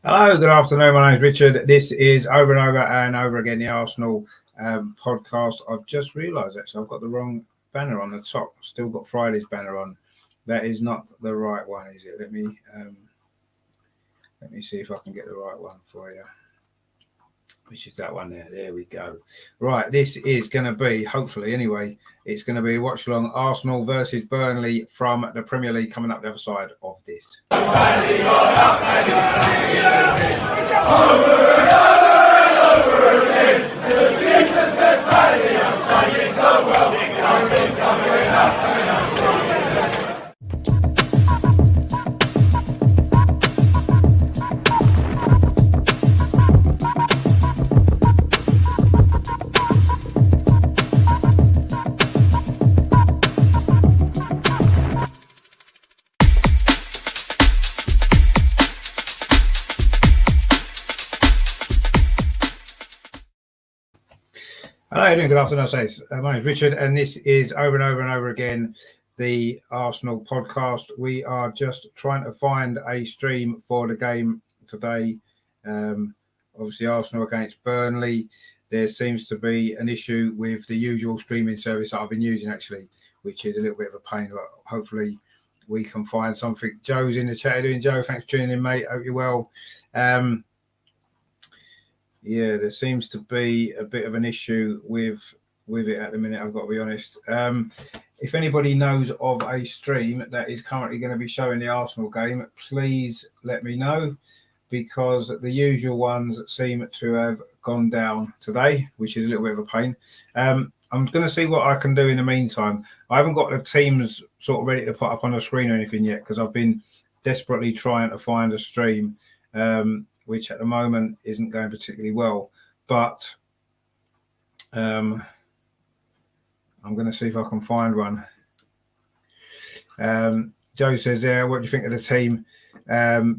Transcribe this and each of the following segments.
Hello, good afternoon. My name is Richard. This is over and over again the Arsenal podcast. I've just realised actually I've got the wrong banner on the top. I've still got Friday's banner on. That is not the right one, is it? Let me see if I can get the right one for you. Which is that one there. There we go. Right, this is going to be, hopefully anyway, it's going to be Watchalong Arsenal versus Burnley from the Premier League coming up the other side of this. Hello, good afternoon. My name is Richard, and this is over and over again the Arsenal podcast. We are just trying to find a stream for the game today. Obviously, Arsenal against Burnley. There seems to be an issue with the usual streaming service that I've been using, actually, which is a little bit of a pain, but hopefully we can find something. Joe's in the chat. How you doing, Joe? Thanks for tuning in, mate. Hope you're well. Yeah, there seems to be a bit of an issue with it at the minute, I've got to be honest. If anybody knows of a stream that is currently going to be showing the Arsenal game, please let me know, because the usual ones seem to have gone down today, which is a little bit of a pain. I'm going to see what I can do in the meantime. I haven't got the teams sort of ready to put up on the screen or anything yet, because I've been desperately trying to find a stream, which at the moment isn't going particularly well. But I'm going to see if I can find one. Joe says, yeah, what do you think of the team?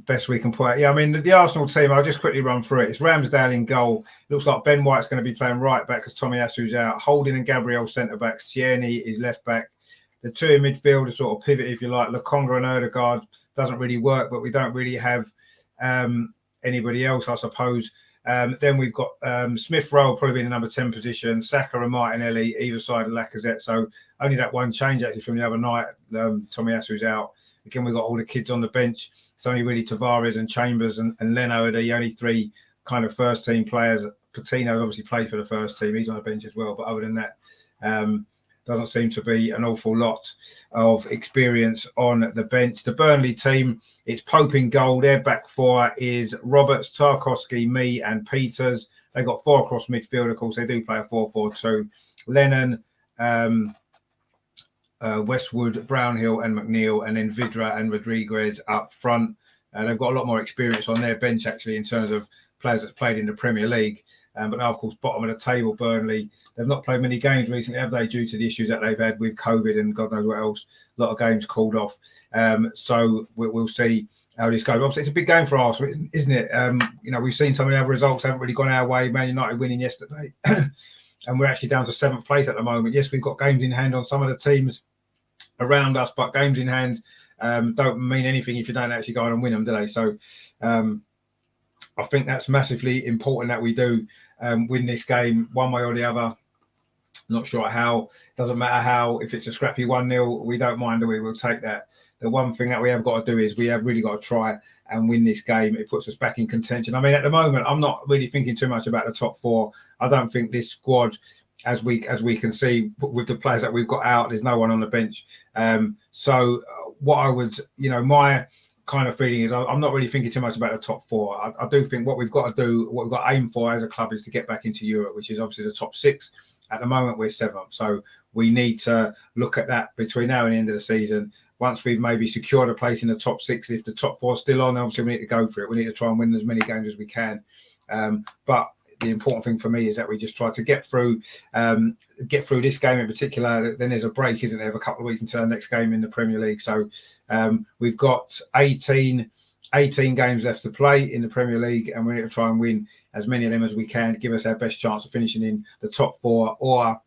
Best we can put out. Yeah, I mean, the Arsenal team, I'll just quickly run through it. It's Ramsdale in goal. Looks like Ben White's going to be playing right back because Tomiyasu's out. Holding and Gabriel centre-back. Tierney is left back. The two in midfield are sort of pivot, if you like. Lokonga and Ødegaard doesn't really work, but we don't really have anybody else, I suppose. Then we've got Smith Rowe probably in the number 10 position, Saka and Martinelli either side of Lacazette. So only that one change actually from the other night. Tomiyasu's out. Again, we've got all the kids on the bench. It's only really Tavares and Chambers and Leno are the only three kind of first team players. Coutinho obviously played for the first team. He's on the bench as well. But other than that, doesn't seem to be an awful lot of experience on the bench. The Burnley team, it's Pope in goal. Their back four is Roberts, Tarkowski, me and Peters. They've got four across midfield. Of course, they do play a 4-4-2. Lennon, Westwood, Brownhill and McNeil, and then Vidra and Rodriguez up front. They've got a lot more experience on their bench, actually, in terms of players that's played in the Premier League. But now, of course, bottom of the table, Burnley, they've not played many games recently, have they, due to the issues that they've had with COVID and God knows what else. A lot of games called off. So we'll see how this goes. Obviously, it's a big game for Arsenal, isn't it? We've seen some of the other results haven't really gone our way. Man United winning yesterday. And we're actually down to 7th place at the moment. Yes, we've got games in hand on some of the teams around us, but games in hand don't mean anything if you don't actually go on and win them, do they? So I think that's massively important that we do win this game one way or the other. Not sure how. Doesn't matter how. If it's a scrappy 1-0, we don't mind, do we? We'll take that. The one thing that we have got to do is we have really got to try and win this game. It puts us back in contention. I mean, at the moment, I'm not really thinking too much about the top four. I don't think this squad, as we can see with the players that we've got out, there's no one on the bench. So what I would, my kind of feeling is I'm not really thinking too much about the top four. I do think what we've got to do, what we've got to aim for as a club is to get back into Europe, which is obviously the top 6. At the moment, we're 7th. So we need to look at that between now and the end of the season. Once we've maybe secured a place in the top 6, if the top 4 is still on, obviously we need to go for it. We need to try and win as many games as we can. But the important thing for me is that we just try to get through this game in particular. Then there's a break, isn't there, of a couple of weeks until our next game in the Premier League. So we've got 18 games left to play in the Premier League, and we need to try and win as many of them as we can, give us our best chance of finishing in the top 4 or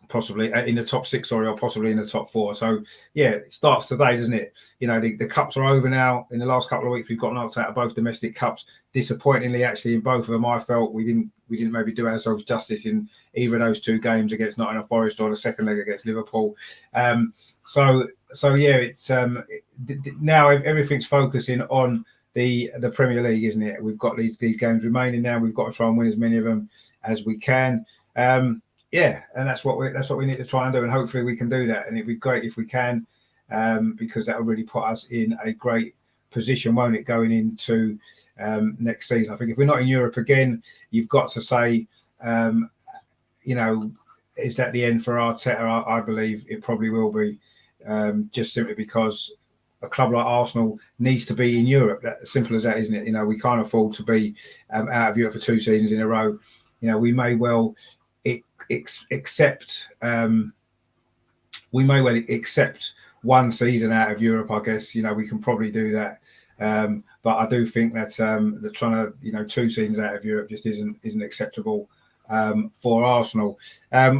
possibly in the top 6, or possibly in the top 4. So yeah, it starts today, doesn't it? You know, the cups are over now. In the last couple of weeks, we've got knocked out of both domestic cups. Disappointingly, actually, in both of them, I felt we didn't maybe do ourselves justice in either of those 2 games against Nottingham Forest or the second leg against Liverpool. So yeah, it's now everything's focusing on the Premier League, isn't it? We've got these games remaining now. We've got to try and win as many of them as we can. Yeah, and that's what we need to try and do, and hopefully we can do that. And it'd be great if we can, because that will really put us in a great position, won't it, going into next season. I think if we're not in Europe again, you've got to say, you know, is that the end for Arteta? I believe it probably will be, just simply because a club like Arsenal needs to be in Europe. That's simple as that, isn't it? You know, we can't afford to be out of Europe for 2 seasons in a row. You know, we may well accept 1 season out of Europe. I guess, you know, we can probably do that. But I do think that trying to, you know, 2 seasons out of Europe just isn't acceptable for Arsenal.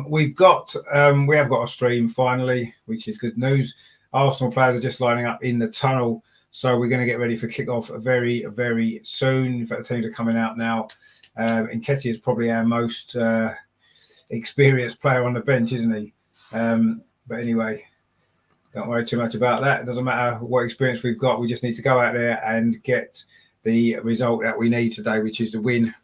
We have got a stream finally, which is good news. Arsenal players are just lining up in the tunnel, so we're going to get ready for kick-off very, very soon. In fact, the teams are coming out now. Nketiah is probably our most experienced player on the bench, isn't he? But anyway, don't worry too much about that. It doesn't matter what experience we've got. We just need to go out there and get the result that we need today, which is the win.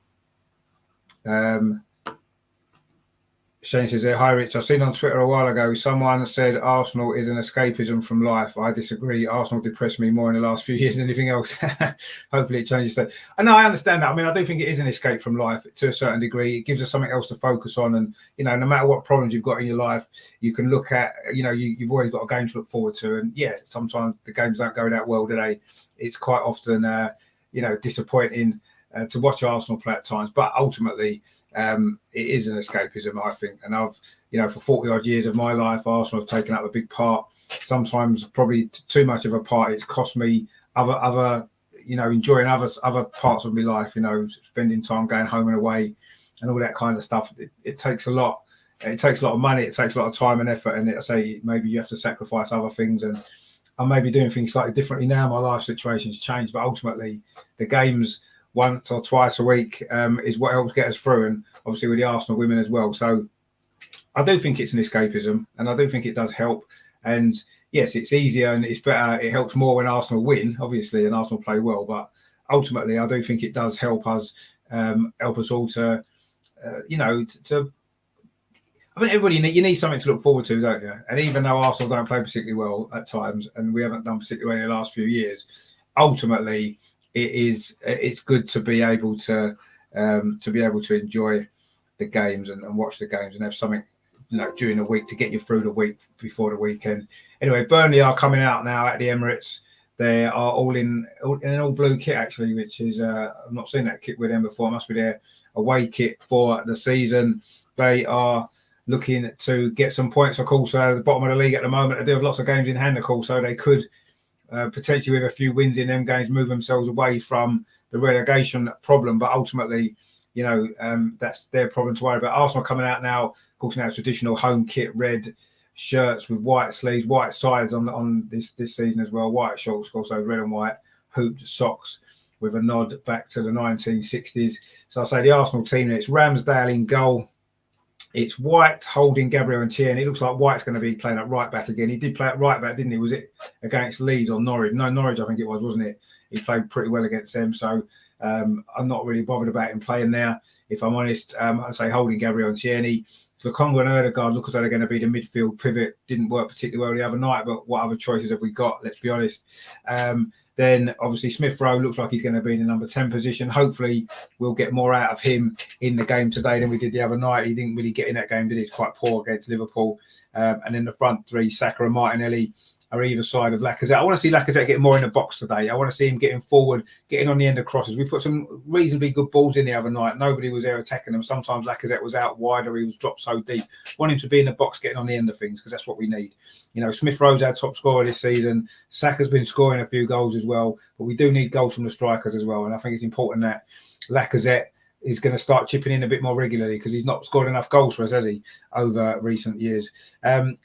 Shane says, hi Rich, I've seen on Twitter a while ago someone said Arsenal is an escapism from life. I disagree. Arsenal depressed me more in the last few years than anything else. Hopefully it changes that. And I understand that. I mean, I do think it is an escape from life to a certain degree. It gives us something else to focus on. And, you know, no matter what problems you've got in your life, you can look at, you know, you've always got a game to look forward to. And yeah, sometimes the games don't go that well, do they? It's quite often, you know, disappointing to watch Arsenal play at times. But ultimately, it is an escapism, I think. And I've, you know, for 40 odd years of my life, Arsenal have taken up a big part, sometimes probably too much of a part. It's cost me other, you know, enjoying other parts of my life, you know, spending time going home and away and all that kind of stuff. It takes a lot. It takes a lot of money. It takes a lot of time and effort. And I say maybe you have to sacrifice other things. And I'm maybe doing things slightly differently now. My life situation's changed, but ultimately the games once or twice a week is what helps get us through, and obviously with the Arsenal women as well. So I do think it's an escapism, and I do think it does help. And yes, it's easier and it's better. It helps more when Arsenal win, obviously, and Arsenal play well. But ultimately, I do think it does help us all to, you know, to. I think everybody you need something to look forward to, don't you? And even though Arsenal don't play particularly well at times, and we haven't done particularly well in the last few years, ultimately it's good to be able to enjoy the games and watch the games and have something, you know, during the week to get you through the week before the weekend. Anyway, Burnley are coming out now at the Emirates. They are all in an all blue kit actually, which is I've not seen that kit with them before. It must be their away kit for the season. They are looking to get some points, of course, at the bottom of the league at the moment. They do have lots of games in hand, of course, so they could potentially with a few wins in them games move themselves away from the relegation problem. But ultimately, you know, that's their problem to worry about. Arsenal coming out now, of course, now traditional home kit, red shirts with white sleeves, white sides on this season as well, white shorts, of course, those red and white hooped socks with a nod back to the 1960s. So I say the Arsenal team, it's Ramsdale in goal. It's White holding Gabriel and Tierney. It looks like White's going to be playing at right back again. He did play at right back, didn't he? Was it against Leeds or Norwich? No, Norwich, I think it was, wasn't it? He played pretty well against them. So I'm not really bothered about him playing there, if I'm honest. I'd say holding Gabriel and Tierney. So Congo and Ødegaard look as though they're going to be the midfield pivot. Didn't work particularly well the other night, but what other choices have we got? Let's be honest. Then obviously Smith Rowe looks like he's going to be in the number 10 position. Hopefully we'll get more out of him in the game today than we did the other night. He didn't really get in that game, did he? He's quite poor against Liverpool. And then the front three, Saka and Martinelli, are either side of Lacazette. I want to see Lacazette get more in the box today. I want to see him getting forward, getting on the end of crosses. We put some reasonably good balls in the other night. Nobody was there attacking them. Sometimes Lacazette was out wide or he was dropped so deep. I want him to be in the box, getting on the end of things, because that's what we need. You know, Smith Rowe's our top scorer this season. Saka's been scoring a few goals as well, but we do need goals from the strikers as well. And I think it's important that Lacazette is going to start chipping in a bit more regularly, because he's not scored enough goals for us, has he, over recent years?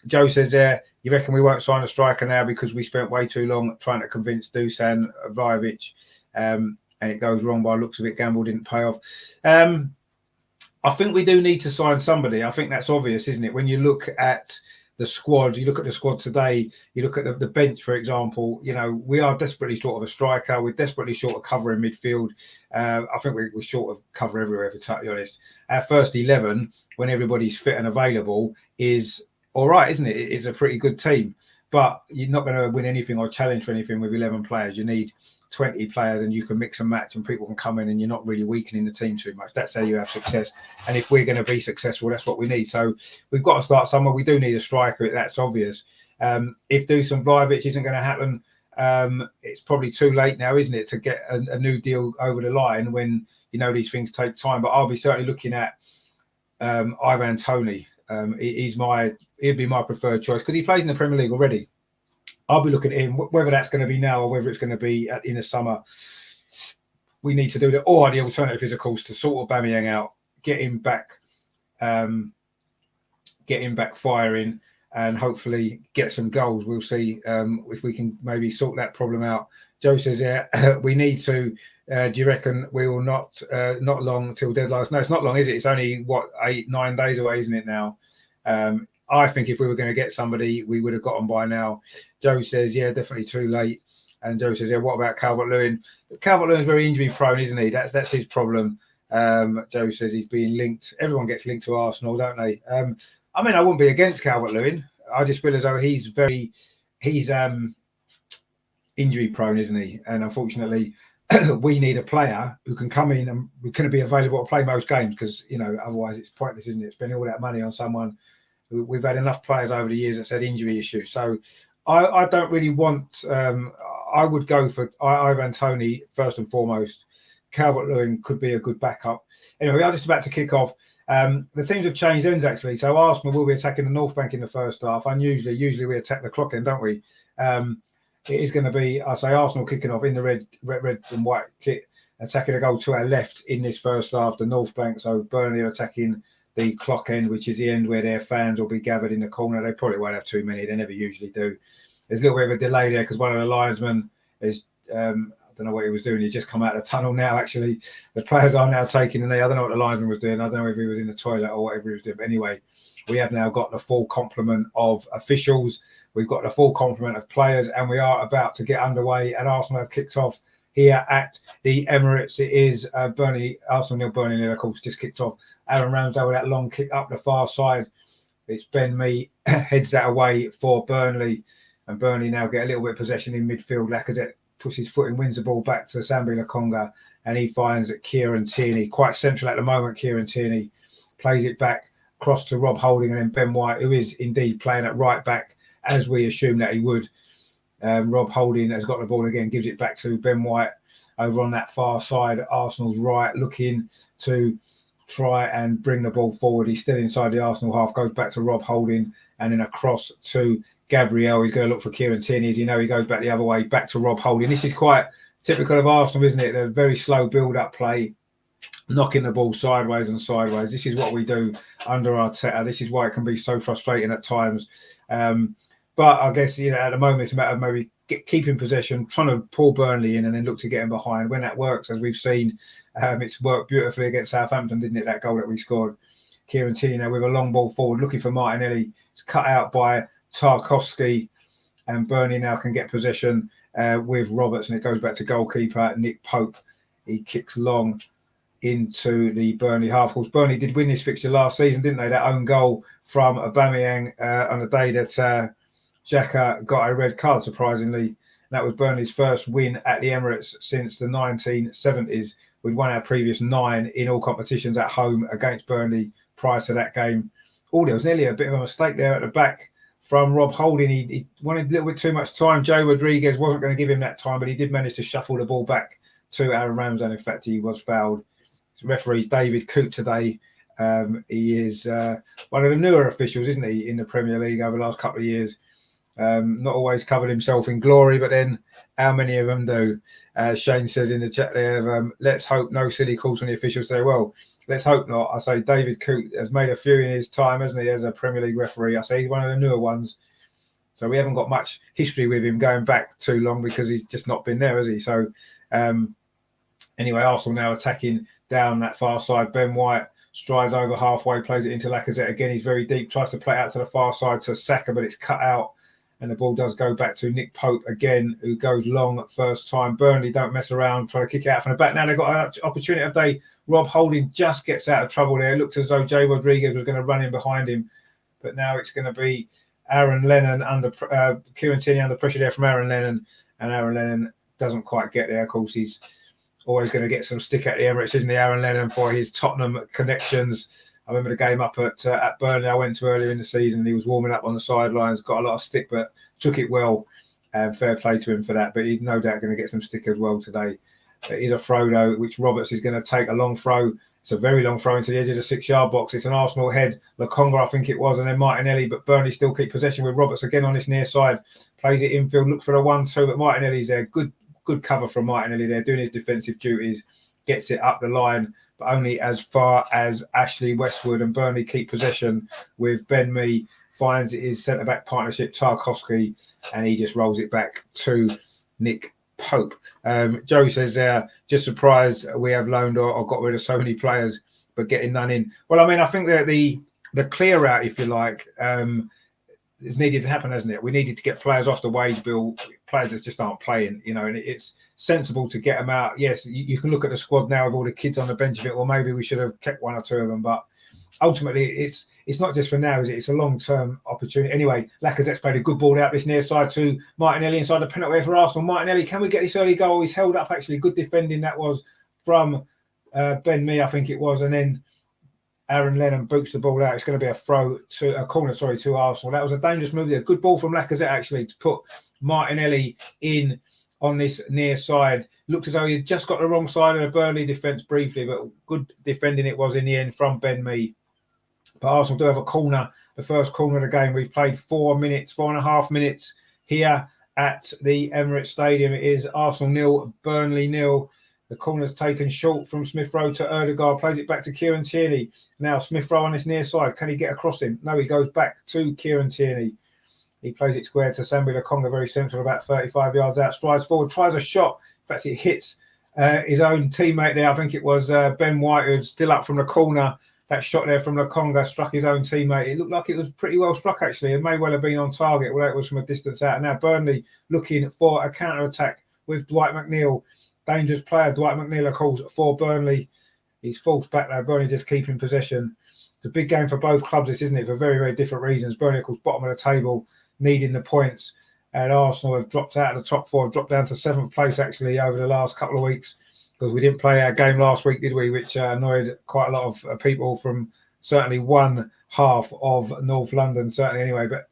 Joe says there, you reckon we won't sign a striker now because we spent way too long trying to convince Dusan Vlahovic, and it goes wrong by the looks of it. Gamble didn't pay off. I think we do need to sign somebody. I think that's obvious, isn't it? When you look at the squad, you look at the squad today, you look at the bench, for example, you know, we are desperately short of a striker. We're desperately short of cover in midfield. I think we're short of cover everywhere, if we're totally honest. Our first 11, when everybody's fit and available, is all right, isn't it? It's a pretty good team. But you're not going to win anything or challenge for anything with 11 players. You need 20 players, and you can mix and match, and people can come in, and you're not really weakening the team too much. That's how you have success. And if we're going to be successful, that's what we need. So we've got to start somewhere. We do need a striker. That's obvious. If Dusan Vlahovic isn't going to happen, it's probably too late now, isn't it, to get a new deal over the line when, you know, these things take time. But I'll be certainly looking at Ivan Toney. He'd be my preferred choice because he plays in the Premier League already. I'll be looking at him, whether that's going to be now or whether it's going to be in the summer. We need to do that. Or the alternative is, of course, to sort Aubameyang out, get him back firing, and hopefully get some goals. We'll see if we can maybe sort that problem out. Joe says, yeah, we need to. Do you reckon we will not long till deadline? No, it's not long, is it? It's only, 8-9 days away, isn't it now? I think if we were going to get somebody, we would have got them by now. Joe says, yeah, definitely too late. And Joe says, yeah, what about Calvert-Lewin? Calvert-Lewin is very injury prone, isn't he? That's his problem. Joe says he's being linked. Everyone gets linked to Arsenal, don't they? I mean, I wouldn't be against Calvert-Lewin. I just feel as though he's injury prone, isn't he? And unfortunately, we need a player who can come in and we're going to be available to play most games, because, you know, otherwise it's pointless, isn't it? Spending all that money on someone. We've had enough players over the years that's had injury issues. So I don't really want. I would go for Ivan Toney first and foremost. Calvert-Lewin could be a good backup. Anyway, we are just about to kick off. The teams have changed ends, actually. So Arsenal will be attacking the North Bank in the first half. Usually we attack the clock end, don't we? It is going to be, I say, Arsenal kicking off in the red and white kit, attacking a goal to our left in this first half, the North Bank. So Burnley are attacking the clock end, which is the end where their fans will be gathered in the corner. They probably won't have too many. They never usually do. There's a little bit of a delay there because one of the linesmen is, I don't know what he was doing. He's just come out of the tunnel now, actually. The players are now taking the knee. I don't know what the linesman was doing. I don't know if he was in the toilet or whatever he was doing. But anyway, we have now got the full complement of officials. We've got the full complement of players, and we are about to get underway. And Arsenal have kicked off here at the Emirates. It is Arsenal nil, Burnley nil, of course, just kicked off. Aaron Ramsdale with that long kick up the far side. It's Ben Mee heads that away for Burnley, and Burnley now get a little bit of possession in midfield. Lacazette pushes his foot and wins the ball back to Sambi Lokonga, and he finds Kieran Tierney, quite central at the moment. Kieran Tierney plays it back, cross to Rob Holding, and then Ben White, who is indeed playing at right back, as we assumed that he would. Rob Holding has got the ball again, gives it back to Ben White over on that far side. Arsenal's right, looking to try and bring the ball forward. He's still inside the Arsenal half, goes back to Rob Holding, and then across to Gabriel. He's going to look for Kieran Tierney. As you know, he goes back the other way, back to Rob Holding. This is quite typical of Arsenal, isn't it? A very slow build-up play, knocking the ball sideways and sideways. This is what we do under Arteta. This is why it can be so frustrating at times. But I guess, you know, at the moment it's a matter of maybe keeping possession, trying to pull Burnley in, and then look to get him behind. When that works, as we've seen, it's worked beautifully against Southampton, didn't it? That goal that we scored. Kieran Tierney now with a long ball forward, looking for Martinelli. It's cut out by Tarkowski, and Burnley now can get possession with Roberts, and it goes back to goalkeeper Nick Pope. He kicks long into the Burnley half. Of course, Burnley did win this fixture last season, didn't they? That own goal from Aubameyang on the day that Xhaka got a red card, surprisingly. That was Burnley's first win at the Emirates since the 1970s. We'd won our previous 9 in all competitions at home against Burnley prior to that game. There was nearly a bit of a mistake there at the back from Rob Holding. He wanted a little bit too much time. Joe Rodriguez wasn't going to give him that time, but he did manage to shuffle the ball back to Aaron Ramsdale. In fact, he was fouled. Referee's David Coote today. He is one of the newer officials, isn't he, in the Premier League over the last couple of years. Not always covered himself in glory, but then how many of them do? Shane says in the chat there, let's hope no silly calls from the officials today. Well, let's hope not. I say David Coote has made a few in his time, hasn't he, as a Premier League referee? I say he's one of the newer ones. So we haven't got much history with him going back too long because he's just not been there, has he? So anyway, Arsenal now attacking down that far side. Ben White strides over halfway, plays it into Lacazette again. He's very deep, tries to play it out to the far side to Saka, but it's cut out. And the ball does go back to Nick Pope again, who goes long at first time. Burnley don't mess around, try to kick it out from the back. Now they've got an opportunity of day. Rob Holding just gets out of trouble there. It looked as though Jay Rodriguez was going to run in behind him. But now it's going to be Aaron Lennon under Kieran Tierney under pressure there from Aaron Lennon. And Aaron Lennon doesn't quite get there. Of course, he's always going to get some stick at the Emirates, isn't he, Aaron Lennon, for his Tottenham connections. I remember the game up at Burnley I went to earlier in the season. He was warming up on the sidelines, got a lot of stick, but took it well. Fair play to him for that. But he's no doubt going to get some stick as well today. It is a throw, though, which Roberts is going to take a long throw. It's a very long throw into the edge of the 6-yard box. It's an Arsenal head. Lokonga, I think it was, and then Martinelli. But Burnley still keep possession with Roberts again on this near side. Plays it infield, looks for the 1-2, but Martinelli's there. Good cover from Martinelli there, doing his defensive duties. Gets it up the line, but only as far as Ashley Westwood, and Burnley keep possession with Ben Mee. Finds his centre-back partnership, Tarkowski, and he just rolls it back to Nick Pope. Joe says just surprised we have loaned or got rid of so many players, but getting none in. Well, I mean, I think that the clear out, if you like, is needed to happen, hasn't it? We needed to get players off the wage bill, players that just aren't playing, you know, and it's sensible to get them out. Yes, you can look at the squad now with all the kids on the bench of it, or maybe we should have kept one or two of them, but ultimately it's not just for now, is it? It's a long-term opportunity. Anyway, Lacazette's played a good ball out this near side to Martinelli inside the penalty area for Arsenal. Martinelli, can we get this early goal? He's held up, actually. Good defending that was from Ben Mee, I think it was, and then Aaron Lennon boots the ball out. It's going to be a corner to Arsenal. That was a dangerous move. A good ball from Lacazette, actually, to put Martinelli in on this near side. Looked as though he had just got the wrong side of the Burnley defence briefly, but good defending it was in the end from Ben Mee. But Arsenal do have a corner, the first corner of the game. We've played 4.5 minutes here at the Emirates Stadium. It is Arsenal 0, Burnley 0. The corner's taken short from Smith Rowe to Erdegaard, plays it back to Kieran Tierney. Now Smith Rowe on this near side. Can he get across him? No, he goes back to Kieran Tierney. He plays it square to Sambi Lokonga, very central, about 35 yards out, strides forward, tries a shot. In fact, it hits his own teammate there. I think it was Ben White, who's still up from the corner. That shot there from Lokonga struck his own teammate. It looked like it was pretty well struck, actually. It may well have been on target, although it was from a distance out. Now Burnley looking for a counter-attack with Dwight McNeil. Dangerous player, Dwight McNeil, of course, for Burnley. He's forced back now. Burnley just keeping possession. It's a big game for both clubs, this, isn't it? For very, very different reasons. Burnley, of course, bottom of the table, needing the points. And Arsenal have dropped out of the top four, dropped down to 7th place, actually, over the last couple of weeks. Because we didn't play our game last week, did we? Which annoyed quite a lot of people from certainly one half of North London, certainly anyway. But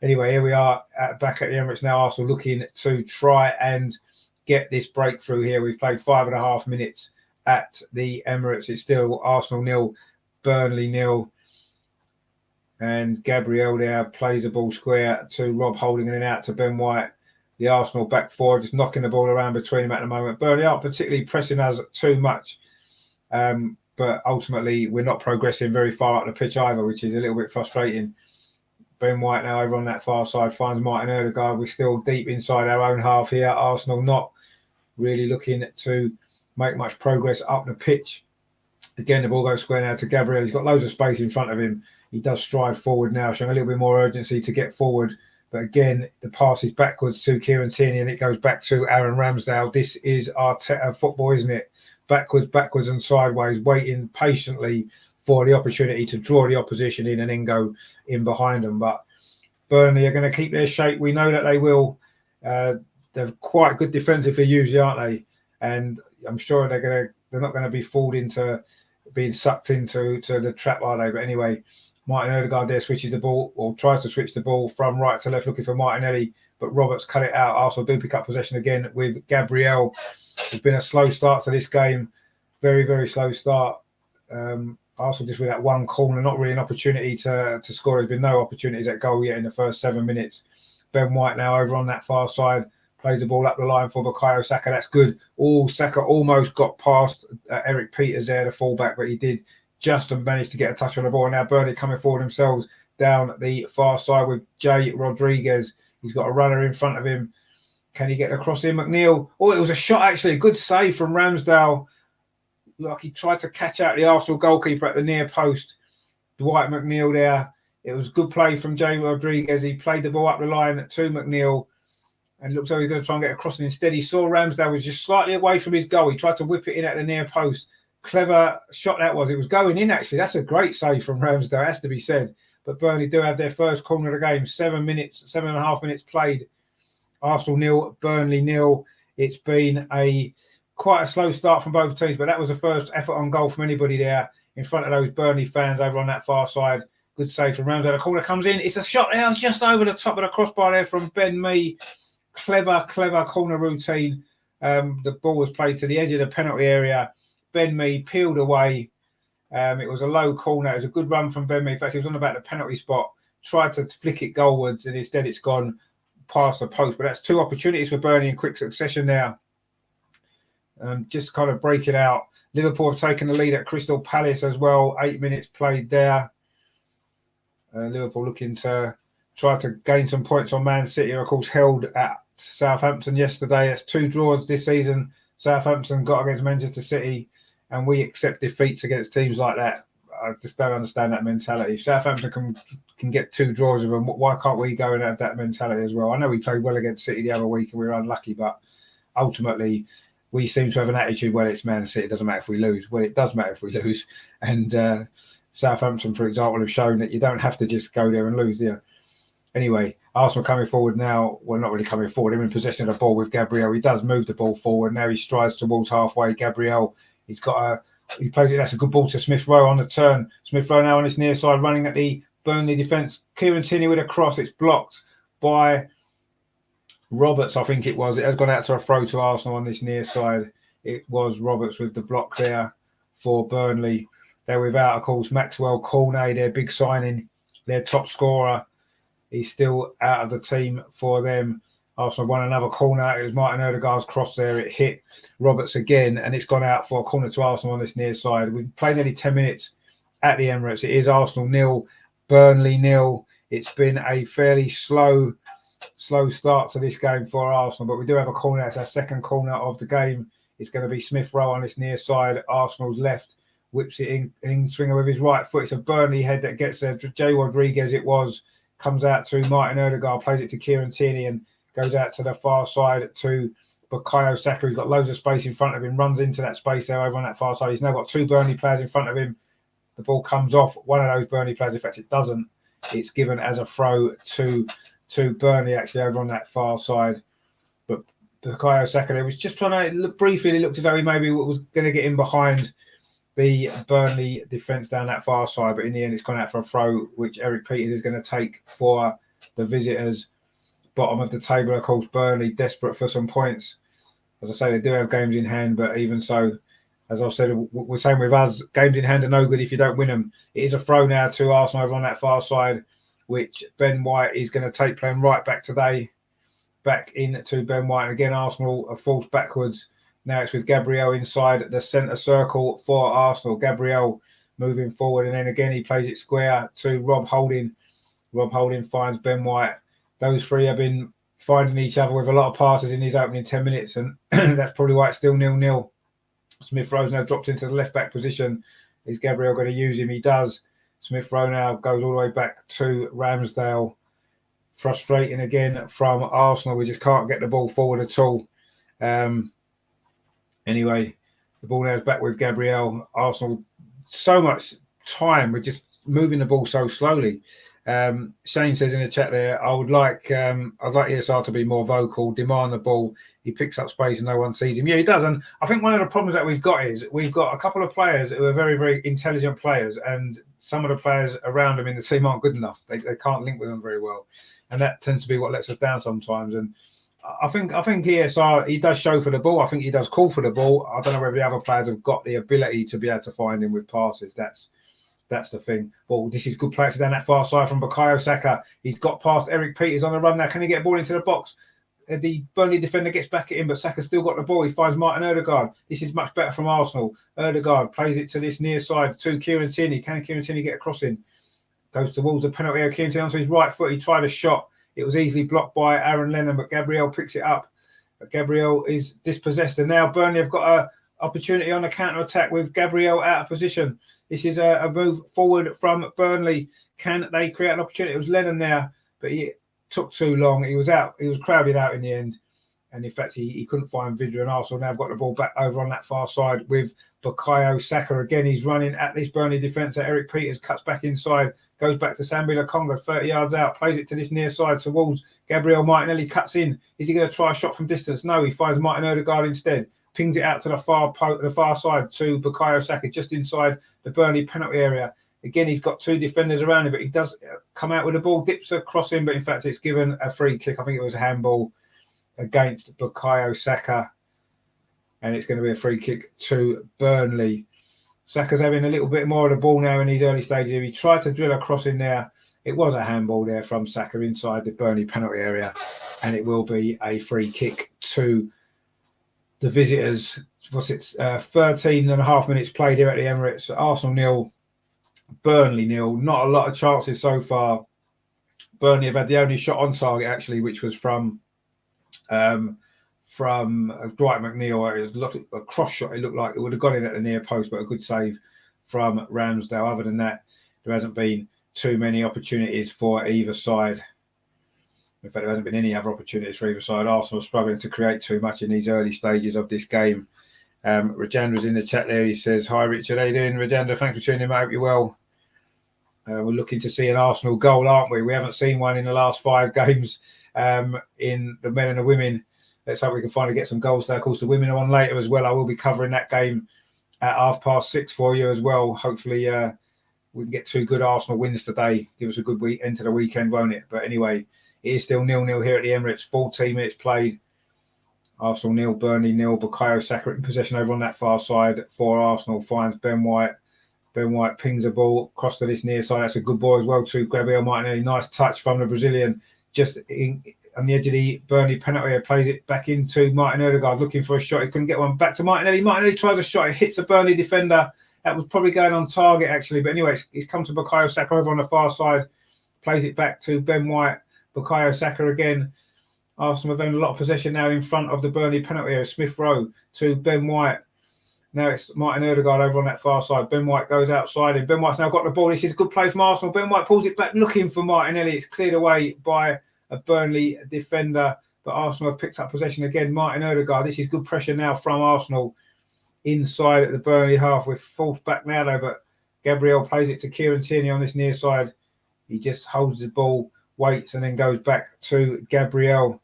anyway, here we are back at the Emirates now. Arsenal looking to try and get this breakthrough here. We've played 5.5 minutes at the Emirates. It's still Arsenal 0, Burnley 0. And Gabriel there plays the ball square to Rob Holding and then out to Ben White. The Arsenal back four, just knocking the ball around between them at the moment. Burnley aren't particularly pressing us too much. But ultimately, we're not progressing very far up the pitch either, which is a little bit frustrating. Ben White now over on that far side finds Martin Erdegaard. We're still deep inside our own half here. Arsenal not really looking to make much progress up the pitch. Again, the ball goes square now to Gabriel. He's got loads of space in front of him. He does stride forward now, showing a little bit more urgency to get forward. But again, the pass is backwards to Kieran Tierney and it goes back to Aaron Ramsdale. This is Arteta football, isn't it? Backwards and sideways, waiting patiently for the opportunity to draw the opposition in and then go in behind them. But Burnley are going to keep their shape. We know that they will. They're quite good defensively usually, aren't they? And I'm sure they're not going to be fooled into being sucked into the trap, are they? But anyway, Martin Erdegaard there switches the ball, or tries to switch the ball from right to left, looking for Martinelli, but Roberts cut it out. Arsenal do pick up possession again with Gabriel. It's been a slow start to this game, very, very slow start. Arsenal just with that one corner, not really an opportunity to score. There's been no opportunities at goal yet in the first 7 minutes. Ben White now over on that far side. Plays the ball up the line for Bukayo Saka. That's good. Saka almost got past Eric Peters there, the fullback, but he did just manage to get a touch on the ball. Now Burnley coming forward themselves down the far side with Jay Rodriguez. He's got a runner in front of him. Can he get across in? McNeil. Oh, it was a shot, actually. A good save from Ramsdale. Like he tried to catch out the Arsenal goalkeeper at the near post. Dwight McNeil there. It was good play from Jay Rodriguez. He played the ball up the line to McNeil. And looks like he's going to try and get across. And instead, he saw Ramsdale was just slightly away from his goal. He tried to whip it in at the near post. Clever shot that was. It was going in, actually. That's a great save from Ramsdale, has to be said. But Burnley do have their first corner of the game. 7.5 minutes played. Arsenal 0, Burnley 0. It's been quite a slow start from both teams, but that was the first effort on goal from anybody there in front of those Burnley fans over on that far side. Good save from Ramsdale. The corner comes in. It's a shot there just over the top of the crossbar there from Ben Mee. Clever corner routine. The ball was played to the edge of the penalty area. Ben Mee peeled away. It was a low corner. It was a good run from Ben Mee. In fact, he was on about the penalty spot. Tried to flick it goalwards, and instead it's gone past the post. But that's 2 opportunities for Burnley in quick succession now. Just kind of break it out. Liverpool have taken the lead at Crystal Palace as well. 8 minutes played there. Liverpool looking to try to gain some points on Man City, of course, held at Southampton yesterday. That's 2 draws this season. Southampton got against Manchester City, and we accept defeats against teams like that. I just don't understand that mentality. If Southampton can get 2 draws with them, why can't we go and have that mentality as well? I know we played well against City the other week and we were unlucky, but ultimately we seem to have an attitude, well, it's Man City, it doesn't matter if we lose. Well, it does matter if we lose. And Southampton, for example, have shown that you don't have to just go there and lose, do you? Anyway, Arsenal coming forward now. Well, not really coming forward. They're in possession of the ball with Gabriel. He does move the ball forward. Now he strides towards halfway. Gabriel, he plays it. That's a good ball to Smith Rowe on the turn. Smith Rowe now on his near side, running at the Burnley defence. Kieran Tierney with a cross. It's blocked by Roberts, I think it was. It has gone out to a throw to Arsenal on this near side. It was Roberts with the block there for Burnley. They're without, of course, Maxwell Cornet, their big signing, their top scorer. He's still out of the team for them. Arsenal won another corner. It was Martin Odegaard's cross there. It hit Roberts again, and it's gone out for a corner to Arsenal on this near side. We've played nearly 10 minutes at the Emirates. It is Arsenal 0, Burnley 0. It's been a fairly slow start to this game for Arsenal, but we do have a corner. It's our second corner of the game. It's going to be Smith Rowe on this near side. Arsenal's left, whips it in swinger with his right foot. It's a Burnley head that gets there. Jay Rodriguez comes out to Martin Odegaard, plays it to Kieran Tierney and goes out to the far side to Bukayo Saka. He's got loads of space in front of him, runs into that space there over on that far side. He's now got 2 Burnley players in front of him. The ball comes off one of those Burnley players. In fact, it doesn't. It's given as a throw to Burnley, actually, over on that far side. But Bukayo Saka there was just trying to look briefly. It looked as though he maybe was going to get in behind the Burnley defence down that far side, but in the end it's gone out for a throw, which Eric Peters is going to take for the visitors. Bottom of the table, of course, Burnley desperate for some points. As I say, they do have games in hand, but even so, as I've said, we're saying with us, games in hand are no good if you don't win them. It is a throw now to Arsenal over on that far side, which Ben White is going to take, playing right back today. Back into Ben White, and again Arsenal are forced backwards. Now it's with Gabriel inside the centre circle for Arsenal. Gabriel moving forward, and then again he plays it square to Rob Holding. Rob Holding finds Ben White. Those 3 have been finding each other with a lot of passes in these opening 10 minutes, and that's probably why it's still 0-0. Smith Rowe's now dropped into the left-back position. Is Gabriel going to use him? He does. Smith Rowe now goes all the way back to Ramsdale. Frustrating again from Arsenal. We just can't get the ball forward at all. Anyway, the ball now is back with Gabriel. Arsenal, so much time. We're just moving the ball so slowly. Shane says in the chat there, I'd like ESR to be more vocal, demand the ball. He picks up space and no one sees him. Yeah, he does. And I think one of the problems that we've got is we've got a couple of players who are very, very intelligent players, and some of the players around them in the team aren't good enough. They can't link with them very well. And that tends to be what lets us down sometimes. And I think ESR, he does show for the ball. I think he does call for the ball. I don't know whether the other players have got the ability to be able to find him with passes. That's That's the thing. Well, this is good play down that far side from Bukayo Saka. He's got past Eric Peters on the run now. Can he get a ball into the box? The Burnley defender gets back at him, but Saka's still got the ball. He finds Martin Ødegaard. This is much better from Arsenal. Ødegaard plays it to this near side to Kieran Tierney. Can Kieran Tierney get a cross in? Goes towards the penalty area. Kieran Tierney onto his right foot. He tried a shot. It was easily blocked by Aaron Lennon, but Gabriel picks it up. But Gabriel is dispossessed, and now Burnley have got an opportunity on the counter-attack with Gabriel out of position. This is a move forward from Burnley. Can they create an opportunity? It was Lennon there, but he took too long. He was out. He was crowded out in the end. And in fact, he couldn't find Vidra, and Arsenal now have got the ball back over on that far side with Bukayo Saka. Again, he's running at this Burnley defence. Eric Peters cuts back inside, goes back to Sambi Lokonga, 30 yards out, plays it to this near side towards Gabriel Martinelli, cuts in. Is he going to try a shot from distance? No, he finds Martin Ødegaard instead. Pings it out to the far side to Bukayo Saka, just inside the Burnley penalty area. Again, he's got two defenders around him, but he does come out with the ball, dips across him, but in fact, it's given a free kick. I think it was a handball against Bukayo Saka, and it's going to be a free kick to Burnley. Saka's having a little bit more of the ball now in these early stages. He tried to drill a cross in there. It was a handball there from Saka inside the Burnley penalty area, and it will be a free kick to the visitors. What's it? 13 and a half minutes played here at the Emirates. Arsenal 0, Burnley 0. Not a lot of chances so far. Burnley have had the only shot on target actually, which was from Dwight McNeil. It was a cross shot. It looked like it would have gone in at the near post, but a good save from Ramsdale. Other than that, there hasn't been too many opportunities for either side. In fact, there hasn't been any other opportunities for either side. Arsenal struggling to create too much in these early stages of this game. Rajandra's in the chat there. He says, "Hi Richard, how you doing, Rajandra? Thanks for tuning in. I hope you're well." We're looking to see an Arsenal goal, aren't we? We haven't seen one in the last 5 games in the men and the women. Let's hope we can finally get some goals there. Of course, the women are on later as well. I will be covering that game at 6:30 for you as well. Hopefully, we can get 2 good Arsenal wins today. Give us a good week into the weekend, won't it? But anyway, it is still 0-0 here at the Emirates. 14 minutes played. Arsenal 0, Burnley 0. Bukayo Saka in possession over on that far side for Arsenal. Finds Ben White. Ben White pings a ball across to this near side. That's a good ball as well to Gabriel Martinelli. Nice touch from the Brazilian. Just on the edge of the Burnley penalty area. Plays it back into Martin Ødegaard looking for a shot. He couldn't get one. Back to Martinelli. Martinelli tries a shot. It hits a Burnley defender. That was probably going on target actually. But anyway, it's come to Bukayo Saka over on the far side. Plays it back to Ben White. Bukayo Saka again. Arsenal have owned a lot of possession now in front of the Burnley penalty area. Smith Rowe to Ben White. Now it's Martin Ødegaard over on that far side. Ben White goes outside and Ben White's now got the ball. This is a good play from Arsenal. Ben White pulls it back looking for Martinelli. It's cleared away by a Burnley defender, but Arsenal have picked up possession again. Martin Ødegaard. This is good pressure now from Arsenal inside at the Burnley half. We're forced back now though, but Gabriel plays it to Kieran Tierney on this near side. He just holds the ball, waits, and then goes back to Gabriel.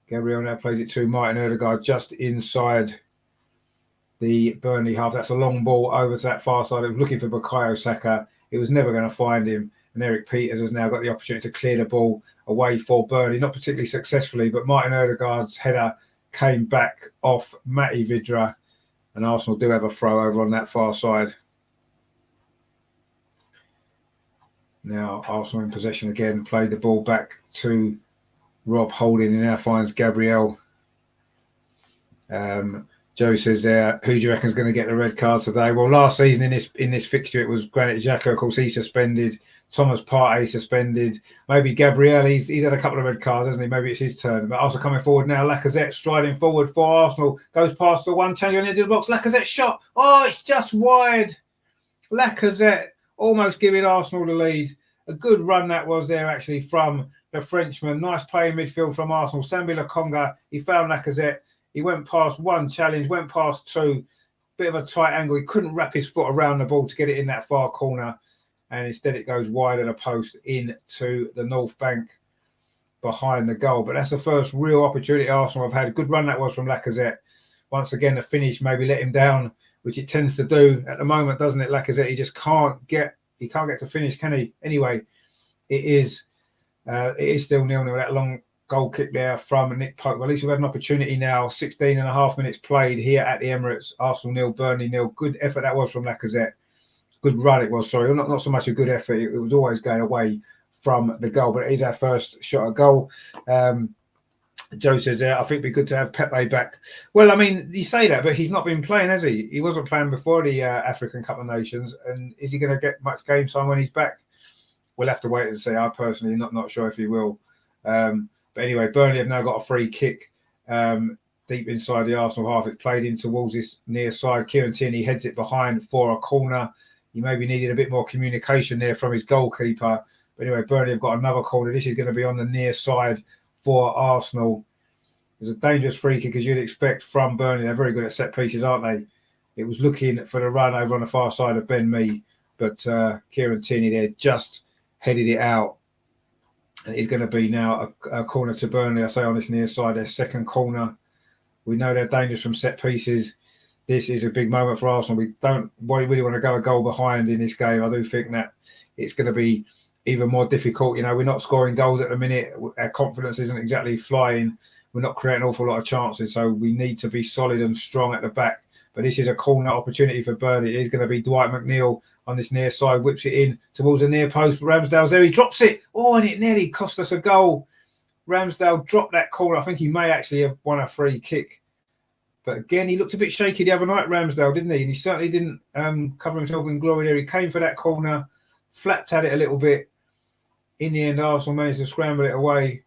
Gabriel now plays it to Martin Ødegaard just inside the Burnley half. That's a long ball over to that far side. It was looking for Bukayo Saka. It was never going to find him. And Eric Peters has now got the opportunity to clear the ball away for Burnley. Not particularly successfully, but Martin Ødegaard's header came back off Matty Vidra. And Arsenal do have a throw over on that far side. Now Arsenal in possession again. Played the ball back to Rob Holding, and now finds Gabriel. Joe says there, who do you reckon is going to get the red card today? Well, last season in this fixture, it was Granit Xhaka. Of course, he suspended. Thomas Partey suspended. Maybe Gabriel, he's had a couple of red cards, hasn't he? Maybe it's his turn. But also coming forward now, Lacazette striding forward for Arsenal. Goes past the one challenge on the edge of the box. Lacazette shot. Oh, it's just wide. Lacazette almost giving Arsenal the lead. A good run that was there, actually, from the Frenchman. Nice play in midfield from Arsenal. Sambi Lokonga, he found Lacazette. He went past one challenge, went past 2. Bit of a tight angle. He couldn't wrap his foot around the ball to get it in that far corner. And instead it goes wide of the post into the North Bank behind the goal. But that's the first real opportunity Arsenal have had. A good run that was from Lacazette. Once again, the finish maybe let him down, which it tends to do at the moment, doesn't it? Lacazette, he just can't get to finish, can he? Anyway, it is still 0-0. That long goal kick there from Nick Pope. Well, at least we've had an opportunity now. 16 and a half minutes played here at the Emirates. Arsenal 0, Burnley 0. Good effort that was from Lacazette. good run it was, sorry, not so much a good effort. It was always going away from the goal, but it is our first shot at goal. Joe says, I think it'd be good to have Pepe back. Well, I mean, you say that, but he's not been playing, has he? He wasn't playing before the African Cup of Nations, and is he going to get much game time when he's back? We'll have to wait and see. I personally not sure if he will. But anyway, Burnley have now got a free kick deep inside the Arsenal half. It's played in towards this near side. Kieran Tierney heads it behind for a corner. He maybe needed a bit more communication there from his goalkeeper. But anyway, Burnley have got another corner. This is going to be on the near side for Arsenal. It's a dangerous free kick, as you'd expect from Burnley. They're very good at set pieces, aren't they? It was looking for the run over on the far side of Ben Mee, but Kieran Tierney there just headed it out. And it's going to be now a corner to Burnley, I say, on this near side, their second corner. We know they're dangerous from set pieces. This is a big moment for Arsenal. We don't really want to go a goal behind in this game. I do think that it's going to be even more difficult. You know, we're not scoring goals at the minute. Our confidence isn't exactly flying. We're not creating an awful lot of chances. So we need to be solid and strong at the back. But this is a corner opportunity for Burnley. It is going to be Dwight McNeil on this near side, whips it in towards the near post. Ramsdale's there. He drops it. Oh, and it nearly cost us a goal. Ramsdale dropped that corner. I think he may actually have won a free kick. But again, he looked a bit shaky the other night, Ramsdale, didn't he? And he certainly didn't cover himself in glory there. He came for that corner, flapped at it a little bit. In the end, Arsenal managed to scramble it away.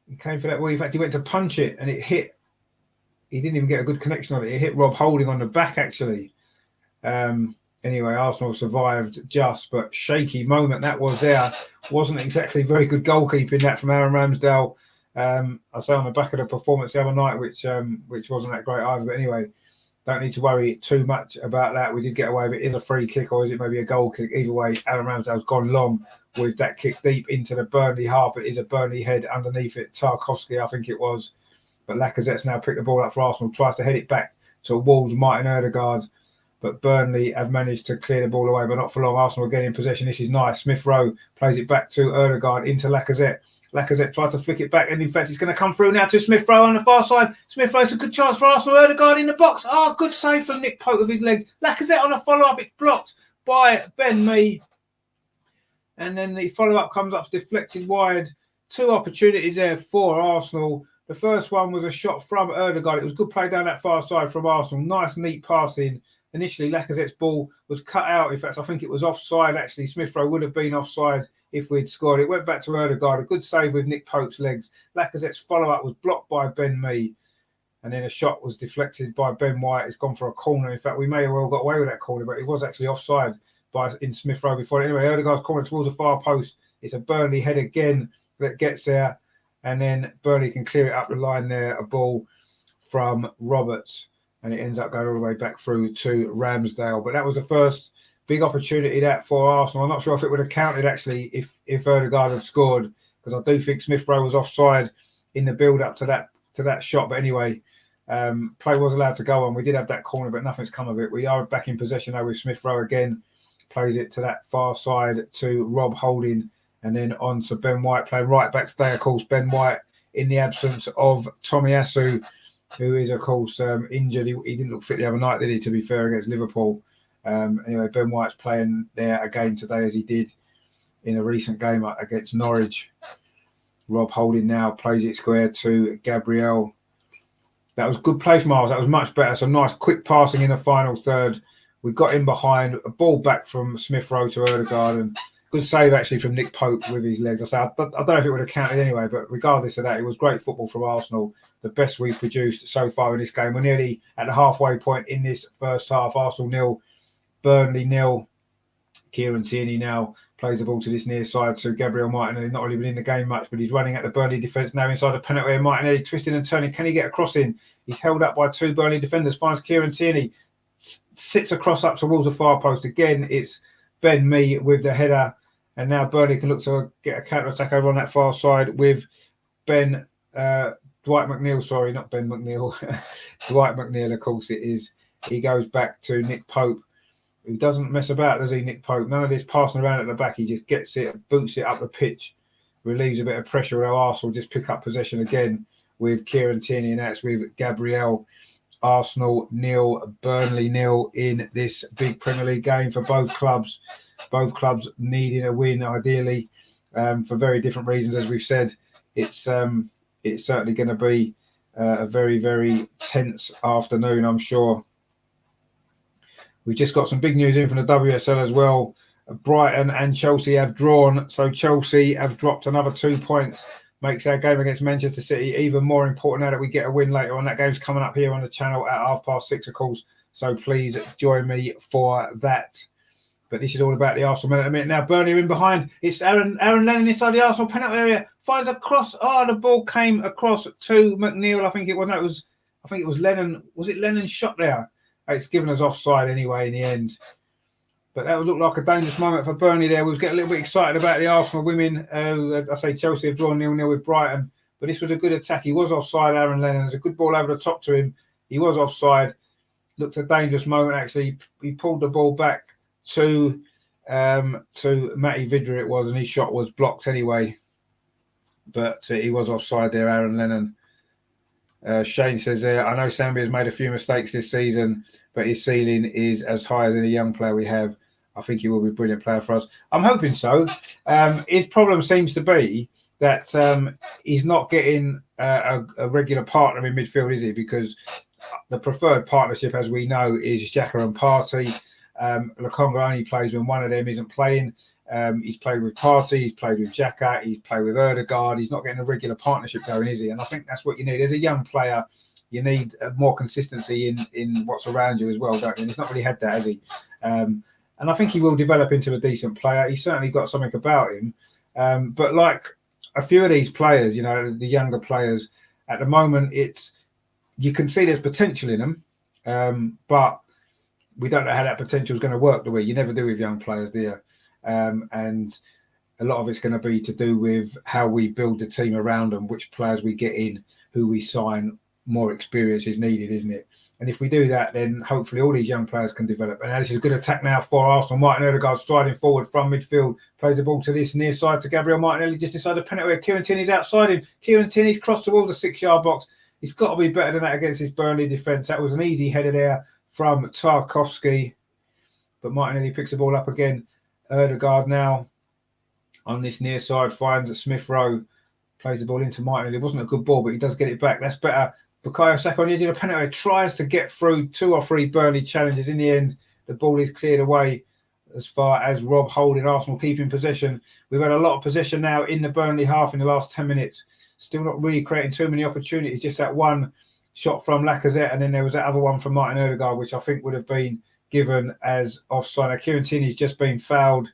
He came for that. Well, in fact, he went to punch it and it hit. He didn't even get a good connection on it. It hit Rob Holding on the back, actually. Anyway, Arsenal survived just, but shaky moment that was there. Wasn't exactly very good goalkeeping that from Aaron Ramsdale. I say on the back of the performance the other night, which wasn't that great either. But anyway, don't need to worry too much about that. We did get away with it. Is a free kick or is it maybe a goal kick? Either way, Aaron Ramsdale's gone long with that kick deep into the Burnley half. It is a Burnley head underneath it. Tarkowski, I think it was. But Lacazette's now picked the ball up for Arsenal, tries to head it back to Wolves, Martin Ødegaard. But Burnley have managed to clear the ball away, but not for long. Arsenal again in possession. This is nice. Smith Rowe plays it back to Ødegaard into Lacazette. Lacazette tries to flick it back, and in fact, it's going to come through now to Smith Rowe on the far side. Smith Rowe's a good chance for Arsenal. Ødegaard in the box. Oh, good save from Nick Pope with his legs. Lacazette on a follow-up. It's blocked by Ben Mee. And then the follow-up comes up deflected wide. Two opportunities there for Arsenal. The first one was a shot from Ødegaard. It was good play down that far side from Arsenal. Nice, neat passing. Initially, Lacazette's ball was cut out. In fact, I think it was offside, actually. Smith Rowe would have been offside if we'd scored. It went back to Ødegaard. A good save with Nick Pope's legs. Lacazette's follow-up was blocked by Ben Mee. And then a shot was deflected by Ben White. It's gone for a corner. In fact, we may have well got away with that corner, but it was actually offside in Smith Rowe before. Anyway, Ødegaard's corner towards the far post. It's a Burnley head again that gets there. And then Burnley can clear it up the line there. A ball from Roberts. And it ends up going all the way back through to Ramsdale. But that was the first big opportunity that for Arsenal. I'm not sure if it would have counted, actually, if Ødegaard had scored. Because I do think Smith Rowe was offside in the build-up to that shot. But anyway, play was allowed to go on. We did have that corner, but nothing's come of it. We are back in possession now with Smith Rowe again. Plays it to that far side to Rob Holding. And then on to Ben White, playing right back today, of course. Ben White in the absence of Tomiyasu, who is, of course, injured. He didn't look fit the other night, did he, to be fair, against Liverpool. Anyway, Ben White's playing there again today, as he did in a recent game against Norwich. Rob Holding now plays it square to Gabriel. That was good place, Miles. That was much better. Some nice quick passing in the final third. We got in behind, a ball back from Smith Rowe to Ødegaard, and good save, actually, from Nick Pope with his legs. I don't know if it would have counted anyway, but regardless of that, it was great football from Arsenal. The best we've produced so far in this game. We're nearly at the halfway point in this first half. Arsenal 0, Burnley 0. Kieran Tierney now plays the ball to this near side to Gabriel Martinelli. Not really been in the game much, but he's running at the Burnley defence now inside the penalty area. Martinelli twisting and turning. Can he get a cross in? He's held up by two Burnley defenders. Finds Kieran Tierney. Sits across up towards the far post. Again, it's Ben Mee with the header. And now Burnley can look to get a counter-attack over on that far side with Dwight McNeil. Sorry, not Ben McNeil. Dwight McNeil, of course it is. He goes back to Nick Pope, who doesn't mess about, does he, Nick Pope? None of this passing around at the back. He just gets it, boots it up the pitch, relieves a bit of pressure. Where Arsenal just pick up possession again with Kieran Tierney, and that's with Gabriel Arsenal 0, Burnley 0 in this big Premier League game for both clubs. Both clubs needing a win, ideally, for very different reasons. As we've said, it's certainly going to be a very, very tense afternoon, I'm sure. We've just got some big news in from the WSL as well. Brighton and Chelsea have drawn, so Chelsea have dropped another 2 points. Makes our game against Manchester City even more important now that we get a win later on. That game's coming up here on the channel at 6:30, of course. So please join me for that. But this is all about the Arsenal minute a minute. Now Burnley are in behind. It's Aaron Lennon inside the Arsenal penalty area. Finds a cross. Oh, the ball came across to McNeil. I think it was. No, I think it was Lennon. Was it Lennon's shot there? It's given us offside anyway in the end. But that would look like a dangerous moment for Burnley there. We was getting a little bit excited about the Arsenal women. I say Chelsea have drawn 0-0 with Brighton. But this was a good attack. He was offside, Aaron Lennon. There's a good ball over the top to him. He was offside. Looked a dangerous moment, actually. He pulled the ball back to Matty Vidra, it was, and his shot was blocked anyway. But he was offside there, Aaron Lennon. Shane says, I know Sambi has made a few mistakes this season, but his ceiling is as high as any young player we have. I think he will be a brilliant player for us. I'm hoping so. His problem seems to be that he's not getting a regular partner in midfield, is he? Because the preferred partnership, as we know, is Xhaka and Partey. Lokonga only plays when one of them isn't playing. He's played with Partey, he's played with Xhaka, he's played with Ødegaard. He's not getting a regular partnership going, is he? And I think that's what you need. As a young player, you need more consistency in what's around you as well, don't you? And he's not really had that, has he? And I think he will develop into a decent player. He's certainly got something about him. But like a few of these players, you know, the younger players, at the moment, you can see there's potential in them, but we don't know how that potential is going to work, do we? You never do with young players, do you? And a lot of it's going to be to do with how we build the team around them, which players we get in, who we sign. More experience is needed, isn't it? And if we do that, then hopefully all these young players can develop. And this is a good attack now for Arsenal. Martin Ødegaard striding forward from midfield, plays the ball to this near side to Gabriel Martinelli just inside the penalty area. Kieran Tierney's outside him. Kieran Tierney's crossed towards the 6-yard box. He's got to be better than that against his Burnley defence. That was an easy header there from Tarkowski. But Martinelli picks the ball up again. Ødegaard now on this near side finds Smith Rowe. Plays the ball into Martinelli. It wasn't a good ball, but he does get it back. That's better. Bukayo Saka on the edge of the penalty tries to get through 2 or 3 Burnley challenges. In the end, the ball is cleared away as far as Rob Holding, Arsenal keeping possession. We've had a lot of possession now in the Burnley half in the last 10 minutes. Still not really creating too many opportunities. Just that one shot from Lacazette, and then there was that other one from Martin Ødegaard, which I think would have been given as offside. Now, Kieran Tierney's just been fouled.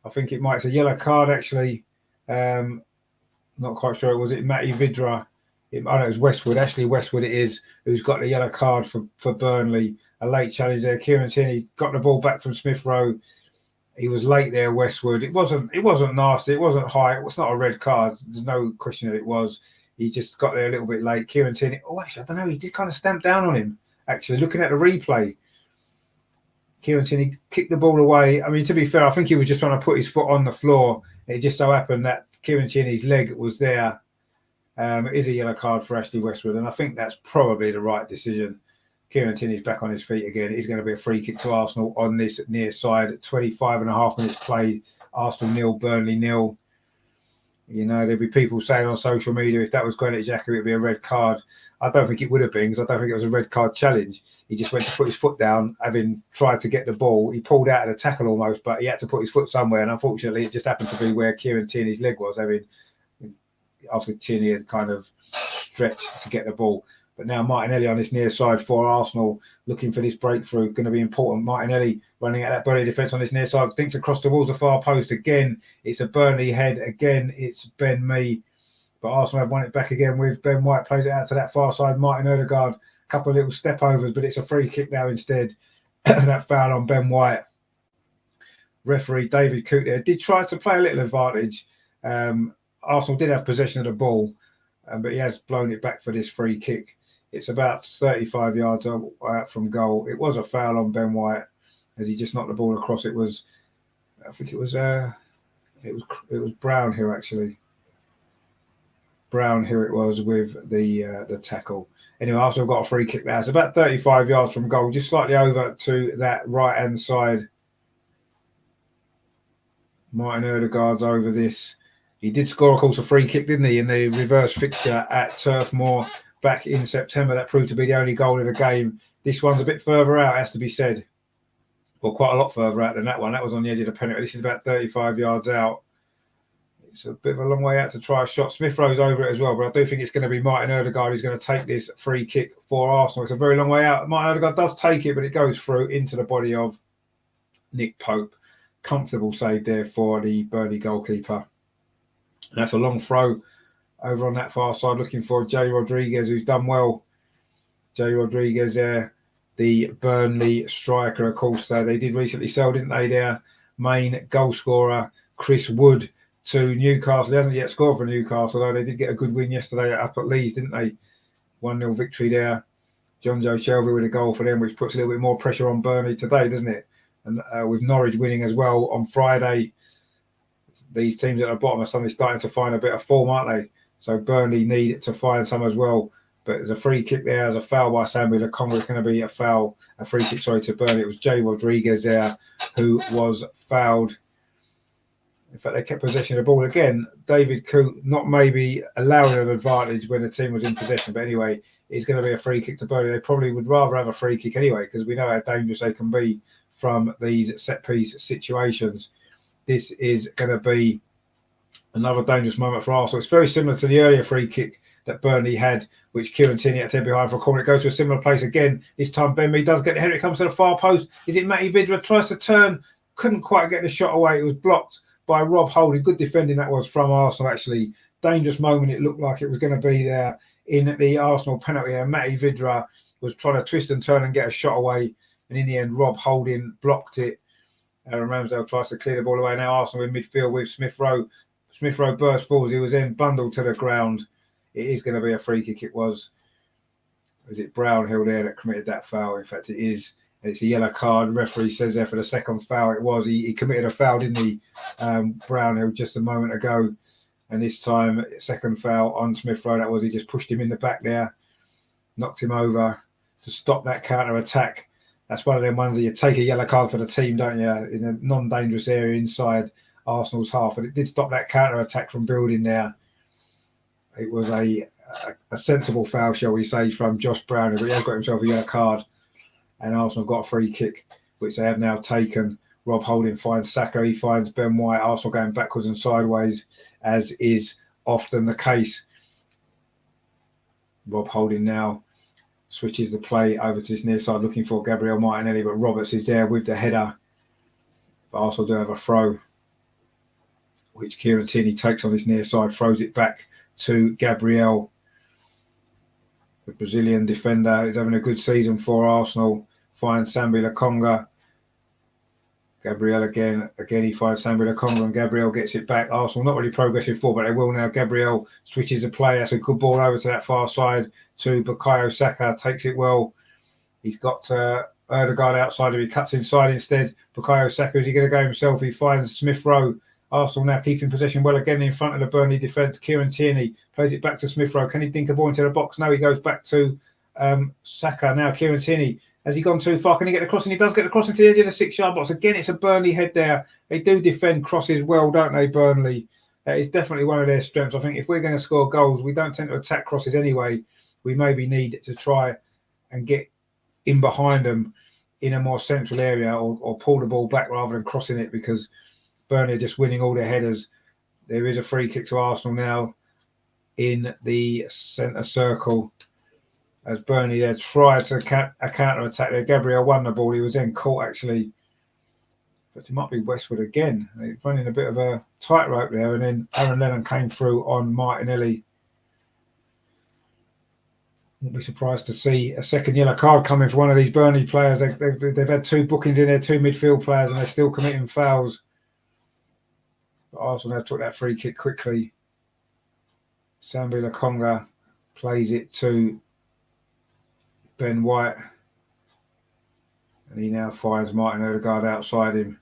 I think it might be a yellow card, actually. Not quite sure. Was it Matty Vidra? I know it was Westwood. Actually, Westwood it is, who's got the yellow card for Burnley. A late challenge there. Kieran Tierney got the ball back from Smith Rowe. He was late there, Westwood. It wasn't nasty. It wasn't high. It was not a red card. There's no question that it was. He just got there a little bit late. Kieran Tierney. Oh, actually, I don't know. He did kind of stamp down on him. Actually, looking at the replay, Kieran Tierney kicked the ball away. I mean, to be fair, I think he was just trying to put his foot on the floor. It just so happened that Kieran Tierney's leg was there. It is a yellow card for Ashley Westwood, and I think that's probably the right decision. Kieran Tierney's back on his feet again. It's going to be a free kick to Arsenal on this near side. 25 and a half minutes played. Arsenal 0, Burnley 0. You know, there'd be people saying on social media if that was Granit Xhaka, it would be a red card. I don't think it would have been, because I don't think it was a red card challenge. He just went to put his foot down, having tried to get the ball. He pulled out of the tackle almost, but he had to put his foot somewhere, and unfortunately it just happened to be where Kieran Tierney's leg was, after Tierney had kind of stretched to get the ball. But now Martinelli on this near side for Arsenal, looking for this breakthrough, going to be important. Martinelli running at that Burnley defence on this near side, thinks across towards the far post again. It's a Burnley head again. It's Ben Mee, but Arsenal have won it back again with Ben White, plays it out to that far side. Martin Ødegaard, a couple of little step overs, but it's a free kick now instead. That foul on Ben White. Referee David Coote there did try to play a little advantage. Arsenal did have possession of the ball, but he has blown it back for this free kick. It's about 35 yards out from goal. It was a foul on Ben White as he just knocked the ball across. It was Brownhill, actually. Brownhill it was with the tackle. Anyway, Arsenal got a free kick there. It's about 35 yards from goal, just slightly over to that right-hand side. Martin Odegaard's over this. He did score, of course, a free kick, didn't he, in the reverse fixture at Turf Moor back in September. That proved to be the only goal of the game. This one's a bit further out, has to be said. Well, quite a lot further out than that one. That was on the edge of the penalty. This is about 35 yards out. It's a bit of a long way out to try a shot. Smith Rowe's over it as well, but I do think it's going to be Martin Odegaard who's going to take this free kick for Arsenal. It's a very long way out. Martin Odegaard does take it, but it goes through into the body of Nick Pope. Comfortable save there for the Burnley goalkeeper. And that's a long throw over on that far side, looking for Jay Rodriguez, who's done well. Jay Rodriguez there, the Burnley striker, of course. They did recently sell, didn't they, their main goal scorer, Chris Wood, to Newcastle. He hasn't yet scored for Newcastle, though they did get a good win yesterday up at Leeds, didn't they? 1-0 victory there. John Joe Shelby with a goal for them, which puts a little bit more pressure on Burnley today, doesn't it? And with Norwich winning as well on Friday, these teams at the bottom are suddenly starting to find a bit of form, aren't they? So Burnley need to find some as well. But there's a free kick there, there's a foul by Samuel Lokonga. It's going to be a free kick, to Burnley. It was Jay Rodriguez there who was fouled. In fact, they kept possession of the ball again. David Coote not maybe allowing an advantage when the team was in possession, but anyway, it's going to be a free kick to Burnley. They probably would rather have a free kick anyway, because we know how dangerous they can be from these set-piece situations. This is going to be another dangerous moment for Arsenal. It's very similar to the earlier free kick that Burnley had, which Kieran Tierney had to head behind for a corner. It goes to a similar place again. This time Ben Mee does get the header. It comes to the far post. Is it Matty Vidra? Tries to turn. Couldn't quite get the shot away. It was blocked by Rob Holding. Good defending that was from Arsenal, actually. Dangerous moment it looked like it was going to be there in the Arsenal penalty area. Matty Vidra was trying to twist and turn and get a shot away. And in the end, Rob Holding blocked it. Aaron Ramsdale tries to clear the ball away. Now Arsenal in midfield with Smith Rowe. Smith Rowe burst forward. He was then bundled to the ground. It is going to be a free kick. It was it Brownhill there that committed that foul? In fact, it is. It's a yellow card. The referee says there for the second foul. It was. He committed a foul, didn't he, Brownhill, just a moment ago. And this time, second foul on Smith Rowe. That was. He just pushed him in the back there, knocked him over to stop that counter-attack. That's one of them ones that you take a yellow card for the team, don't you, in a non-dangerous area inside Arsenal's half. But it did stop that counter-attack from building there. It was a sensible foul, shall we say, from Josh Brown, but he has got himself a yellow card. And Arsenal got a free kick, which they have now taken. Rob Holding finds Saka, he finds Ben White. Arsenal going backwards and sideways, as is often the case. Rob Holding now switches the play over to this near side, looking for Gabriel Martinelli, but Roberts is there with the header. But Arsenal do have a throw, which Kieran Tierney takes on this near side, throws it back to Gabriel. The Brazilian defender is having a good season for Arsenal. Finds Sambi Lokonga. Gabriel again he finds Sambi Lokonga, and Gabriel gets it back. Arsenal not really progressing forward, but they will now. Gabriel switches the play. That's a good ball over to that far side to Bukayo Saka. Takes it well. He's got Odegaard outside. If he cuts inside instead, Bukayo Saka, is he going to go himself? He finds Smith Rowe. Arsenal now keeping possession well again in front of the Burnley defence. Kieran Tierney plays it back to Smith Rowe. Can he dink a ball into the box? No, he goes back to Saka. Now Kieran Tierney, has he gone too far? Can he get the cross? And he does get the cross into the edge of the 6-yard box. Again, it's a Burnley head there. They do defend crosses well, don't they, Burnley? It's definitely one of their strengths. I think if we're going to score goals, we don't tend to attack crosses anyway. We maybe need to try and get in behind them in a more central area, or pull the ball back rather than crossing it, because Burnley are just winning all their headers. There is a free kick to Arsenal now in the centre circle, as Burnley there tried to a counter-attack there. Gabriel won the ball. He was then caught, actually. But it might be Westwood again. He's running a bit of a tightrope there, and then Aaron Lennon came through on Martinelli. Wouldn't be surprised to see a second yellow card coming for one of these Burnley players. They've had 2 bookings in there, 2 midfield players, and they're still committing fouls. But Arsenal now took that free kick quickly. Sambi Lokonga plays it to Ben White. And he now finds Martin Odegaard outside him,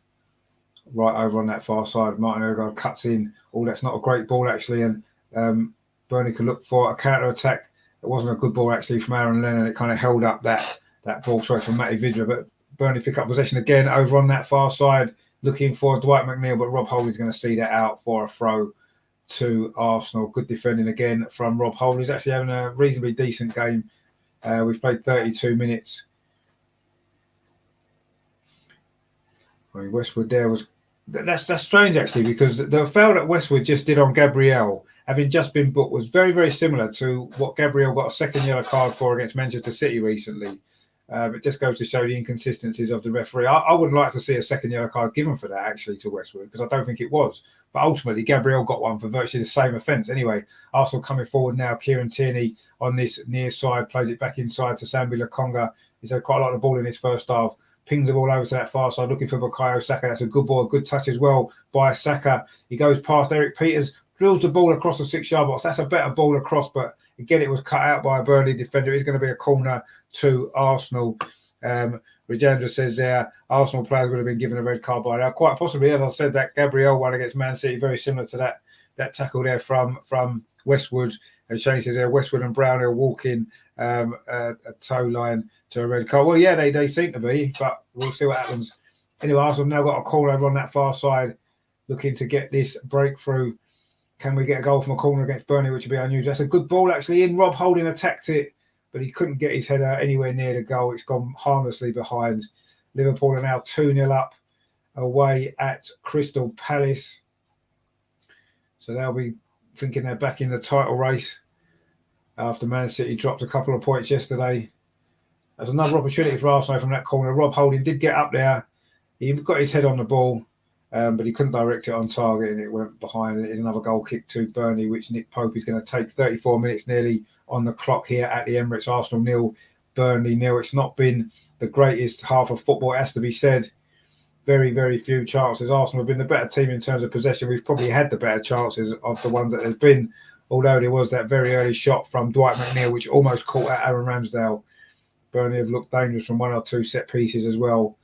right over on that far side. Martin Odegaard cuts in. Oh, that's not a great ball, actually. And Burnley could look for a counter-attack. It wasn't a good ball actually from Aaron Lennon. It kind of held up that ball, sorry, from Matty Vidra. But Burnley pick up possession again over on that far side, looking for Dwight McNeil, but Rob Holding's going to see that out for a throw to Arsenal. Good defending again from Rob Holding. He's actually having a reasonably decent game. We've played 32 minutes. I mean, Westwood there was... That's strange actually, because the foul that Westwood just did on Gabriel, having just been booked, was very, very similar to what Gabriel got a second yellow card for against Manchester City recently. It just goes to show the inconsistencies of the referee. I wouldn't like to see a second yellow card given for that actually to Westwood, because I don't think it was. But ultimately, Gabriel got one for virtually the same offence. Anyway, Arsenal coming forward now. Kieran Tierney on this near side plays it back inside to Sambi Lokonga. He's had quite a lot of ball in his first half. Pings the ball over to that far side, looking for Bukayo Saka. That's a good ball, a good touch as well by Saka. He goes past Eric Peters, drills the ball across the 6-yard box. That's a better ball across, but again, it was cut out by a Burnley defender. It's going to be a corner to Arsenal. Rajendra says there, Arsenal players would have been given a red card by now. Quite possibly, as I said, that Gabriel one against Man City, very similar to that tackle there from Westwood. And Shane says there, Westwood and Brownhill walking a toe line to a red card. Well, yeah, they seem to be, but we'll see what happens. Anyway, Arsenal now got a corner over on that far side, looking to get this breakthrough. Can we get a goal from a corner against Burnley, which would be unusual? That's a good ball actually in. Rob Holding attacked it, but he couldn't get his header anywhere near the goal. It's gone harmlessly behind. Liverpool are now 2-0 up away at Crystal Palace. So they'll be thinking they're back in the title race after Man City dropped a couple of points yesterday. There's another opportunity for Arsenal from that corner. Rob Holding did get up there. He got his head on the ball, but he couldn't direct it on target, and it went behind. And it is another goal kick to Burnley, which Nick Pope is going to take. 34 minutes nearly on the clock here at the Emirates. Arsenal 0, Burnley 0. It's not been the greatest half of football, it has to be said. Very, very few chances. Arsenal have been the better team in terms of possession. We've probably had the better chances of the ones that there's been, although there was that very early shot from Dwight McNeil, which almost caught out Aaron Ramsdale. Burnley have looked dangerous from 1 or 2 set pieces as well.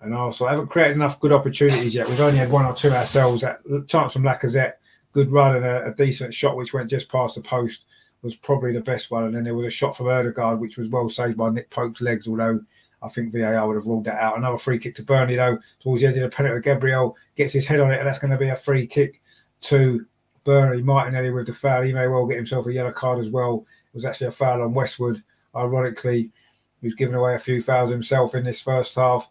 And Arsenal haven't created enough good opportunities yet. We've only had 1 or 2 ourselves. That chance from Lacazette, good run and a decent shot which went just past the post, was probably the best one. And then there was a shot from Erdegaard which was well saved by Nick Pope's legs, although I think VAR would have ruled that out. Another free kick to Burnley though, towards the edge of the penalty. Gabriel gets his head on it, and that's going to be a free kick to Burnley. Martinelli with the foul. He may well get himself a yellow card as well. It was actually a foul on Westwood. Ironically, he was giving away a few fouls himself in this first half.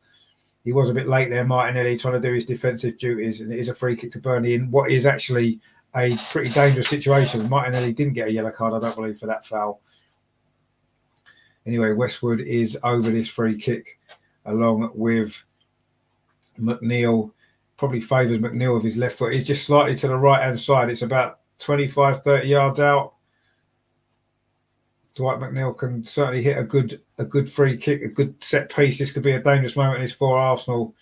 He was a bit late there, Martinelli, trying to do his defensive duties, and it is a free kick to Burnley in what is actually a pretty dangerous situation. Martinelli didn't get a yellow card, I don't believe, for that foul. Anyway, Westwood is over this free kick, along with McNeil. Probably favours McNeil with his left foot. He's just slightly to the right-hand side. It's about 25, 30 yards out. Dwight McNeil can certainly hit a good free kick, a good set piece. This could be a dangerous moment. It's for Arsenal.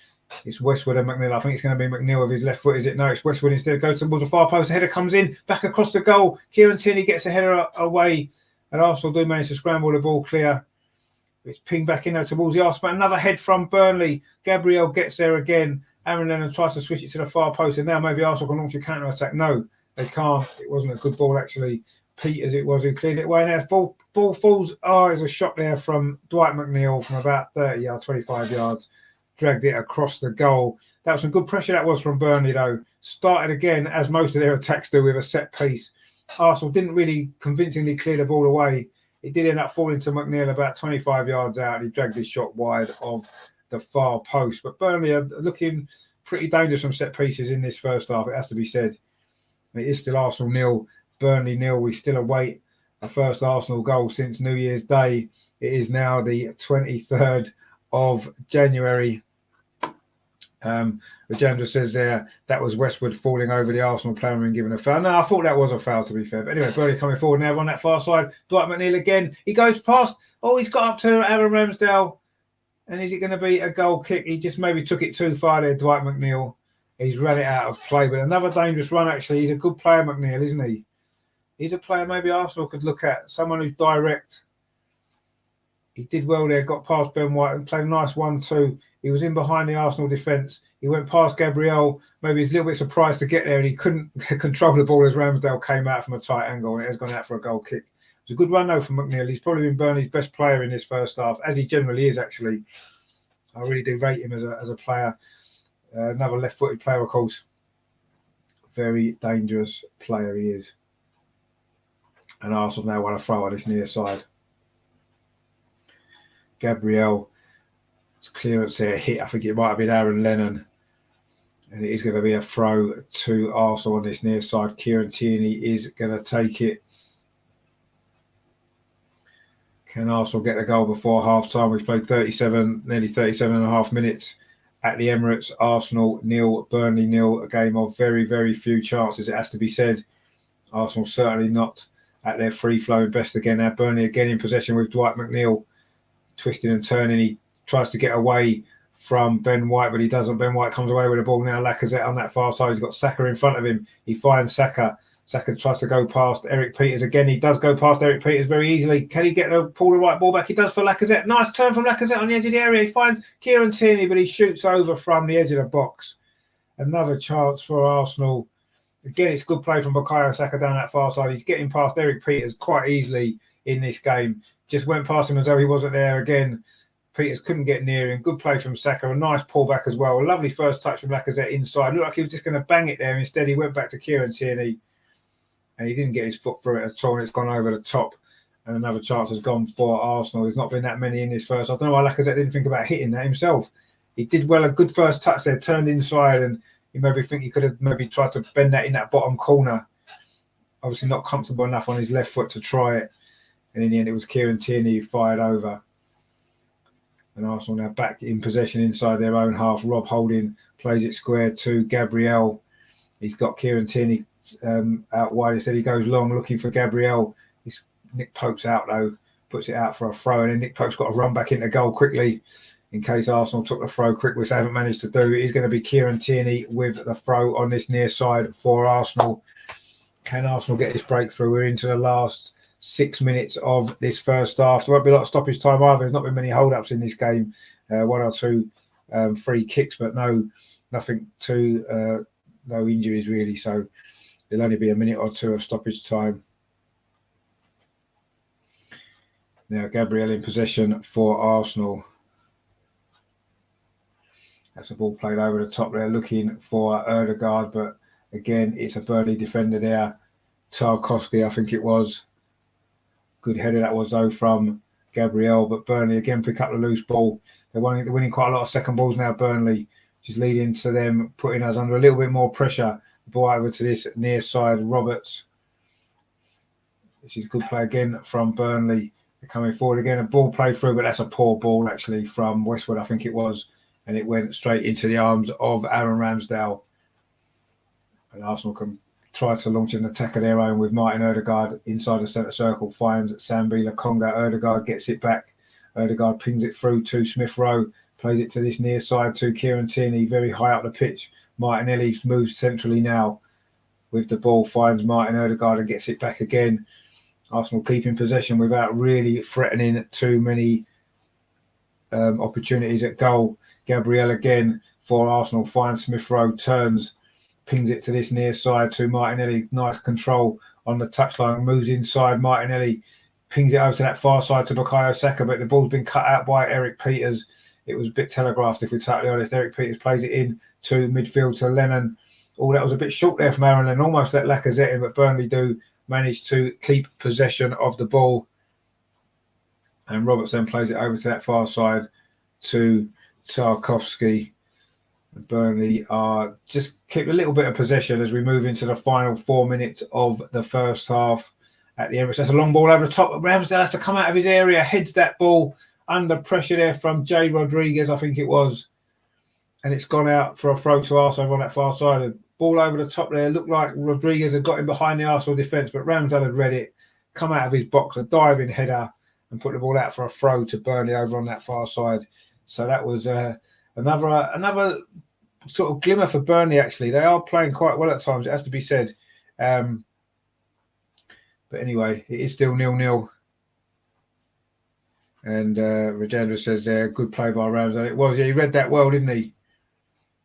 It's Westwood and McNeil. I think it's going to be McNeil with his left foot, is it? No, it's Westwood instead. Goes towards the far post. The header comes in, back across the goal. Kieran Tierney gets a header away, and Arsenal do manage to scramble the ball clear. It's pinged back in there towards the Arsenal. Another head from Burnley. Gabriel gets there again. Aaron Lennon tries to switch it to the far post, and now maybe Arsenal can launch a counter-attack. No, they can't. It wasn't a good ball, actually. Peters it was who cleared it away. Now ball falls. Oh, there's a shot there from Dwight McNeil from about 30 yards, 25 yards. Dragged it across the goal. That was some good pressure that was from Burnley, though. Started again, as most of their attacks do, with a set piece. Arsenal didn't really convincingly clear the ball away. It did end up falling to McNeil about 25 yards out, and he dragged his shot wide of the far post. But Burnley are looking pretty dangerous from set pieces in this first half, it has to be said. It is still Arsenal 0, Burnley 0. We still await a first Arsenal goal since New Year's Day. It is now the 23rd of January. Rajendra says there that was Westwood falling over the Arsenal player and given a foul. No, I thought that was a foul, to be fair. But anyway, Burnley coming forward now on that far side. Dwight McNeil again. He goes past. Oh, he's got up to Aaron Ramsdale. And is it going to be a goal kick? He just maybe took it too far there, Dwight McNeil. He's run it out of play. But another dangerous run, actually. He's a good player, McNeil, isn't he? He's a player maybe Arsenal could look at. Someone who's direct. He did well there, got past Ben White and played a nice 1-2. He was in behind the Arsenal defence. He went past Gabriel. Maybe he's a little bit surprised to get there, and he couldn't control the ball as Ramsdale came out from a tight angle, and it has gone out for a goal kick. It was a good run, though, from McNeil. He's probably been Burnley's best player in this first half, as he generally is, actually. I really do rate him as a player. Another left-footed player, of course. Very dangerous player he is. And Arsenal now want to throw on this near side. Gabriel, clearance there, hit. I think it might have been Aaron Lennon. And it is going to be a throw to Arsenal on this near side. Kieran Tierney is going to take it. Can Arsenal get a goal before half-time? We've played nearly 37 and a half minutes at the Emirates. Arsenal 0, Burnley 0. A game of very, very few chances, it has to be said. Arsenal certainly not at their free-flowing best again. Now Burnley again in possession with Dwight McNeil. Twisting and turning, he tries to get away from Ben White, but he doesn't. Ben White comes away with the ball now. Lacazette on that far side. He's got Saka in front of him. He finds Saka. Saka tries to go past Eric Peters again. He does go past Eric Peters very easily. Can he pull the right ball back? He does for Lacazette. Nice turn from Lacazette on the edge of the area. He finds Kieran Tierney, but he shoots over from the edge of the box. Another chance for Arsenal. Again, it's good play from Bukayo Saka down that far side. He's getting past Eric Peters quite easily in this game. Just went past him as though he wasn't there again. Peters couldn't get near him. Good play from Saka. A nice pullback as well. A lovely first touch from Lacazette inside. Looked like he was just going to bang it there. Instead, he went back to Kieran Tierney. And he didn't get his foot through it at all. And it's gone over the top. And another chance has gone for Arsenal. There's not been that many in this first. I don't know why Lacazette didn't think about hitting that himself. He did well. A good first touch there. Turned inside. And you maybe think he could have maybe tried to bend that in that bottom corner. Obviously not comfortable enough on his left foot to try it. And in the end, it was Kieran Tierney who fired over. And Arsenal now back in possession inside their own half. Rob Holding plays it square to Gabriel. He's got Kieran Tierney out wide. Instead, he goes long looking for Gabriel. Nick Pope's out, though. Puts it out for a throw. And then Nick Pope's got to run back into goal quickly in case Arsenal took the throw quick, which they haven't managed to do. It is going to be Kieran Tierney with the throw on this near side for Arsenal. Can Arsenal get this breakthrough? We're into the last 6 minutes of this first half. There won't be a lot of stoppage time either. There's not been many hold-ups in this game. One or two free kicks, but nothing too, no injuries really. So there'll only be a minute or two of stoppage time. Now Gabriel in possession for Arsenal. That's a ball played over the top there, looking for Ødegaard, but again, it's a Burnley defender there. Tarkowski, I think it was. Good header that was, though, from Gabriel. But Burnley again pick up the loose ball. They're winning quite a lot of second balls now, Burnley, which is leading to them putting us under a little bit more pressure. The ball over to this near side, Roberts. This is good play again from Burnley. They're coming forward again. A ball played through, but that's a poor ball, actually, from Westwood, I think it was. And it went straight into the arms of Aaron Ramsdale. And Arsenal can try to launch an attack of their own with Martin Ødegaard inside the centre circle, finds Sambi Lokonga. Ødegaard gets it back. Ødegaard pings it through to Smith Rowe, plays it to this near side to Kieran Tierney, very high up the pitch. Martinelli moves centrally now with the ball, finds Martin Ødegaard and gets it back again. Arsenal keeping possession without really threatening too many opportunities at goal. Gabriel again for Arsenal, finds Smith Rowe, turns, pings it to this near side to Martinelli. Nice control on the touchline. Moves inside. Martinelli pings it over to that far side to Bukayo Saka, but the ball's been cut out by Eric Peters. It was a bit telegraphed, if we're totally honest. Eric Peters plays it in to midfield to Lennon. Oh, that was a bit short there from Aaron Lennon. Almost let Lacazette in, but Burnley do manage to keep possession of the ball. And Roberts then plays it over to that far side to Tarkowski. Burnley are just keep a little bit of possession as we move into the final 4 minutes of the first half at the Emirates. That's a long ball over the top. Ramsdale has to come out of his area, heads that ball under pressure there from Jay Rodriguez, I think it was. And it's gone out for a throw to Arsenal on that far side. A ball over the top there. Looked like Rodriguez had got him behind the Arsenal defence, but Ramsdale had read it, come out of his box, a diving header, and put the ball out for a throw to Burnley over on that far side. So that was another sort of glimmer for Burnley, actually. They are playing quite well at times, it has to be said. But anyway, it is still 0-0. And Rajendra says there, good play by Ramsdale. It was, yeah, he read that well, didn't he?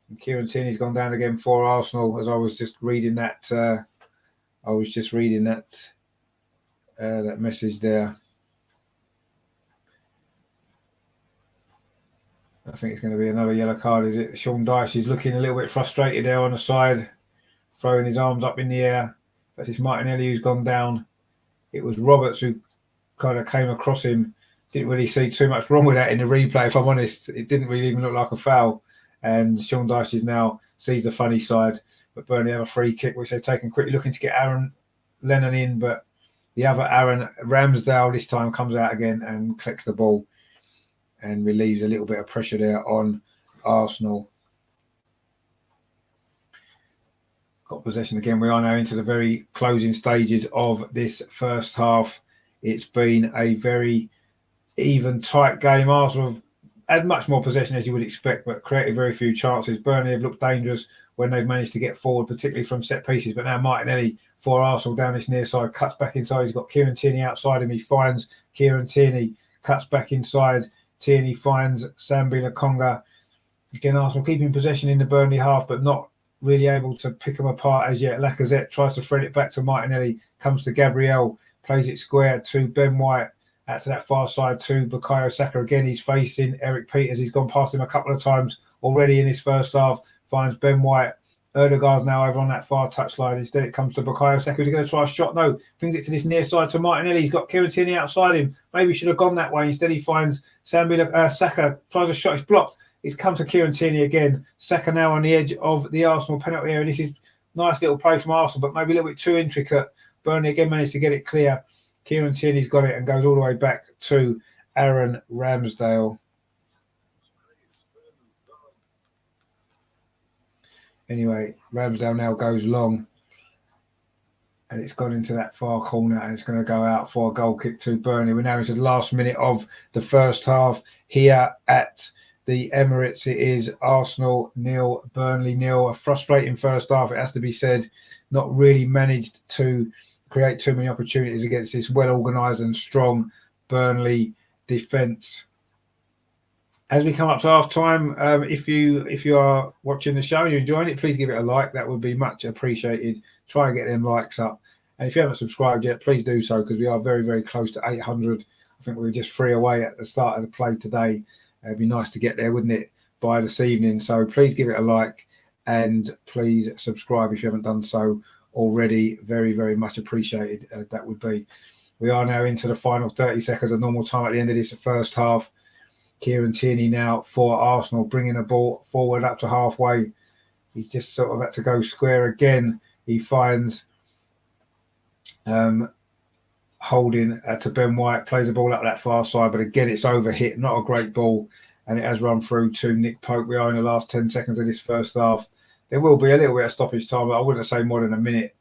And Kieran Tierney's gone down again for Arsenal. As I was just reading that, that message there. I think it's going to be another yellow card. Is it Sean Dyche? He's looking a little bit frustrated there on the side, throwing his arms up in the air. But it's Martinelli who's gone down. It was Roberts who kind of came across him. Didn't really see too much wrong with that in the replay, if I'm honest. It didn't really even look like a foul. And Sean Dyche is now sees the funny side. But Burnley have a free kick, which they've taken quickly, looking to get Aaron Lennon in. But the other Aaron Ramsdale this time comes out again and collects the ball and relieves a little bit of pressure there on Arsenal. Got possession again. We are now into the very closing stages of this first half. It's been a very even, tight game. Arsenal have had much more possession as you would expect, but created very few chances. Burnley have looked dangerous when they've managed to get forward, particularly from set pieces. But now Martinelli for Arsenal down this near side, cuts back inside. He's got Kieran Tierney outside him. He finds Kieran Tierney, cuts back inside. Tierney finds Sambi Lokonga. Again, Arsenal keeping possession in the Burnley half, but not really able to pick them apart as yet. Lacazette tries to thread it back to Martinelli, comes to Gabriel, plays it square to Ben White, out to that far side to Bukayo Saka. Again, he's facing Eric Peters. He's gone past him a couple of times already in his first half, finds Ben White. Erdegaard's now over on that far touchline. Instead, it comes to Bukayo Saka. Is he going to try a shot? No. Brings it to this near side to Martinelli. He's got Kieran Tierney outside him. Maybe he should have gone that way. Instead, he finds Saka. Tries a shot. It's blocked. It's come to Kieran Tierney again. Saka now on the edge of the Arsenal penalty area. This is nice little play from Arsenal, but maybe a little bit too intricate. Burnley again managed to get it clear. Kieran Tierney's got it and goes all the way back to Aaron Ramsdale. Anyway, Ramsdale now goes long. And it's gone into that far corner and it's going to go out for a goal kick to Burnley. We're now into the last minute of the first half here at the Emirates. It is Arsenal 0, Burnley 0. A frustrating first half, it has to be said. Not really managed to create too many opportunities against this well-organised and strong Burnley defence. As we come up to half-time, if you are watching the show and you're enjoying it, please give it a like. That would be much appreciated. Try and get them likes up. And if you haven't subscribed yet, please do so, because we are very, very close to 800. I think we were just 3 away at the start of the play today. It'd be nice to get there, wouldn't it, by this evening? So please give it a like and please subscribe if you haven't done so already. Very, very much appreciated. That would be. We are now into the final 30 seconds of normal time at the end of this first half. Kieran Tierney now for Arsenal, bringing the ball forward up to halfway. He's just sort of had to go square again. He finds holding to Ben White, plays the ball up that far side, but again it's overhit. Not a great ball, and it has run through to Nick Pope. We are in the last 10 seconds of this first half. There will be a little bit of stoppage time, but I wouldn't say more than a minute,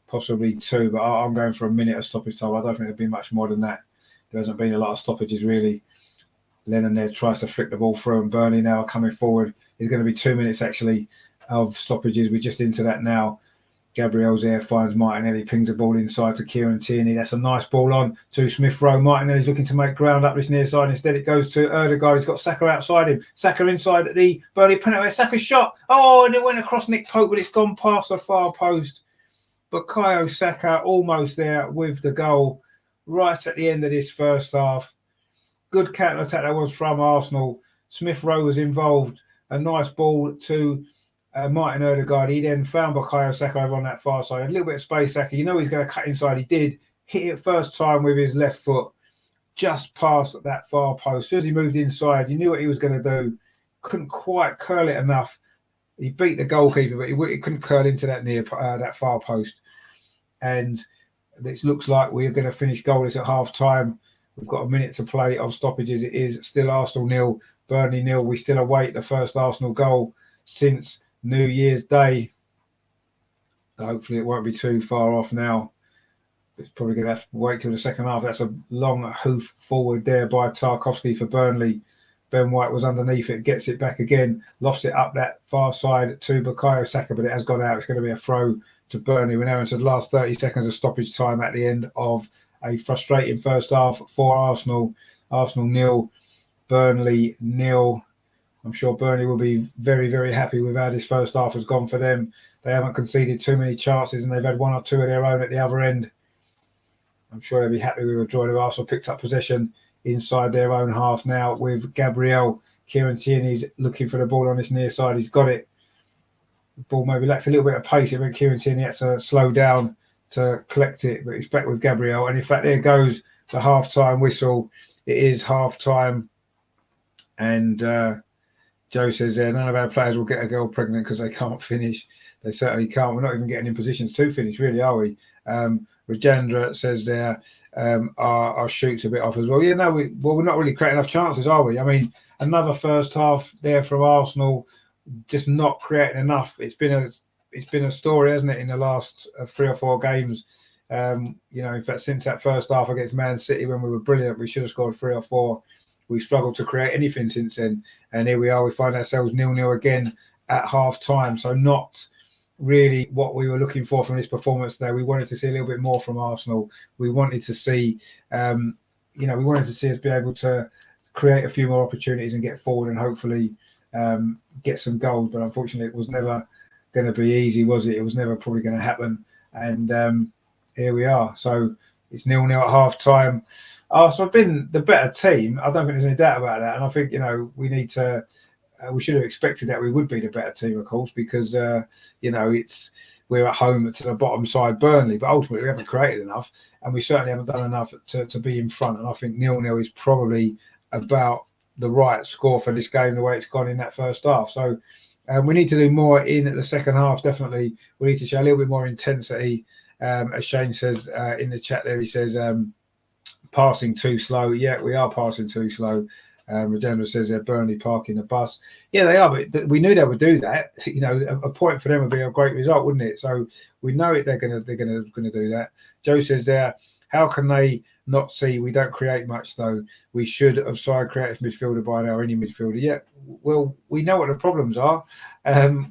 possibly 2, but I'm going for a minute of stoppage time. I don't think there'll be much more than that. There hasn't been a lot of stoppages really. Lennon there tries to flick the ball through, and Burnley now coming forward. It's going to be 2 minutes actually of stoppages. We're just into that now. Gabriel's there, finds Martinelli, pings the ball inside to Kieran Tierney. That's a nice ball on to Smith Rowe. Martinelli's looking to make ground up this near side. Instead, it goes to Erdegaard. He's got Saka outside him. Saka inside the Burnley penalty. Saka's shot. Oh, and it went across Nick Pope, but it's gone past the far post. Bukayo Saka almost there with the goal right at the end of this first half. Good counter-attack that was from Arsenal. Smith Rowe was involved. A nice ball to Martin Erdegaard. He then found Bukayo Saka over on that far side. A little bit of space, Saka. You know he's going to cut inside. He did. Hit it first time with his left foot, just past that far post. As soon as he moved inside, you knew what he was going to do. Couldn't quite curl it enough. He beat the goalkeeper, but he couldn't curl into that near that far post. And it looks like we're going to finish goalless at half-time. We've got a minute to play of stoppages. It is still Arsenal 0, Burnley 0. We still await the first Arsenal goal since New Year's Day. Hopefully it won't be too far off now. It's probably going to have to wait till the second half. That's a long hoof forward there by Tarkowski for Burnley. Ben White was underneath it, gets it back again, lofts it up that far side to Bukayo Saka, but it has gone out. It's going to be a throw to Burnley. We're now into the last 30 seconds of stoppage time at the end of a frustrating first half for Arsenal. Arsenal 0, Burnley 0. I'm sure Burnley will be very, very happy with how this first half has gone for them. They haven't conceded too many chances and they've had one or two of their own at the other end. I'm sure they'll be happy with a draw. Arsenal picked up possession inside their own half now with Gabriel. Kieran Tierney's looking for the ball on this near side. He's got it. The ball maybe lacked a little bit of pace. It meant Kieran Tierney had to slow down to collect it, but he's back with Gabriel. And in fact, there goes the half-time whistle. It is half-time. And Joe says there, none of our players will get a girl pregnant because they can't finish. They certainly can't. We're not even getting in positions to finish, really, are we? Rajendra says there, our shoot's a bit off as well. Yeah, no, we're not really creating enough chances, are we? I mean, another first half there from Arsenal, just not creating enough. It's been a story, hasn't it, in the last 3 or 4 games? In fact, since that first half against Man City when we were brilliant, we should have scored 3 or 4. We struggled to create anything since then. And here we are, we find ourselves 0-0 again at half time. So not really what we were looking for from this performance today. We wanted to see a little bit more from Arsenal. We wanted to see, we wanted to see us be able to create a few more opportunities and get forward and hopefully get some goals. But unfortunately, it was never going to be easy, was it? It was never probably going to happen. And here we are. So it's 0-0 at half time. Arsenal have been the better team. I don't think there's any doubt about that. And I think, we need to, we should have expected that we would be the better team, of course, because, we're at home to the bottom side, Burnley, but ultimately we haven't created enough and we certainly haven't done enough to be in front. And I think 0-0 is probably about the right score for this game, the way it's gone in that first half. So we need to do more in the second half, definitely. We need to show a little bit more intensity. As Shane says in the chat there, he says, passing too slow. Yeah, we are passing too slow. Rajendra says they're Burnley parking the bus. Yeah, they are, but we knew they would do that. A point for them would be a great result, wouldn't it? So we know it. They're gonna do that. Joe says there, how can they not see we don't create much though? We should have signed creative midfielder by now, any midfielder. Yeah, well, we know what the problems are.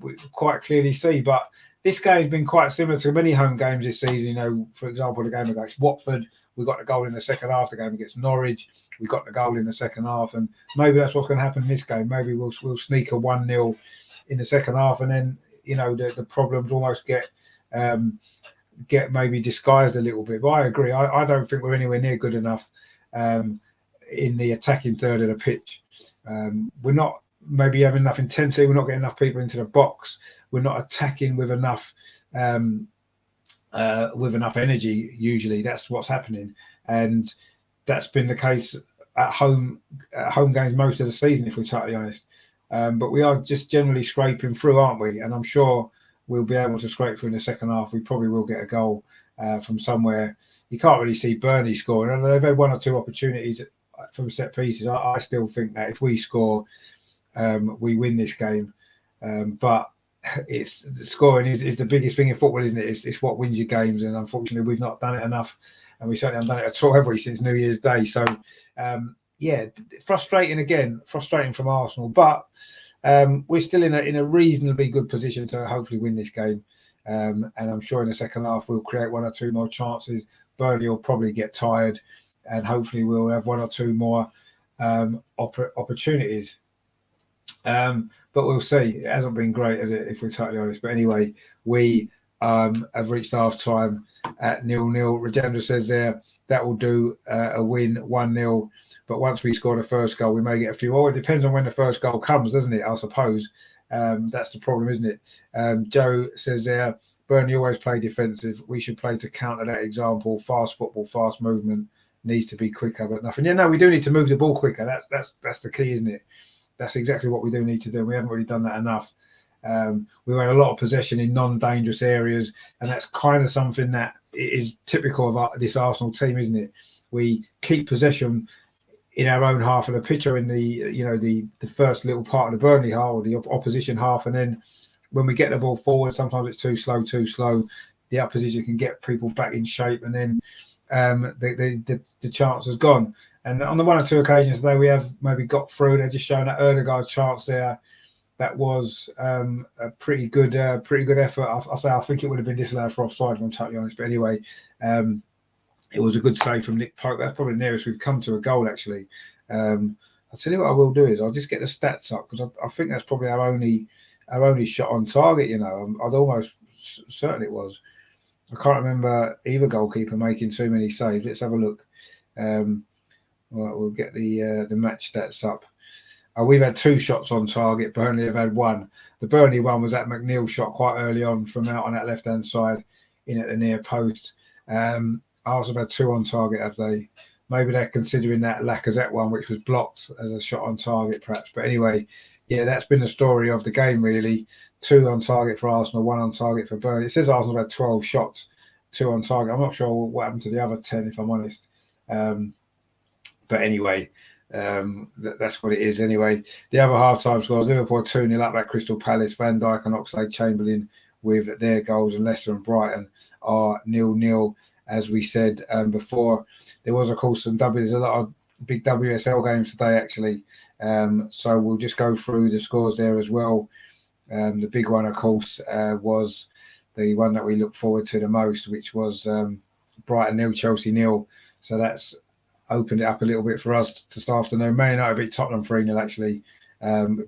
We quite clearly see, but this game's been quite similar to many home games this season. For example, the game against Watford, we got the goal in the second half. The game against Norwich, we got the goal in the second half, and maybe that's what's going to happen in this game. Maybe we'll sneak a 1-0 in the second half, and then the problems almost get maybe disguised a little bit. But I agree. I don't think we're anywhere near good enough in the attacking third of the pitch. We're not maybe having enough intensity. We're not getting enough people into the box. We're not attacking with enough energy. Usually, that's what's happening, and that's been the case at home games most of the season, if we're totally honest. But we are just generally scraping through, aren't we? And I'm sure we'll be able to scrape through in the second half. We probably will get a goal from somewhere. You can't really see Burnley scoring. And they've had 1 or 2 opportunities from set pieces. I still think that if we score, we win this game. But scoring is the biggest thing in football, isn't it? It's what wins your games, and unfortunately we've not done it enough, and we certainly haven't done it at all, have we, since New Year's Day. So frustrating from Arsenal, but we're still in a reasonably good position to hopefully win this game, and I'm sure in the second half we'll create 1 or 2 more chances. Burnley will probably get tired, and hopefully we'll have 1 or 2 more opportunities. But we'll see. It hasn't been great, has it, if we're totally honest? But anyway, we have reached half time at 0-0. Rajendra says there that will do a win 1-0. But once we score the first goal, we may get a few more. It depends on when the first goal comes, doesn't it? I suppose that's the problem, isn't it? Joe says there, Burnley always play defensive. We should play to counter that example. Fast football, fast movement needs to be quicker, but nothing. Yeah, no, we do need to move the ball quicker. That's the key, isn't it? That's exactly what we do need to do. We haven't really done that enough. We've had a lot of possession in non-dangerous areas, and that's kind of something that is typical of this Arsenal team, isn't it? We keep possession in our own half of the pitch, or in the first little part of the Burnley half or the opposition half, and then when we get the ball forward, sometimes it's too slow. The opposition can get people back in shape, and then the chance has gone. And on the 1 or 2 occasions today, we have maybe got through. They're just showing that Ødegaard chance there. That was a pretty good effort. I think it would have been disallowed for offside, if I'm totally honest. But anyway, It was a good save from Nick Pope. That's probably the nearest we've come to a goal, actually. I'll tell you what I will do is I'll just get the stats up, because I think that's probably our only shot on target. I'd almost certain it was. I can't remember either goalkeeper making too many saves. Let's have a look. We'll get the match stats up. We've had 2 shots on target. Burnley have had 1. The Burnley one was that McNeil shot quite early on from out on that left-hand side in at the near post. Arsenal have had 2 on target, have they? Maybe they're considering that Lacazette one, which was blocked, as a shot on target, perhaps. But anyway, yeah, that's been the story of the game, really. 2 on target for Arsenal, 1 on target for Burnley. It says Arsenal have had 12 shots, 2 on target. I'm not sure what happened to the other 10, if I'm honest. But anyway, that's what it is anyway. The other half-time scores: Liverpool 2-0 up at Crystal Palace. Van Dijk and Oxlade-Chamberlain with their goals, and Leicester and Brighton are 0-0. As we said before, there was, of course, some W's, a lot of big WSL games today, actually. So we'll just go through the scores there as well. The big one, of course, was the one that we look forward to the most, which was Brighton 0, Chelsea 0. So that's opened it up a little bit for us this afternoon. Man United beat Tottenham 3-0, actually.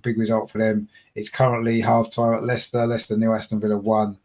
Big result for them. It's currently half-time at Leicester 0, Aston Villa 1.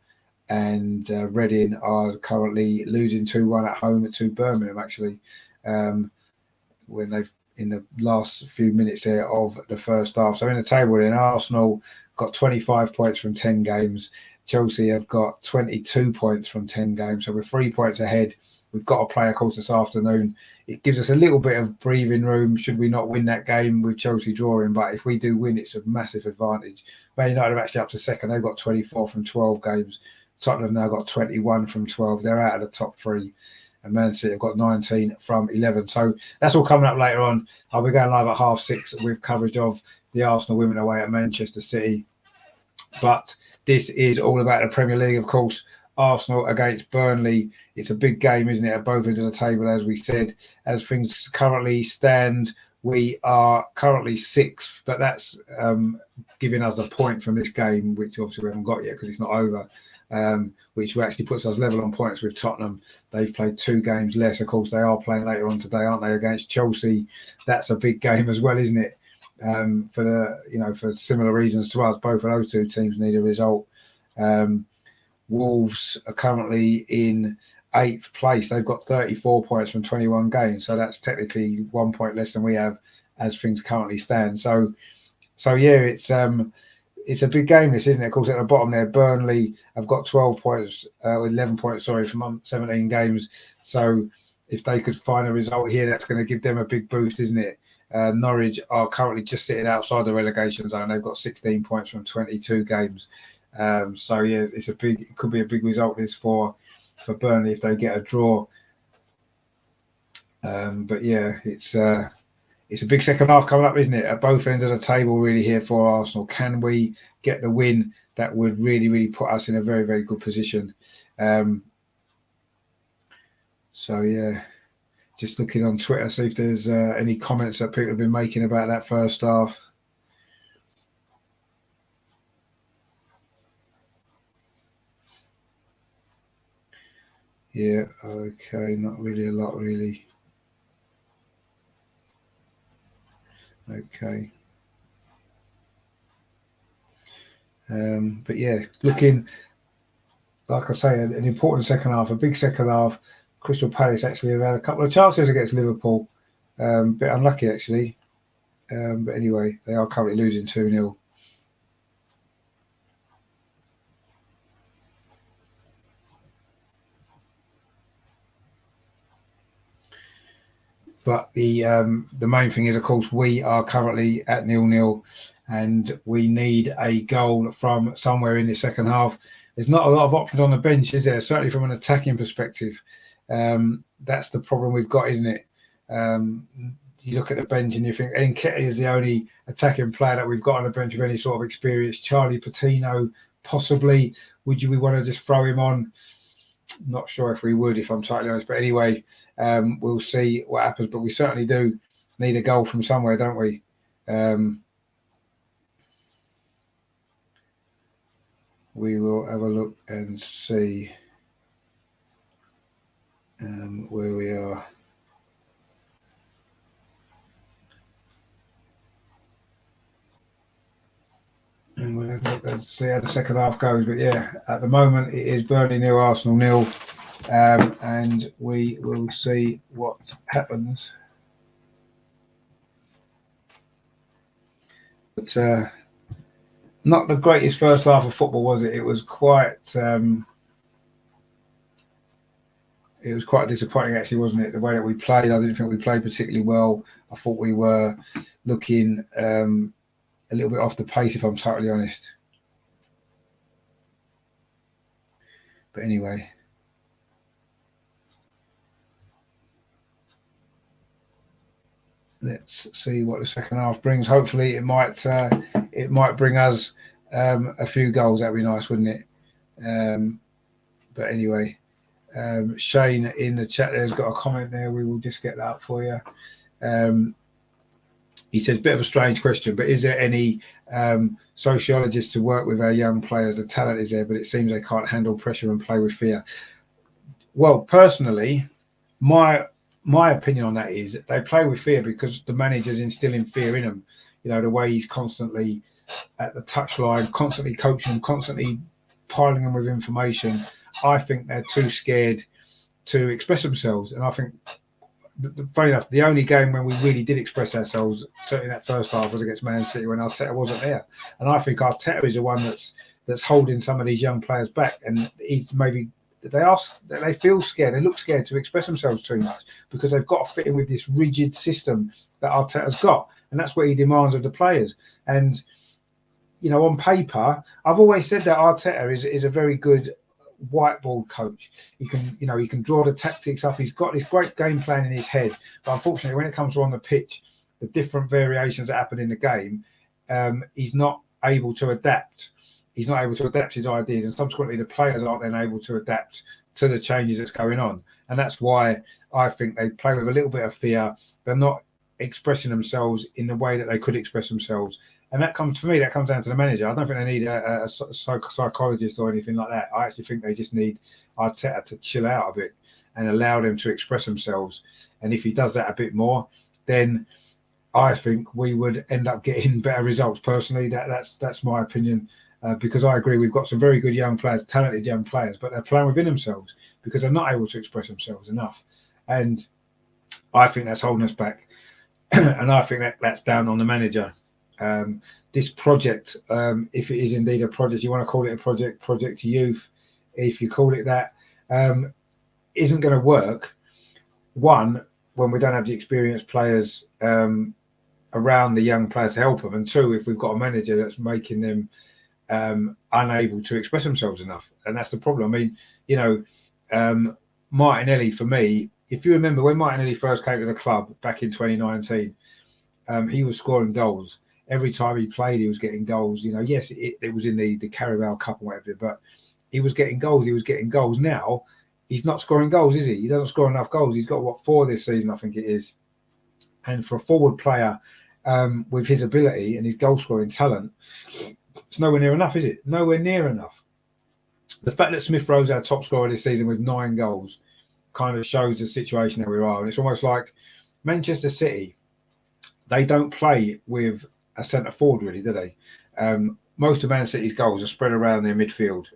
And Reading are currently losing 2-1 at home to Birmingham, actually, when they've in the last few minutes there of the first half. So in the table, then Arsenal got 25 points from 10 games. Chelsea have got 22 points from 10 games. So we're 3 points ahead. We've got to play, of course, this afternoon. It gives us a little bit of breathing room should we not win that game with Chelsea drawing. But if we do win, it's a massive advantage. Man United are actually up to second. They've got 24 from 12 games. Tottenham now got 21 from 12. They're out of the top 3. And Man City have got 19 from 11. So that's all coming up later on. I'll be going live at 6:30 with coverage of the Arsenal women away at Manchester City. But this is all about the Premier League, of course. Arsenal against Burnley. It's a big game, isn't it, at both ends of the table, as we said. As things currently stand, we are currently 6th, but that's giving us a point from this game, which obviously we haven't got yet because it's not over, which actually puts us level on points with Tottenham. They've played 2 games less. Of course, they are playing later on today, aren't they, against Chelsea? That's a big game as well, isn't it? For similar reasons to us, both of those 2 teams need a result. Wolves are currently in 8th place. They've got 34 points from 21 games, so that's technically 1 point less than we have as things currently stand. So yeah, it's a big game, this, isn't it? Of course, at the bottom there, Burnley have got 12 points, 11 points, from 17 games. So if they could find a result here, that's going to give them a big boost, isn't it? Norwich are currently just sitting outside the relegation zone. They've got 16 points from 22 games. So yeah, it could be a big result this for Burnley if they get a draw. But yeah, it's a big second half coming up, isn't it? At both ends of the table, really, here for Arsenal. Can we get the win? That would really, really put us in a very, very good position. So yeah, just looking on Twitter, see if there's any comments that people have been making about that first half. Yeah, okay, not really a lot, really. Okay. But yeah, looking, like I say, an important second half, a big second half. Crystal Palace actually have had a couple of chances against Liverpool. Bit unlucky, actually. But anyway, they are currently losing 2-0. But the main thing is, of course, we are currently at 0-0, and we need a goal from somewhere in the second half. There's not a lot of options on the bench, is there? Certainly from an attacking perspective. That's the problem we've got, isn't it? You look at the bench and you think Nketiah is the only attacking player that we've got on the bench with any sort of experience. Charlie Patino, possibly. We want to just throw him on? Not sure if we would, if I'm totally honest. But anyway, we'll see what happens. But we certainly do need a goal from somewhere, don't we? We will have a look and see where we are. And we'll see how the second half goes. But yeah, at the moment it is Burnley 0, Arsenal 0, and we will see what happens. But not the greatest first half of football, was it? It was quite disappointing, actually, wasn't it? The way that we played, I didn't think we played particularly well. I thought we were looking a little bit off the pace, if I'm totally honest. But anyway, let's see what the second half brings. Hopefully, it might bring us a few goals. That'd be nice, wouldn't it? But anyway, Shane in the chat there's got a comment there. We will just get that up for you. He says, bit of a strange question, but is there any sociologists to work with our young players? The talent is there, but it seems they can't handle pressure and play with fear. Well, personally, my opinion on that is that they play with fear because the manager's instilling fear in them. You know, the way he's constantly at the touchline, constantly coaching them, constantly piling them with information. I think they're too scared to express themselves. And I think, funny enough, the only game when we really did express ourselves, certainly that first half, was against Man City when Arteta wasn't there. And I think Arteta is the one that's holding some of these young players back. And he's maybe they feel scared, they look scared to express themselves too much because they've got to fit in with this rigid system that Arteta's got. And that's what he demands of the players. And, you know, on paper, I've always said that Arteta is a very good whiteboard coach. He can draw the tactics up. He's got this great game plan in his head, but unfortunately when it comes to on the pitch, the different variations that happen in the game, he's not able to adapt. He's not able to adapt his ideas, and subsequently the players aren't then able to adapt to the changes that's going on. And that's why I think they play with a little bit of fear. They're not expressing themselves in the way that they could express themselves. And that comes down to the manager. I don't think they need a psychologist or anything like that. I actually think they just need Arteta to chill out a bit and allow them to express themselves. And if he does that a bit more, then I think we would end up getting better results. Personally, that's my opinion, because I agree we've got some very good young players, talented young players, but they're playing within themselves because they're not able to express themselves enough. And I think that's holding us back. And I think that's down on the manager. This project, if it is indeed a project, you want to call it a project youth, if you call it that, isn't going to work. One, when we don't have the experienced players around the young players to help them, and two, if we've got a manager that's making them unable to express themselves enough. And that's the problem. I mean, you know, Martinelli, for me, if you remember when Martinelli first came to the club back in 2019, he was scoring goals. Every time he played, he was getting goals. You know, yes, it was in the Carabao Cup or whatever, but he was getting goals. He was getting goals. Now, he's not scoring goals, is he? He doesn't score enough goals. He's got, 4 this season, I think it is. And for a forward player with his ability and his goal-scoring talent, it's nowhere near enough, is it? Nowhere near enough. The fact that Smith Rowe's our top scorer this season with 9 goals kind of shows the situation that we are. And it's almost like Manchester City, they don't play with a centre forward, really, do they? Most of Man City's goals are spread around their midfield,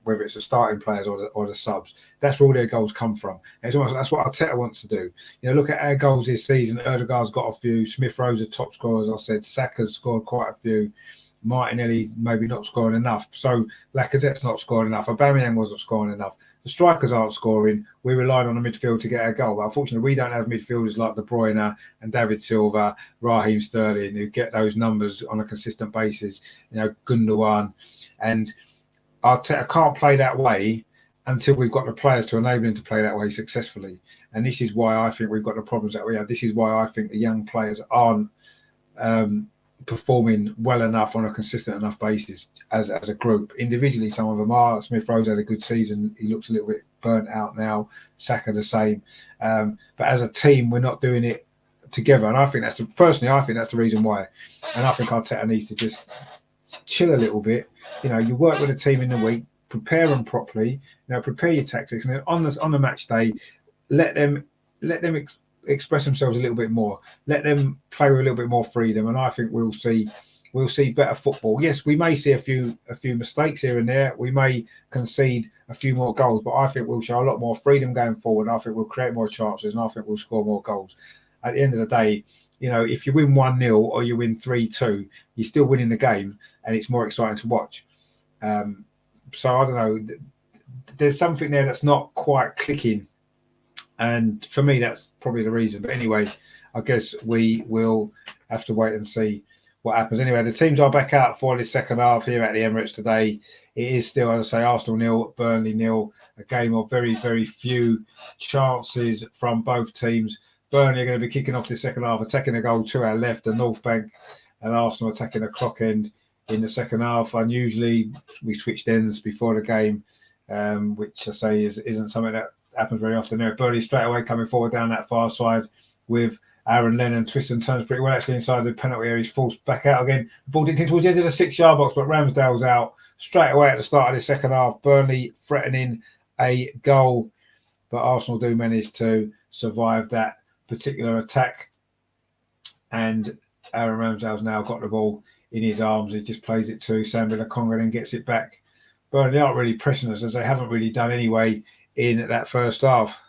whether it's the starting players or the subs. That's where all their goals come from. And it's almost that's what Arteta wants to do. You know, look at our goals this season. Erdegaard's got a few. Smith Rowe's a top scorer, as I said. Saka's scored quite a few. Martinelli maybe not scoring enough. So Lacazette's not scoring enough. Aubameyang wasn't scoring enough. The strikers aren't scoring. We relied on the midfield to get our goal. But unfortunately, we don't have midfielders like De Bruyne and David Silva, Raheem Sterling, who get those numbers on a consistent basis. You know, Gundogan. And Arteta can't play that way until we've got the players to enable him to play that way successfully. And this is why I think we've got the problems that we have. This is why I think the young players aren't performing well enough on a consistent enough basis as a group. Individually, some of them are. Smith Rowe's had a good season. He looks a little bit burnt out now. Saka the same. But as a team, we're not doing it together. And I think that's the reason why. And I think Arteta needs to just chill a little bit. You know, you work with a team in the week, prepare them properly. You know, prepare your tactics, and then on the match day, let them express themselves a little bit more. Let them play with a little bit more freedom, and I think we'll see better football. Yes, we may see a few mistakes here and there. We may concede a few more goals, but I think we'll show a lot more freedom going forward. I think we'll create more chances, and I think we'll score more goals. At the end of the day, if you win 1-0 or you win 3-2, you're still winning the game, and it's more exciting to watch. So I don't know. There's something there that's not quite clicking, and for me, that's probably the reason. But anyway, I guess we will have to wait and see what happens. Anyway, the teams are back out for the second half here at the Emirates today. It is still, as I say, Arsenal 0, Burnley 0. A game of very, very few chances from both teams. Burnley are going to be kicking off the second half, attacking a goal to our left, the North Bank, and Arsenal attacking a clock end in the second half. Unusually, we switched ends before the game, which I say isn't something that happens very often. There, Burnley straight away coming forward down that far side with Aaron Lennon. Twiston turns pretty well actually inside the penalty area. He's forced back out again. The ball didn't towards the edge of the 6-yard box, but Ramsdale's out straight away at the start of the second half. Burnley threatening a goal, but Arsenal do manage to survive that particular attack. And Aaron Ramsdale's now got the ball in his arms. He just plays it to Sambi Lokonga and gets it back. Burnley aren't really pressing us, as they haven't really done anyway in that first half.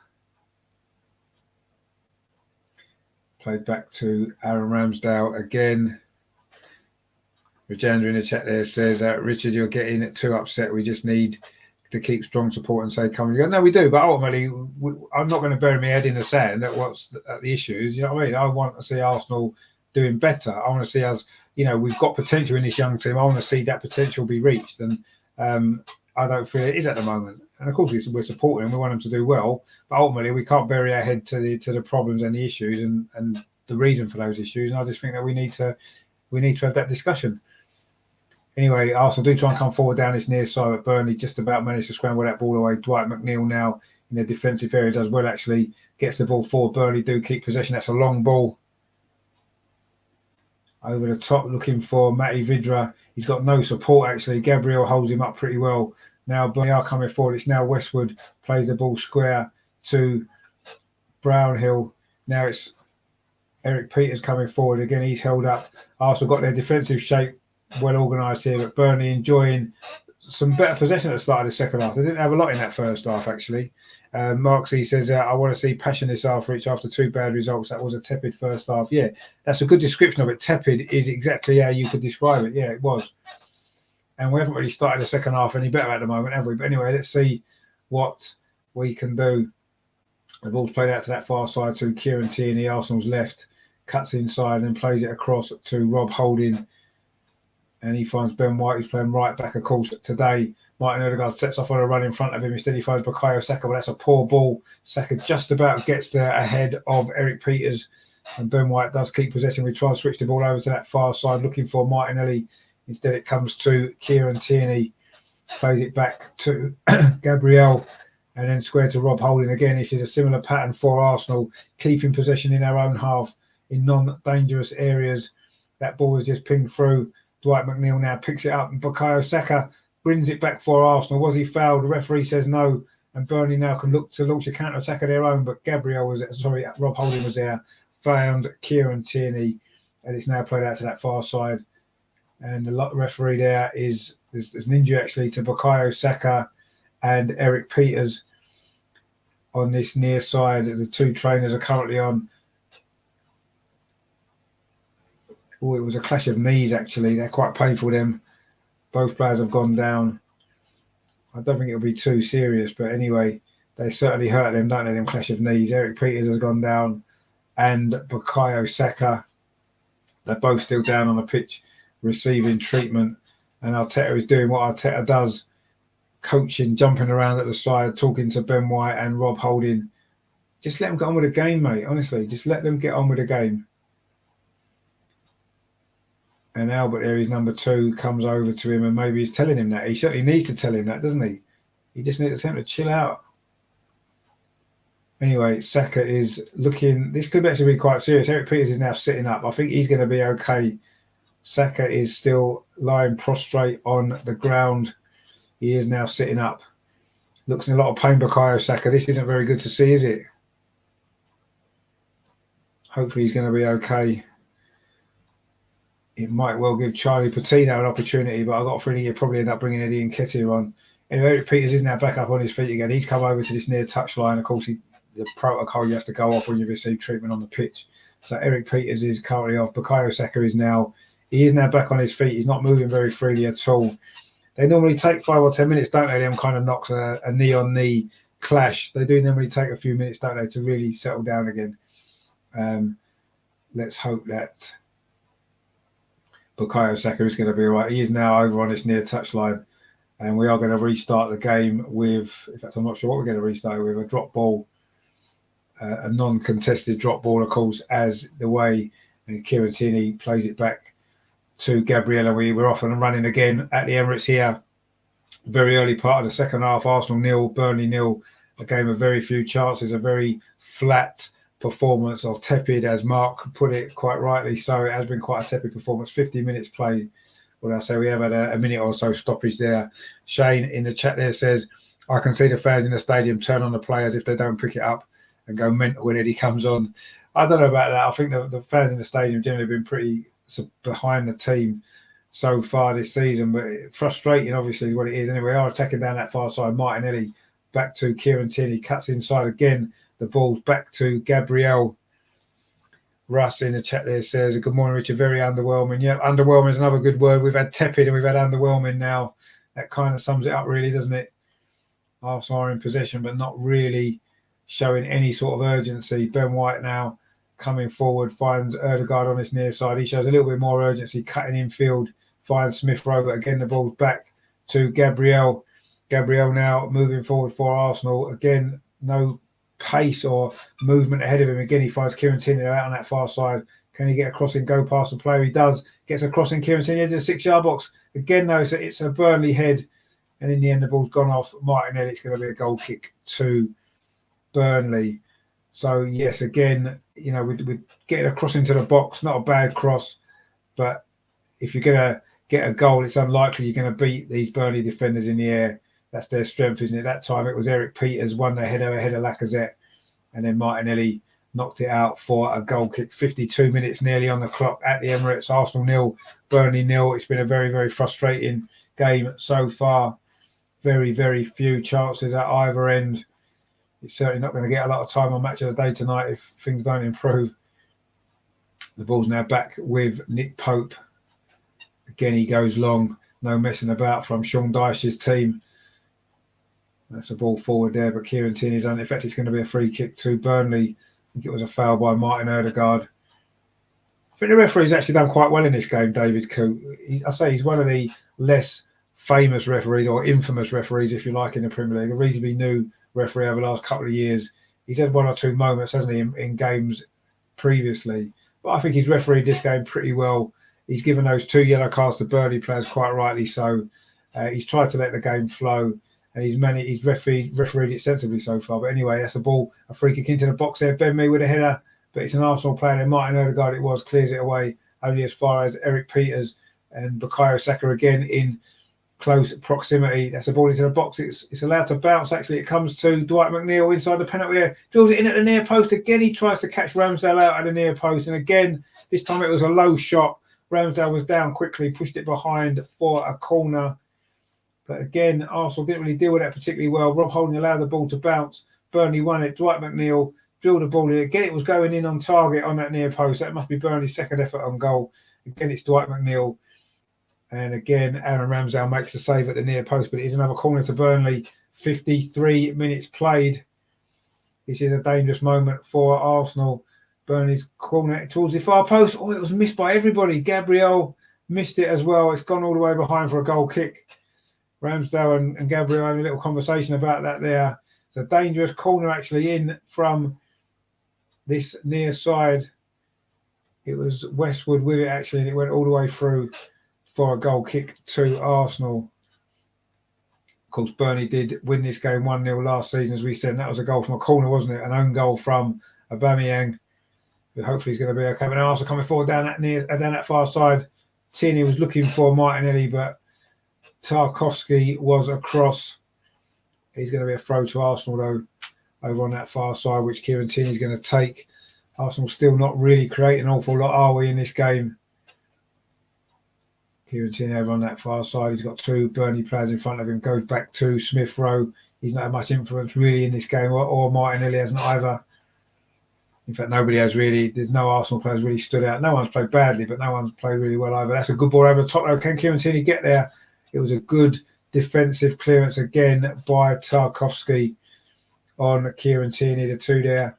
Played back to Aaron Ramsdale again. Rajendra in the chat there says, Richard, you're getting too upset. We just need to keep strong support and say, come on. You go, no, we do. But ultimately, I'm not going to bury my head in the sand at what's the issues. You know what I mean? I want to see Arsenal doing better. I want to see us, we've got potential in this young team. I want to see that potential be reached. And I don't feel it is at the moment. And of course, we're supporting them. We want them to do well. But ultimately, we can't bury our head to the problems and the issues and the reason for those issues. And I just think that we need to have that discussion. Anyway, Arsenal do try and come forward down this near side, but Burnley just about managed to scramble that ball away. Dwight McNeil now in the defensive area does well, actually. Gets the ball forward. Burnley do keep possession. That's a long ball. Over the top, looking for Matty Vidra. He's got no support, actually. Gabriel holds him up pretty well. Now Burnley are coming forward. It's now Westwood. Plays the ball square to Brownhill. Now it's Eric Peters coming forward. Again, he's held up. Arsenal got their defensive shape well organised here, but Burnley enjoying some better possession at the start of the second half. They didn't have a lot in that first half, actually. Mark C says, I want to see passion this after 2 bad results. That was a tepid first half. Yeah, that's a good description of it. Tepid is exactly how you could describe it. Yeah, it was. And we haven't really started the second half any better at the moment, have we? But anyway, let's see what we can do. The ball's played out to that far side to Kieran Tierney, Arsenal's left, cuts inside and plays it across to Rob Holding. And he finds Ben White, who's playing right back, of course, today. Martin Odegaard sets off on a run in front of him. Instead, he finds Bukayo Saka, but that's a poor ball. Saka just about gets there ahead of Eric Peters. And Ben White does keep possession. We try and switch the ball over to that far side, looking for Martinelli. Instead, it comes to Kieran Tierney. Plays it back to Gabriel. And then square to Rob Holding. Again, this is a similar pattern for Arsenal, keeping possession in our own half in non-dangerous areas. That ball is just pinged through. Dwight McNeil now picks it up and Bukayo Saka brings it back for Arsenal. Was he fouled? The referee says no. And Burnley now can look to launch a counter-attack of their own. But Rob Holding was there, found Kieran Tierney, and it's now played out to that far side. And the referee there there's an injury actually to Bukayo Saka and Eric Peters on this near side. The 2 trainers are currently on. Oh, it was a clash of knees, actually. They're quite painful, them. Both players have gone down. I don't think it'll be too serious, but anyway, they certainly hurt them, don't they, them clash of knees. Eric Peters has gone down and Bukayo Saka. They're both still down on the pitch, receiving treatment. And Arteta is doing what Arteta does, coaching, jumping around at the side, talking to Ben White and Rob Holding. Just let them get on with the game, mate, honestly. Just let them get on with the game. And Albert there, his number 2, comes over to him and maybe he's telling him that. He certainly needs to tell him that, doesn't he? He just needs to tell him to chill out. Anyway, Saka is looking... This could actually be quite serious. Eric Peters is now sitting up. I think he's going to be okay. Saka is still lying prostrate on the ground. He is now sitting up. Looks in a lot of pain, Bukayo Saka. This isn't very good to see, is it? Hopefully he's going to be okay. It might well give Charlie Patino an opportunity, but I've got a feeling he'll probably end up bringing Eddie Nketiah on. Anyway, Eric Peters is now back up on his feet again. He's come over to this near touchline. Of course, the protocol you have to go off when you receive treatment on the pitch. So Eric Peters is currently off. Bukayo Saka is now back on his feet. He's not moving very freely at all. They normally take 5 or 10 minutes, don't they? Them kind of knocks, a knee-on-knee clash. They do normally take a few minutes, don't they, to really settle down again. Let's hope that Bukayo Saka is going to be all right. He is now over on this near touchline, and we are going to restart the game with, in fact, I'm not sure what we're going to restart with, a drop ball, a non-contested drop ball, of course, as the way, and Kieran Tierney plays it back to Gabriel. We're off and running again at the Emirates here. Very early part of the second half, Arsenal 0, Burnley 0, a game of very few chances, a very flat performance, or tepid, as Mark put it quite rightly. So it has been quite a tepid performance. 50 minutes played. What I say, we have had a minute or so stoppage there. Shane in the chat there says, I can see the fans in the stadium turn on the players if they don't pick it up and go mental when Eddie comes on. I don't know about that. I think the fans in the stadium generally have been pretty behind the team so far this season, but frustrating obviously is what it is. Anyway, we are attacking down that far side. Martinelli back to Kieran Tierney, cuts inside again. The ball's back to Gabriel. Russ in the chat there says, good morning, Richard. Very underwhelming. Yeah, underwhelming is another good word. We've had tepid and we've had underwhelming now. That kind of sums it up, really, doesn't it? Arsenal are in possession, but not really showing any sort of urgency. Ben White now coming forward, finds Erdegaard on his near side. He shows a little bit more urgency, cutting in field, finds Smith Rowe. Again, the ball's back to Gabriel. Gabriel now moving forward for Arsenal. Again, no pace or movement ahead of him. Again, he finds Kieran Tierney out on that far side. Can he get a crossing, go past the player? He does. Gets a crossing, Kieran Tierney into the 6-yard box. Again, though, it's a Burnley head. And in the end, the ball's gone off Martinelli. It's going to be a goal kick to Burnley. So, yes, again, you know, we're getting a cross into the box. Not a bad cross. But if you're going to get a goal, it's unlikely you're going to beat these Burnley defenders in the air. That's their strength, isn't it? That time it was Eric Peters won the header ahead of Lacazette. And then Martinelli knocked it out for a goal kick. 52 minutes nearly on the clock at the Emirates. Arsenal 0, Burnley 0. It's been a very, very frustrating game so far. Very, very few chances at either end. It's certainly not going to get a lot of time on Match of the Day tonight if things don't improve. The ball's now back with Nick Pope. Again, he goes long. No messing about from Sean Dyche's team. That's a ball forward there, but Kieran Tierney's on. In fact, it's going to be a free kick to Burnley. I think it was a foul by Martin Erdegaard. I think the referee's actually done quite well in this game, David Coote. I say he's one of the less famous referees, or infamous referees, if you like, in the Premier League. A reasonably new referee over the last couple of years. He's had one or two moments, hasn't he, in games previously. But I think he's refereed this game pretty well. He's given those 2 yellow cards to Burnley players quite rightly so. He's tried to let the game flow. And he's refereed it sensibly so far. But anyway, that's a ball, a free kick into the box there. Ben Mee with a header, but it's an Arsenal player. And Martin Erdegaard, it was, clears it away only as far as Eric Peters and Bukayo Saka again in close proximity. That's a ball into the box. It's allowed to bounce, actually. It comes to Dwight McNeil inside the penalty area. Drills it in at the near post. Again, he tries to catch Ramsdale out at the near post. And again, this time it was a low shot. Ramsdale was down quickly, pushed it behind for a corner. But again, Arsenal didn't really deal with that particularly well. Rob Holding allowed the ball to bounce. Burnley won it. Dwight McNeil drilled the ball in. Again, it was going in on target on that near post. That must be Burnley's second effort on goal. Again, it's Dwight McNeil. And again, Aaron Ramsdale makes the save at the near post. But it is another corner to Burnley. 53 minutes played. This is a dangerous moment for Arsenal. Burnley's corner towards the far post. Oh, it was missed by everybody. Gabriel missed it as well. It's gone all the way behind for a goal kick. Ramsdale and Gabriel had a little conversation about that there. It's a dangerous corner actually in from this near side. It was Westwood with it actually, and it went all the way through for a goal kick to Arsenal. Of course, Burnley did win this game 1-0 last season, as we said, and that was a goal from a corner, wasn't it? An own goal from Aubameyang, who hopefully is going to be okay. But now Arsenal coming forward down that far side. Tierney was looking for Martinelli, but Tarkowski was across. He's going to be a throw to Arsenal, though, over on that far side, which Kieran Tierney is going to take. Arsenal still not really creating an awful lot, are we, in this game? Kieran Tierney over on that far side. He's got two Burnley players in front of him. Goes back to Smith Rowe. He's not had much influence really in this game, or Martinelli hasn't either. In fact, nobody has really. There's no Arsenal players really stood out. No one's played badly, but no one's played really well either. That's a good ball over the top though. Can Kieran Tierney get there? It was a good defensive clearance again by Tarkowski on Kieran Tierney. The two there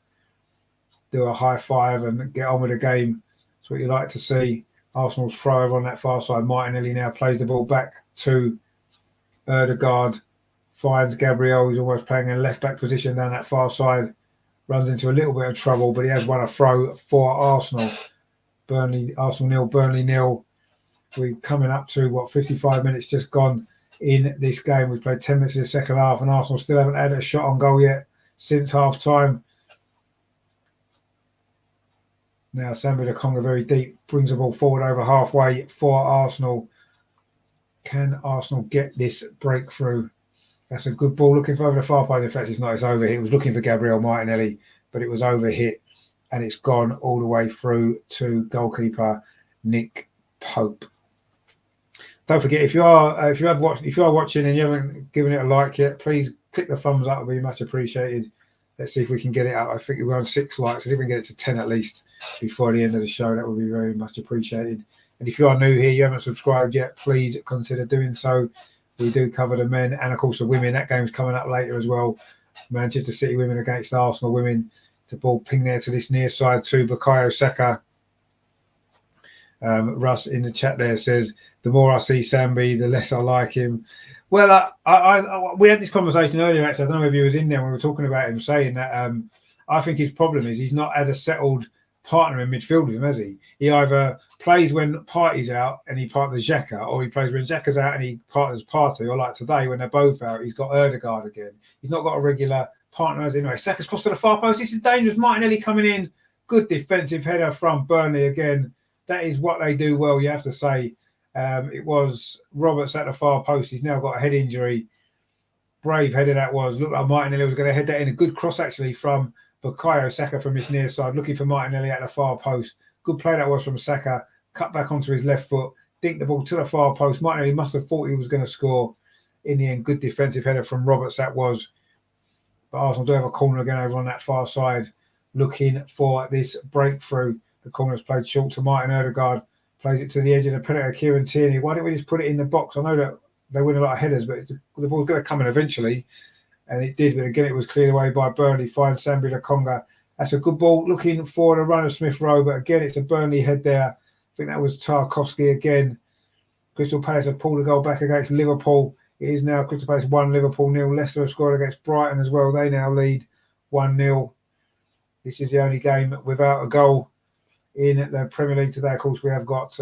do a high five and get on with the game. That's what you like to see. Arsenal's throw over on that far side. Martinelli now plays the ball back to Ødegaard. Finds Gabriel, who's almost playing in a left-back position down that far side. Runs into a little bit of trouble, but he has won a throw for Arsenal. Arsenal 0, Burnley 0. We're coming up to, 55 minutes just gone in this game. We've played 10 minutes in the second half, and Arsenal still haven't had a shot on goal yet since half-time. Now, Sambi Lokonga very deep, brings the ball forward over halfway for Arsenal. Can Arsenal get this breakthrough? That's a good ball looking for over the far post. In fact, it's not. It's overhit. It was looking for Gabriel Martinelli, but it was overhit, and it's gone all the way through to goalkeeper Nick Pope. Don't forget, if you are watching and you haven't given it a like yet, please click the thumbs up. It would be much appreciated. Let's see if we can get it up. I think we're on 6 likes. If we can get it to 10 at least before the end of the show, that would be very much appreciated. And if you are new here, you haven't subscribed yet, please consider doing so. We do cover the men and, of course, the women. That game's coming up later as well. Manchester City women against Arsenal women. The ball ping there to this near side to Bukayo Saka. Russ in the chat there says, the more I see Sambi, the less I like him. Well, we had this conversation earlier, actually. I don't know if he was in there when we were talking about him, saying that I think his problem is he's not had a settled partner in midfield with him, has he? He either plays when Partey's out and he partners Xhaka, or he plays when Xhaka's out and he partners Partey, or like today when they're both out, he's got Ødegaard again. He's not got a regular partner. Anyway, Saka's crossed to the far post. This is dangerous. Martinelli coming in. Good defensive header from Burnley again. That is what they do well, you have to say. It was Roberts at the far post. He's now got a head injury. Brave header that was. Looked like Martinelli was going to head that in. A good cross, actually, from Bukayo Saka from his near side, looking for Martinelli at the far post. Good play that was from Saka. Cut back onto his left foot. Dinked the ball to the far post. Martinelli must have thought he was going to score. In the end, good defensive header from Roberts that was. But Arsenal do have a corner again over on that far side, looking for this breakthrough. The corner's played short to Martin Ødegaard. Plays it to the edge of the penalty, Kieran Tierney. Why don't we just put it in the box? I know that they win a lot of headers, but the ball's going to come in eventually. And it did, but again, it was cleared away by Burnley. Finds Sambi Lokonga. That's a good ball. Looking for the run of Smith Rowe, but again, it's a Burnley head there. I think that was Tarkowski again. Crystal Palace have pulled a goal back against Liverpool. It is now Crystal Palace 1, Liverpool 0. Leicester have scored against Brighton as well. They now lead 1-0. This is the only game without a goal in the Premier League today. Of course, we have got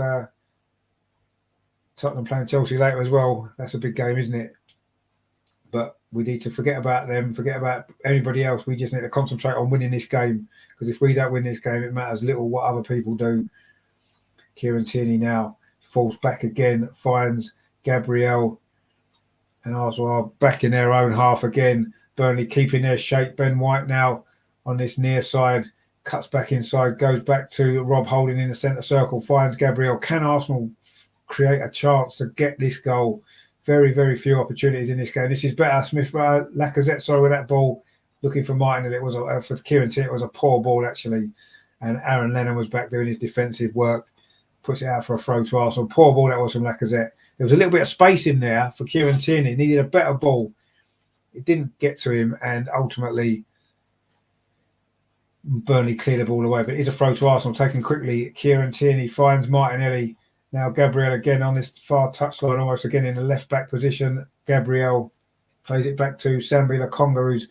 Tottenham playing Chelsea later as well. That's a big game, isn't it? But we need to forget about them, forget about anybody else. We just need to concentrate on winning this game, because if we don't win this game, it matters little what other people do. Kieran Tierney now falls back again, finds Gabriel, and Arsenal are back in their own half again. Burnley keeping their shape. Ben White now on this near side, cuts back inside, goes back to Rob Holding in the centre circle, finds Gabriel. Can Arsenal create a chance to get this goal? Very, very few opportunities in this game. This is better. Lacazette, with that ball, looking for Martin. It was for Kieran Tierney. It was a poor ball actually, and Aaron Lennon was back doing his defensive work. Puts it out for a throw to Arsenal. Poor ball that was from Lacazette. There was a little bit of space in there for Kieran Tierney. He needed a better ball. It didn't get to him, and ultimately Burnley cleared the ball away. But it is a throw to Arsenal. Taken quickly. Kieran Tierney finds Martinelli. Now Gabriel again on this far touchline, almost again in the left-back position. Gabriel plays it back to Sambi Lokonga, who's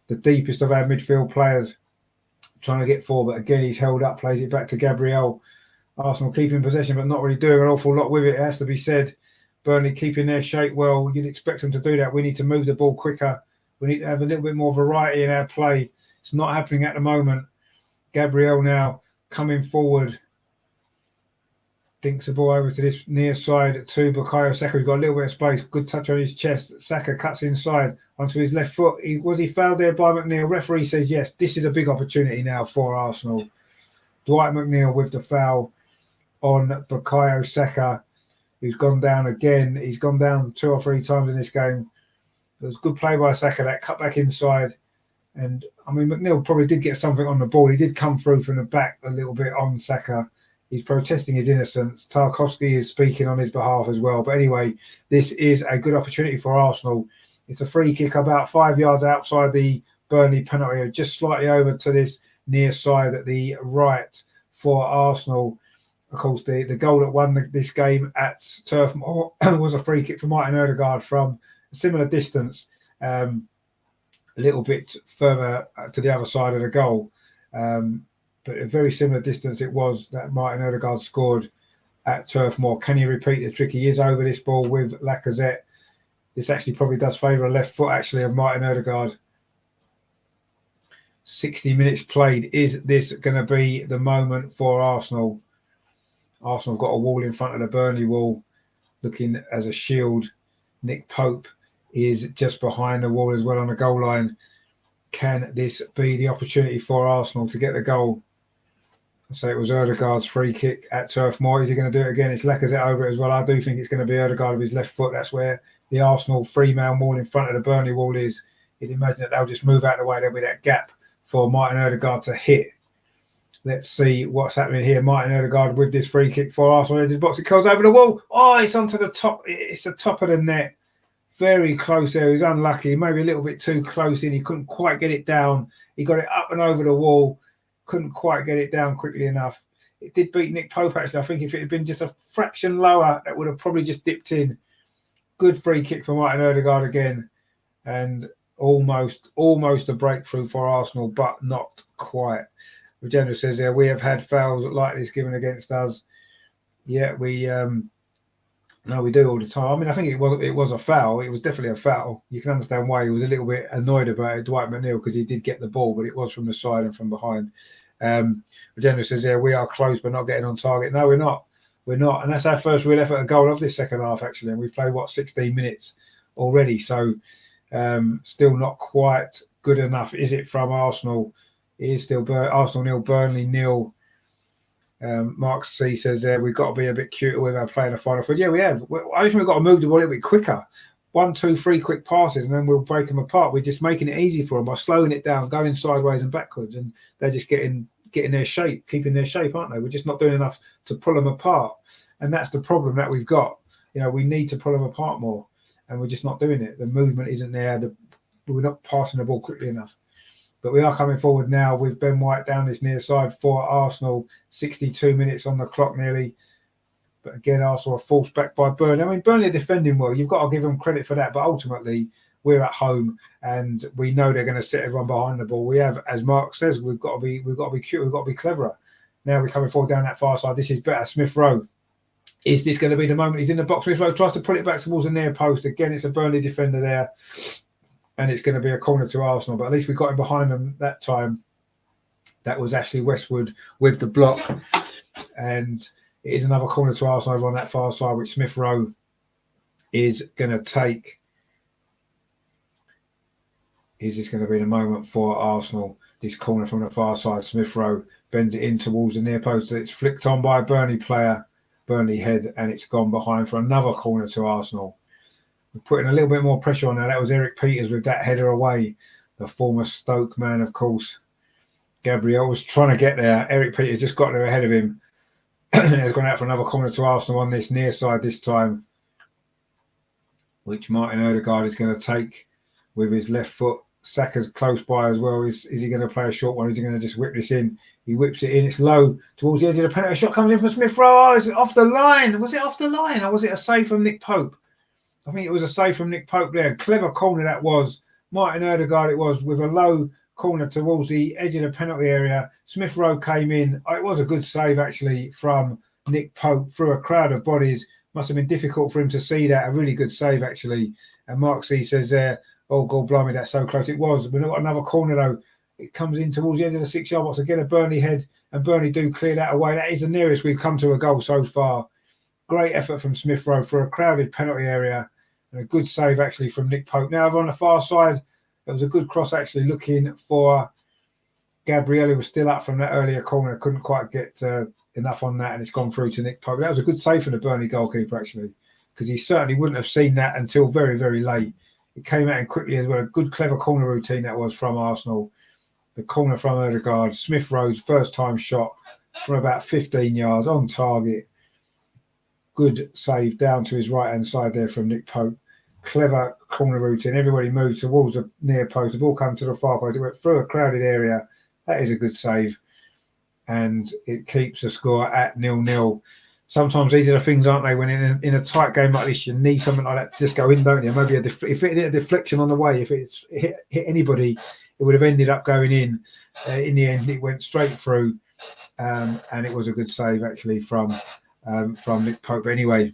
the deepest of our midfield players, trying to get forward. But again, he's held up, plays it back to Gabriel. Arsenal keeping possession, but not really doing an awful lot with it, it has to be said. Burnley keeping their shape well. You'd expect them to do that. We need to move the ball quicker. We need to have a little bit more variety in our play. It's not happening at the moment. Gabriel now coming forward. Dinks the ball over to this near side to Bukayo Saka. He's got a little bit of space. Good touch on his chest. Saka cuts inside onto his left foot. Was he fouled there by McNeil? Referee says yes. This is a big opportunity now for Arsenal. Dwight McNeil with the foul on Bukayo Saka, who's gone down again. He's gone down 2 or 3 times in this game. It was good play by Saka, that cut back inside. And, I mean, McNeil probably did get something on the ball. He did come through from the back a little bit on Saka. He's protesting his innocence. Tarkowski is speaking on his behalf as well. But anyway, this is a good opportunity for Arsenal. It's a free kick about 5 yards outside the Burnley penalty area, just slightly over to this near side at the right for Arsenal. Of course, the goal that won this game at Turf Moor was a free kick from Martin Ødegaard from a similar distance, a little bit further to the other side of the goal. But a very similar distance it was that Martin Ødegaard scored at Turf Moor. Can he repeat the trick? He is over this ball with Lacazette. This actually probably does favour a left foot, actually, of Martin Ødegaard. 60 minutes played. Is this going to be the moment for Arsenal? Arsenal have got a wall in front of the Burnley wall, looking as a shield. Nick Pope is just behind the wall as well on the goal line. Can this be the opportunity for Arsenal to get the goal? So it was Ødegaard's free kick at Turf Moor. Is he going to do it again? It's Lacazette over it as well. I do think it's going to be Ødegaard with his left foot. That's where the Arsenal 3-man wall in front of the Burnley wall is. You'd imagine that they'll just move out of the way. There'll be that gap for Martin Ødegaard to hit. Let's see what's happening here. Martin Ødegaard with this free kick for Arsenal. Into the box. It goes over the wall. Oh, it's onto the top. It's the top of the net. Very close there. He was unlucky. Maybe a little bit too close in. He couldn't quite get it down. He got it up and over the wall. Couldn't quite get it down quickly enough. It did beat Nick Pope, actually. I think if it had been just a fraction lower, that would have probably just dipped in. Good free kick for Martin Ødegaard again. And almost a breakthrough for Arsenal, but not quite. Regenda says there, we have had fouls like this given against us. Yeah, we do all the time. I mean, I think it was a foul. It was definitely a foul. You can understand why he was a little bit annoyed about it, Dwight McNeil, because he did get the ball, but it was from the side and from behind. Regenda says there, we are close but not getting on target. No, we're not. We're not. And that's our first real effort at goal of this second half, actually. And we've played, 16 minutes already. So still not quite good enough, is it, from Arsenal? It is still Arsenal 0, Burnley 0. Mark C says there, we've got to be a bit cuter with our play in the final third. Yeah, we have. I think we've got to move the ball a little bit quicker. 1, 2, 3 quick passes, and then we'll break them apart. We're just making it easy for them by slowing it down, going sideways and backwards, and they're just getting their shape, keeping their shape, aren't they? We're just not doing enough to pull them apart, and that's the problem that we've got. We need to pull them apart more, and we're just not doing it. The movement isn't there. We're not passing the ball quickly enough. But we are coming forward now with Ben White down this near side for Arsenal. 62 minutes on the clock nearly. But again, Arsenal are forced back by Burnley. I mean, Burnley are defending well. You've got to give them credit for that. But ultimately, we're at home and we know they're going to set everyone behind the ball. We have, as Mark says, we've got to be cute. We've got to be cleverer. Now we're coming forward down that far side. This is better. Smith Rowe. Is this going to be the moment? He's in the box. Smith Rowe tries to pull it back towards the near post. Again, it's a Burnley defender there. And it's going to be a corner to Arsenal. But at least we got him behind them that time. That was Ashley Westwood with the block. And it is another corner to Arsenal over on that far side, which Smith Rowe is going to take. Is this going to be the moment for Arsenal? This corner from the far side. Smith Rowe bends it in towards the near post. It's flicked on by a Burnley player. Burnley head. And it's gone behind for another corner to Arsenal. We're putting a little bit more pressure on now. That was Eric Peters with that header away. The former Stoke man, of course. Gabriel was trying to get there. Eric Peters just got there ahead of him. Has gone out for another corner to Arsenal on this near side this time, which Martin Ødegaard is going to take with his left foot. Saka's close by as well. Is he going to play a short one? Is he going to just whip this in? He whips it in. It's low towards the edge of the penalty. Shot comes in from Smith Rowe. Oh, is it off the line? Was it off the line or was it a save from Nick Pope? I think it was a save from Nick Pope there. Clever corner that was. Martin Ødegaard it was with a low corner towards the edge of the penalty area. Smith Rowe came in. It was a good save actually from Nick Pope through a crowd of bodies. Must have been difficult for him to see that. A really good save actually. And Mark C says there, oh God blimey, that's so close. It was. We've got another corner though. It comes in towards the edge of the 6-yard box. Again, a Burnley head and Burnley do clear that away. That is the nearest we've come to a goal so far. Great effort from Smith Rowe for a crowded penalty area, and a good save actually from Nick Pope. Now over on the far side, there was a good cross actually looking for Gabriel, who was still up from that earlier corner, couldn't quite get enough on that, and it's gone through to Nick Pope. That was a good save from the Burnley goalkeeper actually, because he certainly wouldn't have seen that until very, very late. It came out quickly as well. A good, clever corner routine that was from Arsenal. The corner from Ødegaard. Smith Rowe's first time shot from about 15 yards on target. Good save down to his right-hand side there from Nick Pope. Clever corner routine. Everybody moved towards the near post. The ball came to the far post. It went through a crowded area. That is a good save. And it keeps the score at 0-0. Sometimes these are the things, aren't they? When in a tight game like this, you need something like that to just go in, don't you? Maybe if it hit a deflection on the way, if it's hit anybody, it would have ended up going in. In the end, it went straight through, and it was a good save actually from Nick Pope. But anyway,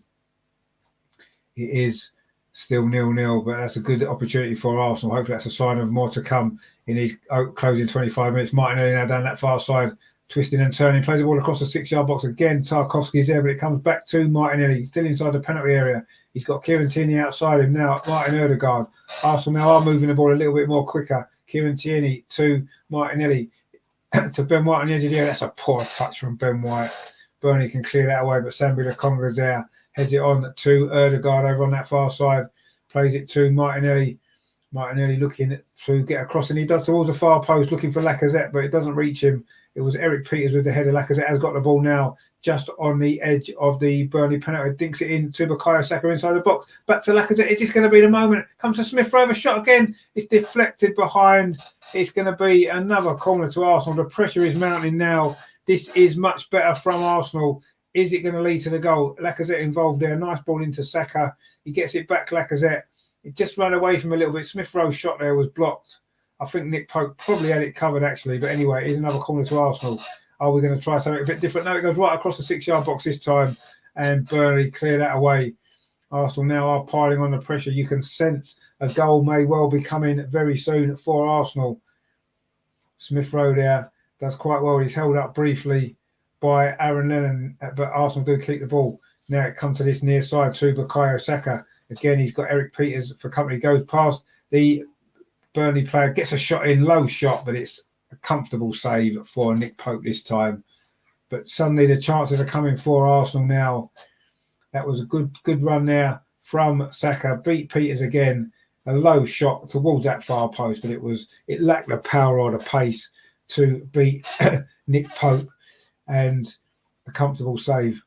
it is still 0-0, but that's a good opportunity for Arsenal. Hopefully, that's a sign of more to come in these closing 25 minutes. Martinelli now down that far side, twisting and turning, plays the ball across the 6-yard box again. Tarkowski's there, but it comes back to Martinelli, still inside the penalty area. He's got Kieran Tierney outside him now. Martin Ødegaard. Arsenal now are moving the ball a little bit more quicker. Kieran Tierney to Martinelli, to Ben White on the edge of the area. That's a poor touch from Ben White. Burnley can clear that away, but Sambi Lokonga's there. Heads it on to Ødegaard over on that far side. Plays it to Martinelli. Martinelli looking to get across, and he does towards the far post, looking for Lacazette, but it doesn't reach him. It was Eric Peters with the header. Lacazette has got the ball now, just on the edge of the Burnley penalty. Dinks it in to Bukayo Saka inside the box. Back to Lacazette. Is this going to be the moment? Comes to Smith Rowe, shot again. It's deflected behind. It's going to be another corner to Arsenal. The pressure is mounting now. This is much better from Arsenal. Is it going to lead to the goal? Lacazette involved there. Nice ball into Saka. He gets it back, Lacazette. It just ran away from a little bit. Smith Rowe's shot there was blocked. I think Nick Pope probably had it covered actually. But anyway, it is another corner to Arsenal. Are we going to try something a bit different? No, it goes right across the 6-yard box this time. And Burnley clear that away. Arsenal now are piling on the pressure. You can sense a goal may well be coming very soon for Arsenal. Smith Rowe there does quite well. He's held up briefly by Aaron Lennon, but Arsenal do keep the ball. Now it comes to this near side to Bukayo Saka. Again, he's got Eric Peters for company. Goes past the Burnley player, gets a shot in, low shot, but it's a comfortable save for Nick Pope this time. But suddenly the chances are coming for Arsenal now. That was a good run there from Saka. Beat Peters again. A low shot towards that far post, but it lacked the power or the pace to beat Nick Pope, and a comfortable save.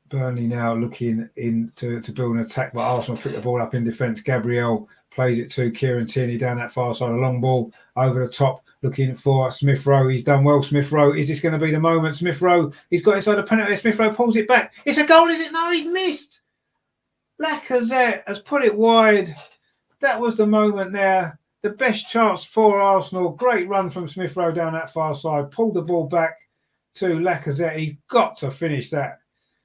Burnley now looking in to build an attack, but Arsenal pick the ball up in defence. Gabriel plays it to Kieran Tierney down that far side. A long ball over the top, looking for Smith Rowe. He's done well, Smith Rowe. Is this going to be the moment? Smith Rowe, he's got inside the penalty. Smith Rowe pulls it back. It's a goal, is it? No, he's missed. Lacazette has put it wide. That was the moment there. The best chance for Arsenal. Great run from Smith Rowe down that far side. Pulled the ball back to Lacazette. He's got to finish that.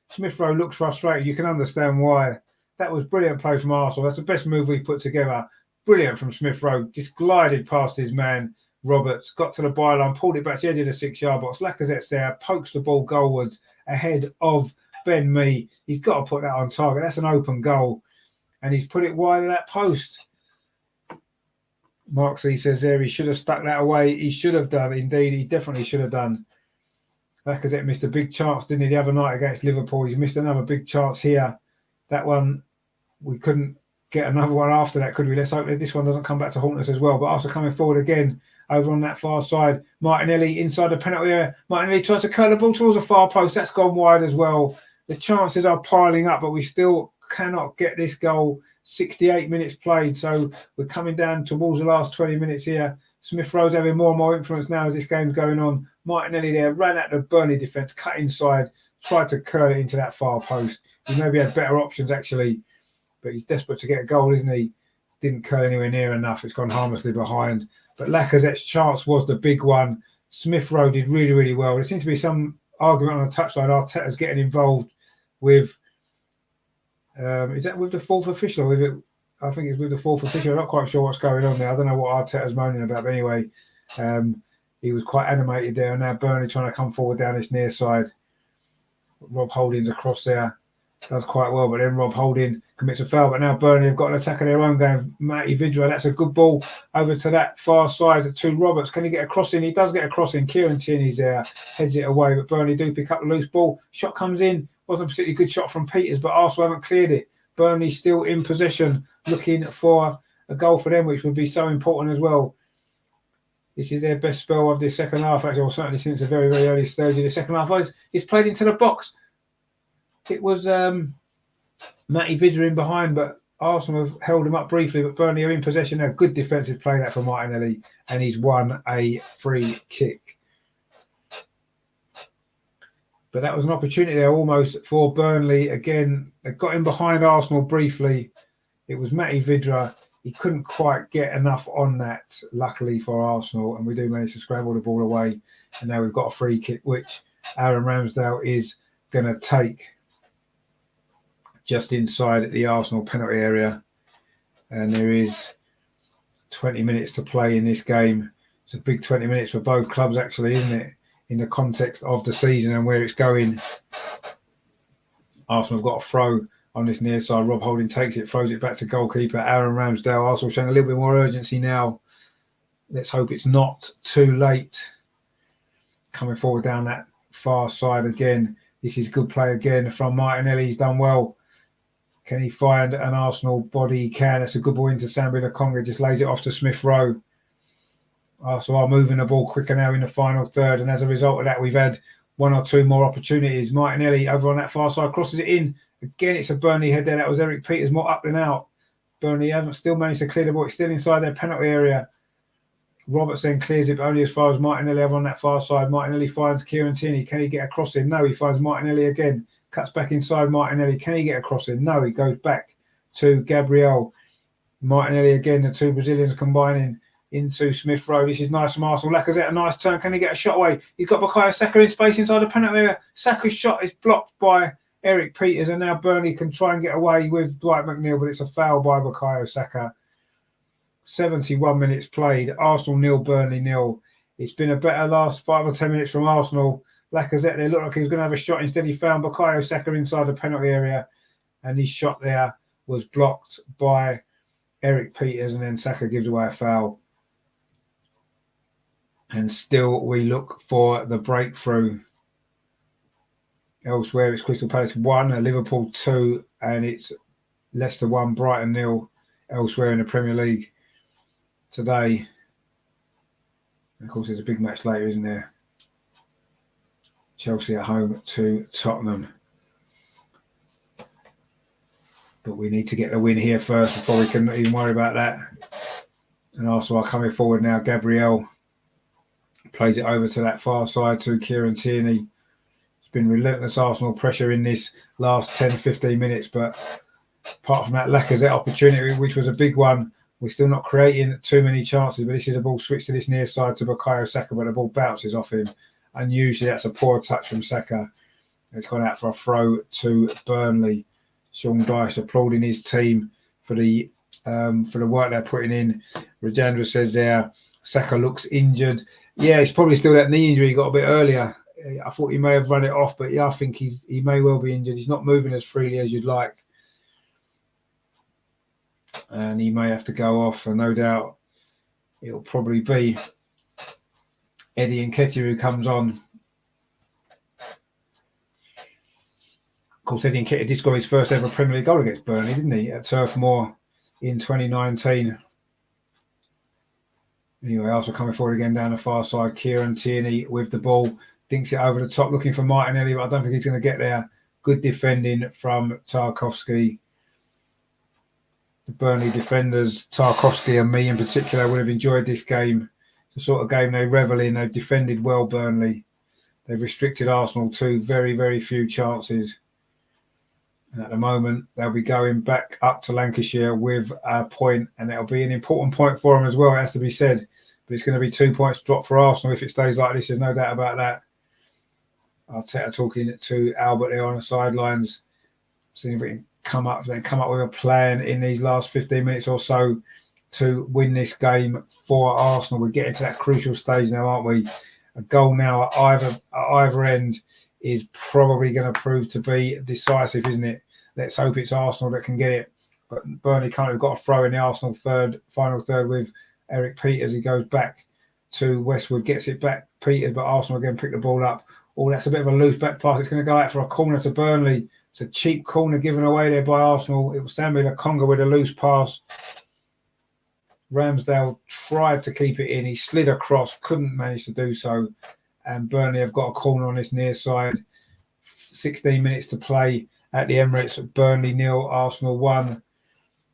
Smith Rowe looks frustrated. You can understand why. That was brilliant play from Arsenal. That's the best move we've put together. Brilliant from Smith Rowe. Just glided past his man, Roberts. Got to the byline, pulled it back to the edge of the 6-yard box. Lacazette's there, pokes the ball goalwards ahead of Ben Mee. He's got to put that on target. That's an open goal. And he's put it wide of that post. Mark C says there he should have stuck that away. He should have done. Indeed, he definitely should have done. Lacazette missed a big chance, didn't he, the other night against Liverpool. He's missed another big chance here. That one, we couldn't get another one after that, could we? Let's hope that this one doesn't come back to haunt us as well. But also coming forward again over on that far side. Martinelli inside the penalty area. Martinelli tries to curl the ball towards the far post. That's gone wide as well. The chances are piling up, but we still cannot get this goal. 68 minutes played, so we're coming down towards the last 20 minutes here. Smith Rowe's having more and more influence now as this game's going on. Martinelli there ran at the Burnley defence, cut inside, tried to curl it into that far post. He maybe had better options actually, but he's desperate to get a goal, isn't he? Didn't curl anywhere near enough. It's gone harmlessly behind. But Lacazette's chance was the big one. Smith Rowe did really, really well. There seemed to be some argument on the touchline. Arteta's getting involved with. Is that with the fourth official? With it, I think it's with the fourth official. I'm not quite sure what's going on there. I don't know what Arteta's moaning about. But anyway, he was quite animated there. And now Burnley trying to come forward down this near side. Rob Holding's across there. Does quite well, but then Rob Holding commits a foul. But now Burnley have got an attack of their own going. Matty Vidra, that's a good ball over to that far side to Roberts. Can he get a cross in? He does get a cross in. Kieran Tierney's there, heads it away, but Burnley do pick up the loose ball. Shot comes in. Wasn't a particularly good shot from Peters, but Arsenal haven't cleared it. Burnley still in possession, looking for a goal for them, which would be so important as well. This is their best spell of this second half, actually, or certainly since the very, very early stage of the second half. It's played into the box. It was Matty Vidra in behind, but Arsenal have held him up briefly, but Burnley are in possession now. Good defensive play that for Martinelli, and he's won a free kick. But that was an opportunity there almost for Burnley. Again, they got in behind Arsenal briefly. It was Matty Vidra. He couldn't quite get enough on that, luckily for Arsenal, and we do manage to scramble the ball away. And now we've got a free kick, which Aaron Ramsdale is going to take just inside the Arsenal penalty area. And there is 20 minutes to play in this game. It's a big 20 minutes for both clubs, actually, isn't it? In the context of the season and where it's going. Arsenal have got a throw on this near side. Rob Holding takes it, throws it back to goalkeeper Aaron Ramsdale. Arsenal showing a little bit more urgency now. Let's hope it's not too late. Coming forward down that far side again. This is good play again from Martinelli. He's done well. Can he find an Arsenal body? He can. That's a good ball into Sambi Lokonga. Just lays it off to Smith Rowe. Arsenal are moving the ball quicker now in the final third. And as a result of that, we've had one or two more opportunities. Martinelli over on that far side crosses it in. Again, it's a Burnley head there. That was Eric Peters more up than out. Burnley haven't still managed to clear the ball. It's still inside their penalty area. Roberts then clears it, but only as far as Martinelli over on that far side. Martinelli finds Kieran Tierney. Can he get across in? No, he finds Martinelli again. Cuts back inside Martinelli. Can he get across in? No, he goes back to Gabriel. Martinelli again, the two Brazilians combining into Smith Rowe. This is nice from Arsenal. Lacazette, a nice turn. Can he get a shot away? He's got Bukayo Saka in space inside the penalty area. Saka's shot is blocked by Eric Peters, and now Burnley can try and get away with Dwight McNeil, but it's a foul by Bukayo Saka. 71 minutes played. Arsenal 0, Burnley 0. It's been a better last 5 or 10 minutes from Arsenal. Lacazette there looked like he was going to have a shot. Instead, he found Bukayo Saka inside the penalty area, and his shot there was blocked by Eric Peters, and then Saka gives away a foul. And still we look for the breakthrough. Elsewhere, it's Crystal Palace 1, Liverpool 2, and it's Leicester 1, Brighton 0 elsewhere in the Premier League today. And of course, there's a big match later, isn't there? Chelsea at home to Tottenham. But we need to get the win here first before we can even worry about that. And Arsenal are coming forward now. Gabriel plays it over to that far side to Kieran Tierney. It's been relentless Arsenal pressure in this last 10-15 minutes, but apart from that Lacazette opportunity, which was a big one, we're still not creating too many chances. But this is a ball switched to this near side to Bukayo Saka, but the ball bounces off him. And usually that's a poor touch from Saka. It's gone out for a throw to Burnley. Sean Dyche applauding his team for the work they're putting in. Rajendra says there, Saka looks injured. Yeah, it's probably still that knee injury he got a bit earlier. I thought he may have run it off, but yeah, I think he may well be injured. He's not moving as freely as you'd like. And he may have to go off, and no doubt it'll probably be Eddie Nketiah who comes on. Of course, Eddie Nketiah did score his first ever Premier League goal against Burnley, didn't he, at Turf Moor in 2019. Anyway, Arsenal coming forward again down the far side. Kieran Tierney with the ball. Dinks it over the top, looking for Martinelli, but I don't think he's going to get there. Good defending from Tarkowski. The Burnley defenders, Tarkowski and me in particular, would have enjoyed this game. It's the sort of game they revel in. They've defended well, Burnley. They've restricted Arsenal to very, very few chances. And at the moment, they'll be going back up to Lancashire with a point, and it'll be an important point for them as well, it has to be said. But it's going to be 2 points drop for Arsenal if it stays like this. There's no doubt about that. Arteta talking to Albert there on the sidelines, seeing if we can come up with a plan in these last 15 minutes or so to win this game for Arsenal. We're getting to that crucial stage now, aren't we? A goal now at either end is probably going to prove to be decisive, isn't it? Let's hope it's Arsenal that can get it. But Burnley currently got a throw in the Arsenal final third with Eric Peters. He goes back to Westwood, gets it back, Peters, but Arsenal again pick the ball up. Oh, that's a bit of a loose back pass. It's going to go out for a corner to Burnley. It's a cheap corner given away there by Arsenal. It was Samuel Akonga with a loose pass. Ramsdale tried to keep it in. He slid across, couldn't manage to do so. And Burnley have got a corner on this near side. 16 minutes to play at the Emirates. Burnley 0, Arsenal 1.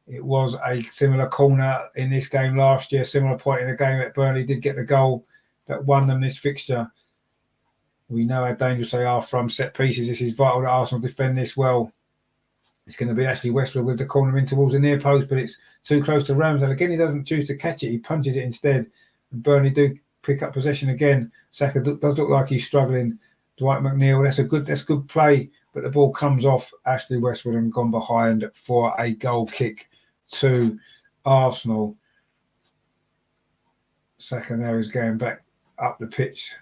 It was a similar corner in this game last year, similar point in the game that Burnley did get the goal that won them this fixture. We know how dangerous they are from set pieces. This is vital that Arsenal defend this well. It's going to be actually Westwood with the corner in towards the near post, but it's too close to Ramsdale. Again, he doesn't choose to catch it. He punches it instead. And Burnley do pick up possession again. Saka does look like he's struggling. Dwight McNeil, that's good play, but the ball comes off Ashley Westwood and gone behind for a goal kick to Arsenal. Saka now is going back up the pitch.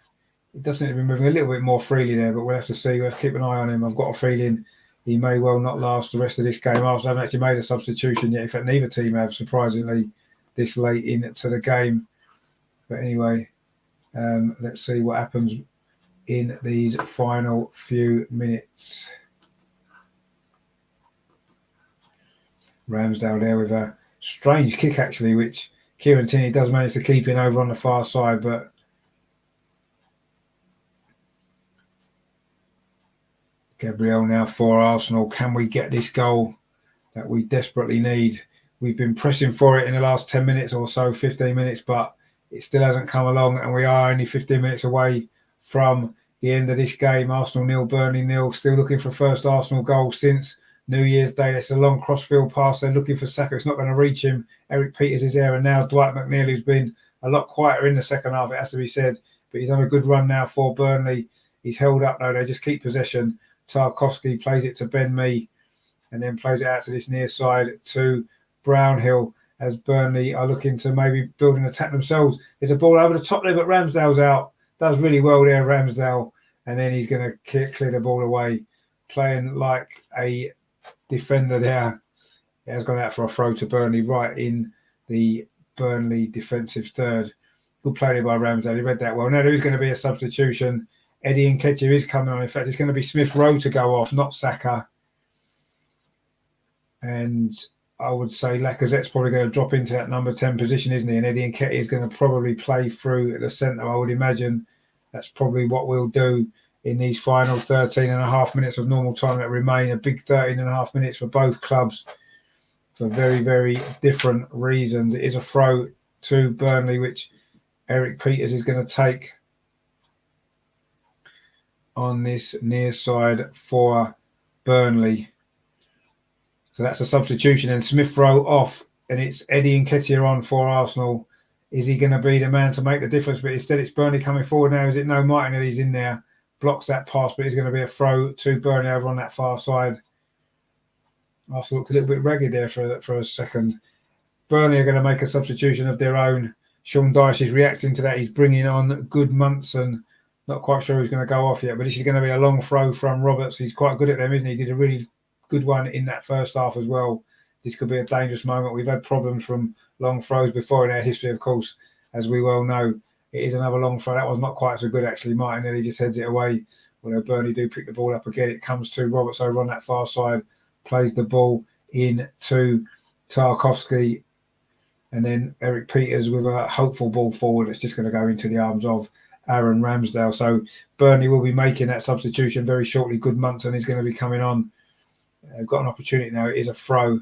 He doesn't seem to be moving a little bit more freely there, but we'll have to see. We'll have to keep an eye on him. I've got a feeling he may well not last the rest of this game. Arsenal haven't actually made a substitution yet. In fact, neither team have, surprisingly, this late into the game. But anyway, let's see what happens in these final few minutes. Ramsdale there with a strange kick, actually, which Kieran Tierney does manage to keep in over on the far side, but Gabriel now for Arsenal. Can we get this goal that we desperately need? We've been pressing for it in the last 10 minutes or so, 15 minutes, but it still hasn't come along, and we are only 15 minutes away from the end of this game. Arsenal 0, Burnley 0. Still looking for first Arsenal goal since New Year's Day. It's a long crossfield pass. They're looking for Saka. It's not going to reach him. Eric Peters is there, and now Dwight McNeil, who's been a lot quieter in the second half, it has to be said, but he's on a good run now for Burnley. He's held up, though. They just keep possession. Tarkowski plays it to Ben Mee and then plays it out to this near side to Brownhill as Burnley are looking to maybe build an attack themselves. There's a ball over the top there, but Ramsdale's out. Does really well there, Ramsdale. And then he's going to clear the ball away, playing like a defender there. It has gone out for a throw to Burnley right in the Burnley defensive third. Good play there by Ramsdale. He read that well. Now there is going to be a substitution. Eddie Nketiah is coming on. In fact, it's going to be Smith Rowe to go off, not Saka. And I would say Lacazette's probably going to drop into that number 10 position, isn't he? And Eddie Nketiah is going to probably play through at the centre, I would imagine. That's probably what we'll do in these final 13 and a half minutes of normal time that remain. A big 13 and a half minutes for both clubs for very, very different reasons. It is a throw to Burnley, which Eric Peters is going to take on this near side for Burnley. So that's a substitution, and Smith Rowe off, and it's Eddie Nketiah on for Arsenal. Is he going to be the man to make the difference? But instead, it's Burnley coming forward now. Is it? No, Martinelli's in there, blocks that pass, but it's going to be a throw to Burnley over on that far side. Arsenal looked a little bit ragged there for a second. Burnley are going to make a substitution of their own. Sean Dyche is reacting to that. He's bringing on Goodmanson. Not quite sure who's going to go off yet, but this is going to be a long throw from Roberts. He's quite good at them, isn't he? He did a really good one in that first half as well. This could be a dangerous moment. We've had problems from long throws before in our history, of course, as we well know. It is another long throw. That was not quite so good, actually. Martinelli just heads it away. Although Burnley do pick the ball up again. It comes to Roberts over on that far side, plays the ball in to Tarkowski, and then Eric Peters with a hopeful ball forward. It's just going to go into the arms of Aaron Ramsdale. So Burnley will be making that substitution very shortly. Goodmanson is going to be coming on. They've got an opportunity now. It is a throw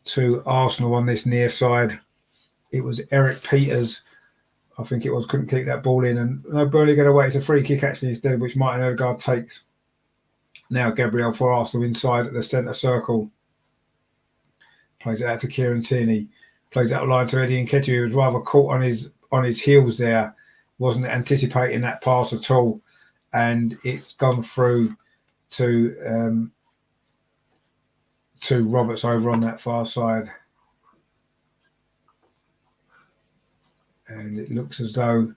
to Arsenal on this near side. It was Eric Peters, I think it was, couldn't kick that ball in. And no, Burnley going away. It's a free kick actually instead, which Martin Odegaard takes. Now Gabriel for Arsenal inside at the centre circle. Plays it out to Kieran Tierney. Plays out line to Eddie Nketiah, who was rather caught on his heels there. Wasn't anticipating that pass at all. And it's gone through to Roberts over on that far side. And it looks as though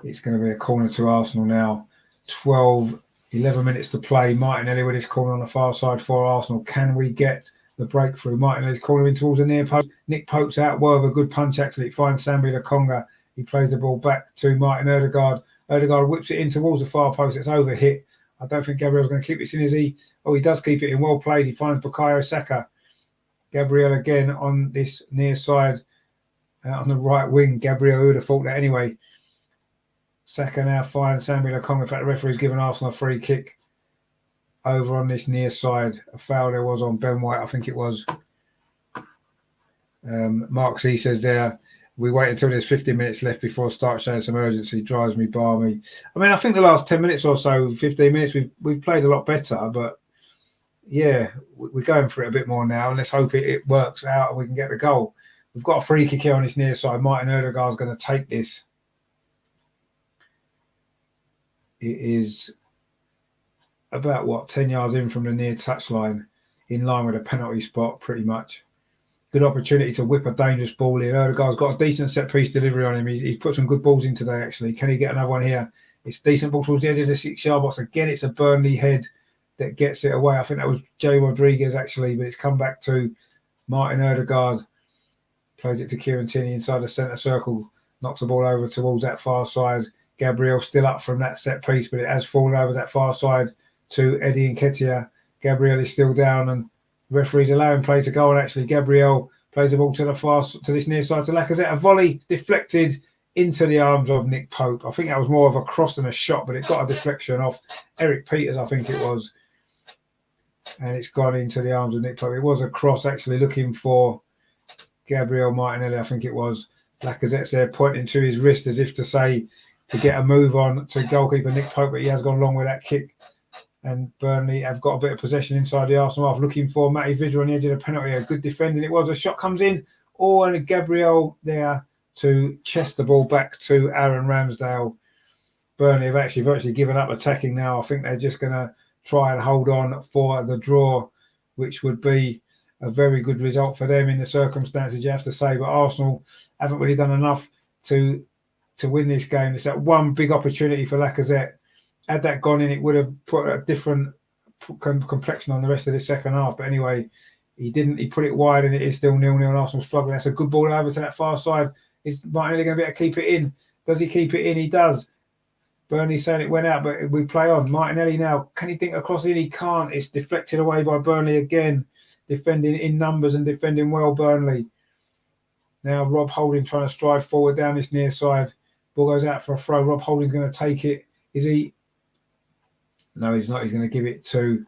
it's going to be a corner to Arsenal now. 12 11 minutes to play. Martinelli with his corner on the far side for Arsenal. Can we get the breakthrough? Martinelli's corner in towards the near post. Nick Pope's out well with a good punch actually. It finds Sambi Lokonga. He plays the ball back to Martin Ødegaard. Ødegaard whips it in towards the far post. It's over hit. I don't think Gabriel's going to keep this in, is he? Oh, he does keep it in. Well played. He finds Bukayo Saka. Gabriel again on this near side on the right wing. Gabriel would have thought that anyway. Saka now finds Sambi Lokonga. In fact, the referee's given Arsenal a free kick over on this near side. A foul there was on Ben White, I think it was. Mark C says there, we wait until there's 15 minutes left before start showing some urgency. Drives me balmy. I mean, I think the last 10 minutes or so, 15 minutes, we've played a lot better. But yeah, we're going for it a bit more now. And let's hope it works out and we can get the goal. We've got a free kick here on this near side. Martin Ødegaard's going to take this. It is about, 10 yards in from the near touchline, in line with a penalty spot, pretty much. Good opportunity to whip a dangerous ball in. Ødegaard's got a decent set-piece delivery on him. He's put some good balls in today, actually. Can he get another one here? It's a decent ball towards the edge of the 6-yard box. Again, it's a Burnley head that gets it away. I think that was Jay Rodriguez, actually, but it's come back to Martin Ødegaard. Plays it to Kieran Tierney inside the centre circle. Knocks the ball over towards that far side. Gabriel still up from that set-piece, but it has fallen over that far side to Eddie Nketiah. Gabriel is still down, and referees allowing play to go on. Actually, Gabriel plays the ball to this near side to Lacazette. A volley deflected into the arms of Nick Pope. I think that was more of a cross than a shot, but it got a deflection off Eric Peters, I think it was. And it's gone into the arms of Nick Pope. It was a cross, actually, looking for Gabriel Martinelli, I think it was. Lacazette's there pointing to his wrist as if to say to get a move on to goalkeeper Nick Pope, but he has gone long with that kick. And Burnley have got a bit of possession inside the Arsenal half, looking for Matty Vidra on the edge of the penalty. A good defending it was. A shot comes in. Oh, and Gabriel there to chest the ball back to Aaron Ramsdale. Burnley have actually virtually given up attacking now. I think they're just going to try and hold on for the draw, which would be a very good result for them in the circumstances, you have to say. But Arsenal haven't really done enough to win this game. It's that one big opportunity for Lacazette. Had that gone in, it would have put a different complexion on the rest of the second half. But anyway, he didn't. He put it wide, and it is still 0-0. And Arsenal struggling. That's a good ball over to that far side. Is Martinelli going to be able to keep it in? Does he keep it in? He does. Burnley saying it went out, but we play on. Martinelli now, can he dink across in? He can't. It's deflected away by Burnley again. Defending in numbers and defending well, Burnley. Now Rob Holding trying to stride forward down this near side. Ball goes out for a throw. Rob Holding's going to take it. Is he? No, he's not. He's going to give it to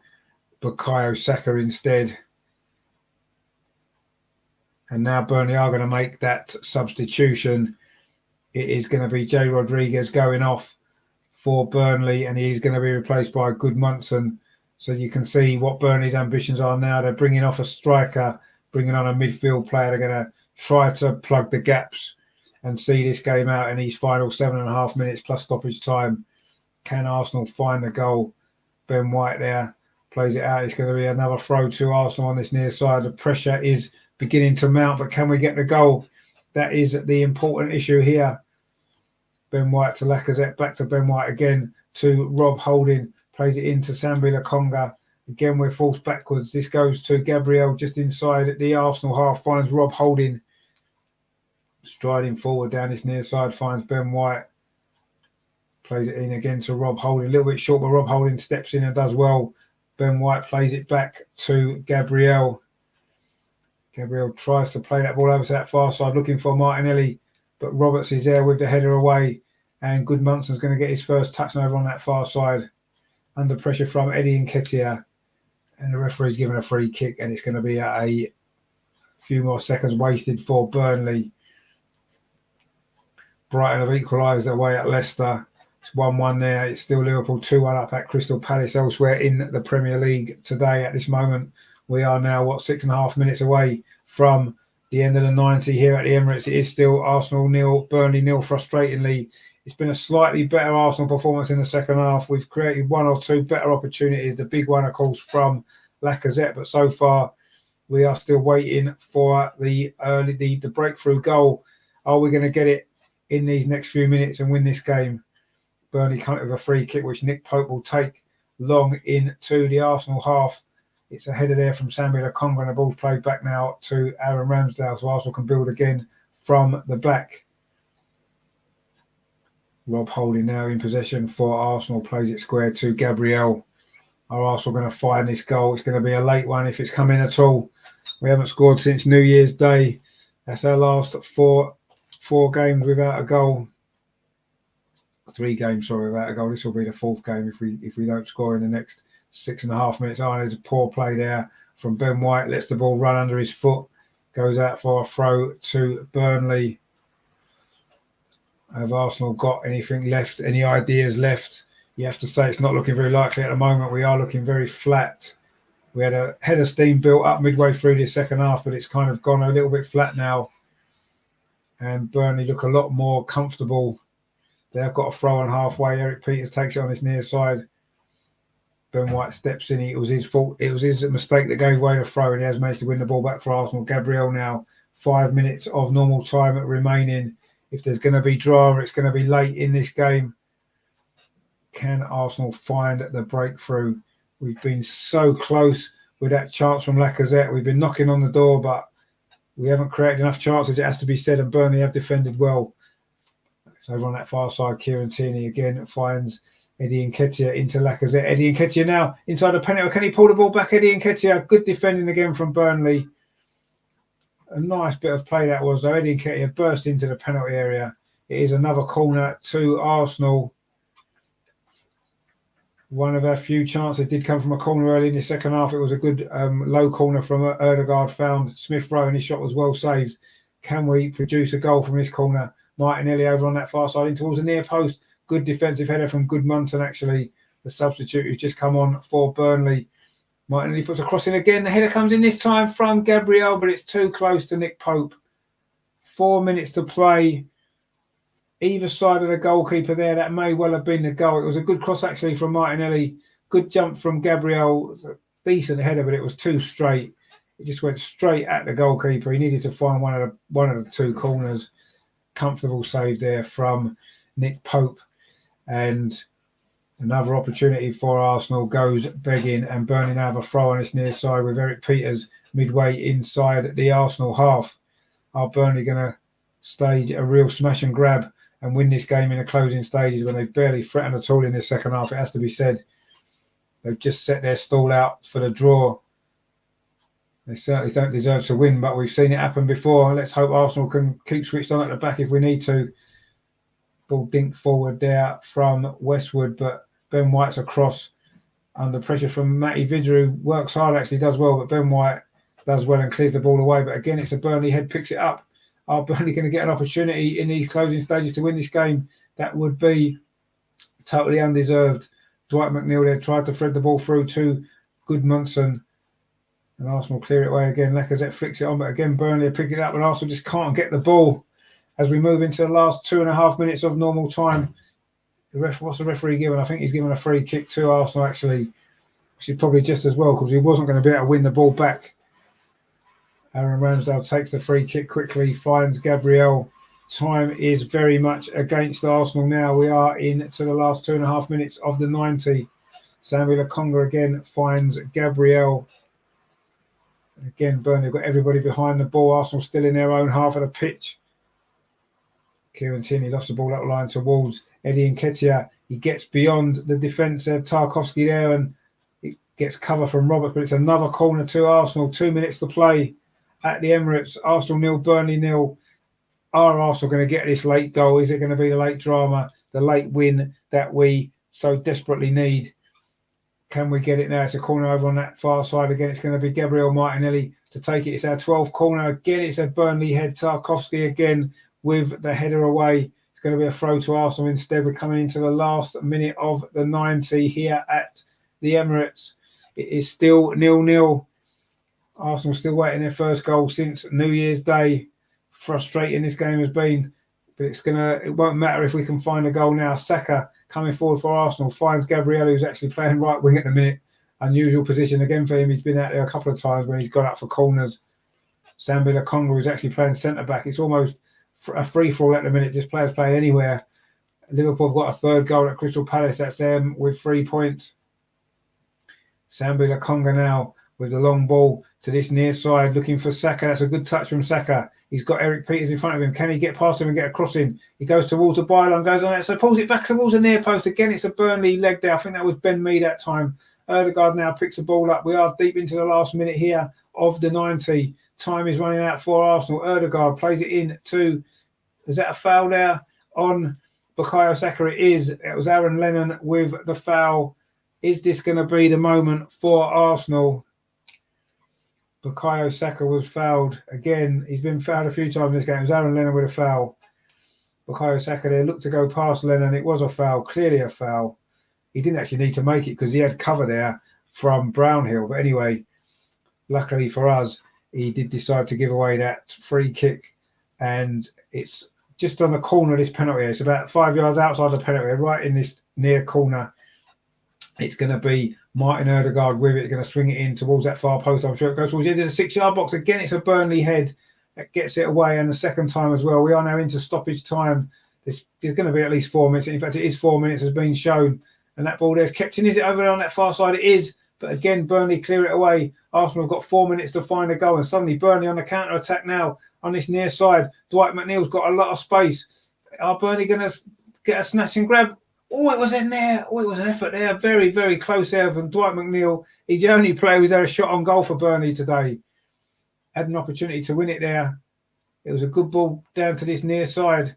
Bukayo Saka instead. And now Burnley are going to make that substitution. It is going to be Jay Rodriguez going off for Burnley, and he's going to be replaced by Goodmanson. So you can see what Burnley's ambitions are now. They're bringing off a striker, bringing on a midfield player. They're going to try to plug the gaps and see this game out in these final 7.5 minutes plus stoppage time. Can Arsenal find the goal? Ben White there plays it out. It's going to be another throw to Arsenal on this near side. The pressure is beginning to mount, but can we get the goal? That is the important issue here. Ben White to Lacazette, back to Ben White again to Rob Holding. Plays it into Sambi Lokonga. Again, we're forced backwards. This goes to Gabriel just inside the Arsenal half. Finds Rob Holding. Striding forward down this near side. Finds Ben White. Plays it in again to Rob Holding. A little bit short, but Rob Holding steps in and does well. Ben White plays it back to Gabriel. Gabriel tries to play that ball over to that far side, looking for Martinelli. But Roberts is there with the header away. And Goodmanson's going to get his first touch over on that far side. Under pressure from Eddie Nketiah. And the referee's given a free kick. And it's going to be a few more seconds wasted for Burnley. Brighton have equalised away at Leicester. It's 1-1 there. It's still Liverpool 2-1 up at Crystal Palace. Elsewhere in the Premier League today at this moment, we are now, 6.5 minutes away from the end of the 90 here at the Emirates. It is still Arsenal 0, Burnley 0, frustratingly. It's been a slightly better Arsenal performance in the second half. We've created one or two better opportunities. The big one, of course, from Lacazette. But so far, we are still waiting for the breakthrough goal. Are we going to get it in these next few minutes and win this game? Burnley come up with a free kick, which Nick Pope will take long into the Arsenal half. It's a header there from Samuel Okonga, and the ball's played back now to Aaron Ramsdale, so Arsenal can build again from the back. Rob Holding now in possession for Arsenal, plays it square to Gabriel. Are Arsenal going to find this goal? It's going to be a late one if it's coming at all. We haven't scored since New Year's Day. That's our last four games without a goal. 3 games, sorry, without a goal. This will be the 4th game if we don't score in the next 6.5 minutes. Oh, there's a poor play there from Ben White. Lets the ball run under his foot. Goes out for a throw to Burnley. Have Arsenal got anything left? Any ideas left? You have to say it's not looking very likely at the moment. We are looking very flat. We had a head of steam built up midway through the second half, but it's kind of gone a little bit flat now. And Burnley look a lot more comfortable. They've got a throw on halfway. Eric Peters takes it on his near side. Ben White steps in. It was his fault. It was his mistake that gave away the throw, and he has managed to win the ball back for Arsenal. Gabriel now, 5 minutes of normal time remaining. If there's going to be drama, it's going to be late in this game. Can Arsenal find the breakthrough? We've been so close with that chance from Lacazette. We've been knocking on the door, but we haven't created enough chances, it has to be said, and Burnley have defended well. So over on that far side, Kieran Tierney again finds Eddie Nketiah into Lacazette. Eddie Nketiah now inside the penalty. Can he pull the ball back? Eddie Nketiah, good defending again from Burnley. A nice bit of play that was, though. Eddie Nketiah burst into the penalty area. It is another corner to Arsenal. One of our few chances did come from a corner early in the second half. It was a good low corner from Erdegaard, found Smith Rowe, and his shot was well saved. Can we produce a goal from this corner? Martinelli over on that far side in towards the near post. Good defensive header from Goodmanson, actually, the substitute who's just come on for Burnley. Martinelli puts a cross in again. The header comes in this time from Gabriel, but it's too close to Nick Pope. 4 minutes to play. Either side of the goalkeeper there, that may well have been the goal. It was a good cross, actually, from Martinelli. Good jump from Gabriel. It was a decent header, but it was too straight. It just went straight at the goalkeeper. He needed to find one of the 2 corners. Comfortable save there from Nick Pope. And another opportunity for Arsenal goes begging, and Burnley now have a throw on its near side with Eric Peters midway inside the Arsenal half. Are Burnley going to stage a real smash and grab and win this game in the closing stages when they've barely threatened at all in the second half? It has to be said. They've just set their stall out for the draw. They certainly don't deserve to win, but we've seen it happen before. Let's hope Arsenal can keep switched on at the back if we need to. Ball dinked forward there from Westwood, but Ben White's across under pressure from Matty Vidra, who works hard, actually does well, but Ben White does well and clears the ball away. But again, it's a Burnley head, picks it up. Are Burnley going to get an opportunity in these closing stages to win this game? That would be totally undeserved. Dwight McNeil there tried to thread the ball through to Goodmanson, and Arsenal clear it away again. Lacazette flicks it on, but again, Burnley are picking it up, and Arsenal just can't get the ball as we move into the last 2.5 minutes of normal time. What's the referee given? I think he's given a free kick to Arsenal, actually, which is probably just as well, because he wasn't going to be able to win the ball back. Aaron Ramsdale takes the free kick quickly, finds Gabriel. Time is very much against Arsenal now. We are into the last 2.5 minutes of the 90. Samuel Okonga again finds Gabriel. Again, Burnley have got everybody behind the ball. Arsenal still in their own half of the pitch. Kieran Tierney lost the ball up line towards Eddie Nketiah. He gets beyond the defence of Tarkowski there, and it gets cover from Roberts, but it's another corner to Arsenal. 2 minutes to play at the Emirates. Arsenal 0, Burnley 0. Are Arsenal going to get this late goal? Is it going to be the late drama, the late win that we so desperately need? Can we get it now? It's a corner over on that far side. Again, it's going to be Gabriel Martinelli to take it. It's our 12th corner. Again, it's a Burnley head. Tarkowski again with the header away. It's going to be a throw to Arsenal instead. We're coming into the last minute of the 90 here at the Emirates. It is still 0-0. Arsenal still waiting their first goal since New Year's Day. Frustrating this game has been, but it won't matter if we can find a goal now. Saka coming forward for Arsenal finds Gabriel, who's actually playing right wing at the minute. Unusual position again for him. He's been out there a couple of times when he's gone up for corners. Samuel Okonga, who's actually playing centre back. It's almost a free for all at the minute. Just players playing anywhere. Liverpool have got a third goal at Crystal Palace. That's them with 3 points. Sambi Lokonga now with the long ball to this near side, looking for Saka. That's a good touch from Saka. He's got Eric Peters in front of him. Can he get past him and get a crossing? He goes towards the byline, goes on that, so pulls it back towards the near post. Again, it's a Burnley leg there. I think that was Ben Mee that time. Ødegaard now picks the ball up. We are deep into the last minute here of the 90. Time is running out for Arsenal. Ødegaard plays it in to... Is that a foul there on Bukayo Saka? It is. It was Aaron Lennon with the foul. Is this going to be the moment for Arsenal? Bukayo Saka was fouled. Again, he's been fouled a few times in this game. It was Aaron Lennon with a foul. Bukayo Saka there looked to go past Lennon. It was a foul, clearly a foul. He didn't actually need to make it because he had cover there from Brownhill. But anyway, luckily for us, he did decide to give away that free kick. And it's just on the corner of this penalty. It's about 5 yards outside the penalty, right in this near corner. It's going to be Martin Ødegaard with it, going to swing it in towards that far post. I'm sure it goes towards the end of the 6-yard box. Again, it's a Burnley head that gets it away, and the second time as well. We are now into stoppage time. There's going to be at least 4 minutes. In fact, it is 4 minutes, has been shown. And that ball there's kept in. Is it over there on that far side? It is. But again, Burnley clear it away. Arsenal have got 4 minutes to find a goal. And suddenly Burnley on the counter-attack now on this near side. Dwight McNeil's got a lot of space. Are Burnley going to get a snatch and grab? Oh, it was in there. Oh, it was an effort there. Very, very close there from Dwight McNeil. He's the only player who's had a shot on goal for Burnley today. Had an opportunity to win it there. It was a good ball down to this near side.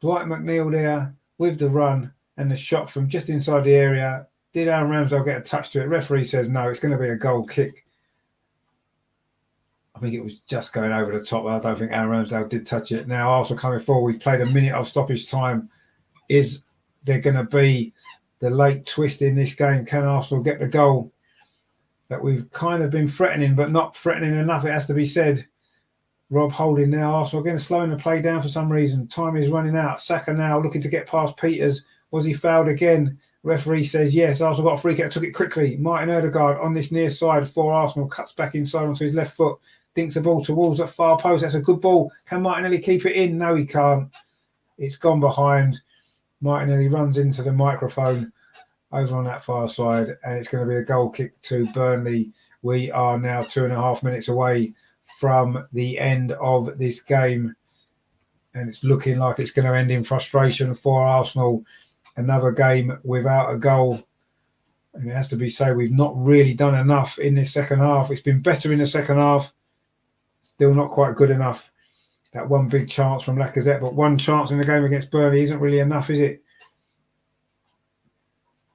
Dwight McNeil there with the run and the shot from just inside the area. Did Aaron Ramsdale get a touch to it? Referee says no, it's going to be a goal kick. I think it was just going over the top. I don't think Aaron Ramsdale did touch it. Now, Arsenal coming forward. We've played a minute of stoppage time. Is there going to be the late twist in this game? Can Arsenal get the goal that we've kind of been threatening, but not threatening enough, it has to be said? Rob Holding now. Arsenal again slowing the play down for some reason. Time is running out. Saka now looking to get past Peters. Was he fouled again? Referee says yes. Arsenal got a free kick. Took it quickly. Martin Ødegaard on this near side for Arsenal. Cuts back inside onto his left foot. Dinks the ball towards that far post. That's a good ball. Can Martinelli keep it in? No, he can't. It's gone behind. Martinelli runs into the microphone over on that far side, and it's going to be a goal kick to Burnley. We are now 2.5 minutes away from the end of this game, and it's looking like it's going to end in frustration for Arsenal. Another game without a goal, and it has to be said we've not really done enough in this second half. It's been better in the second half, still not quite good enough. That one big chance from Lacazette, but one chance in the game against Burnley isn't really enough, is it?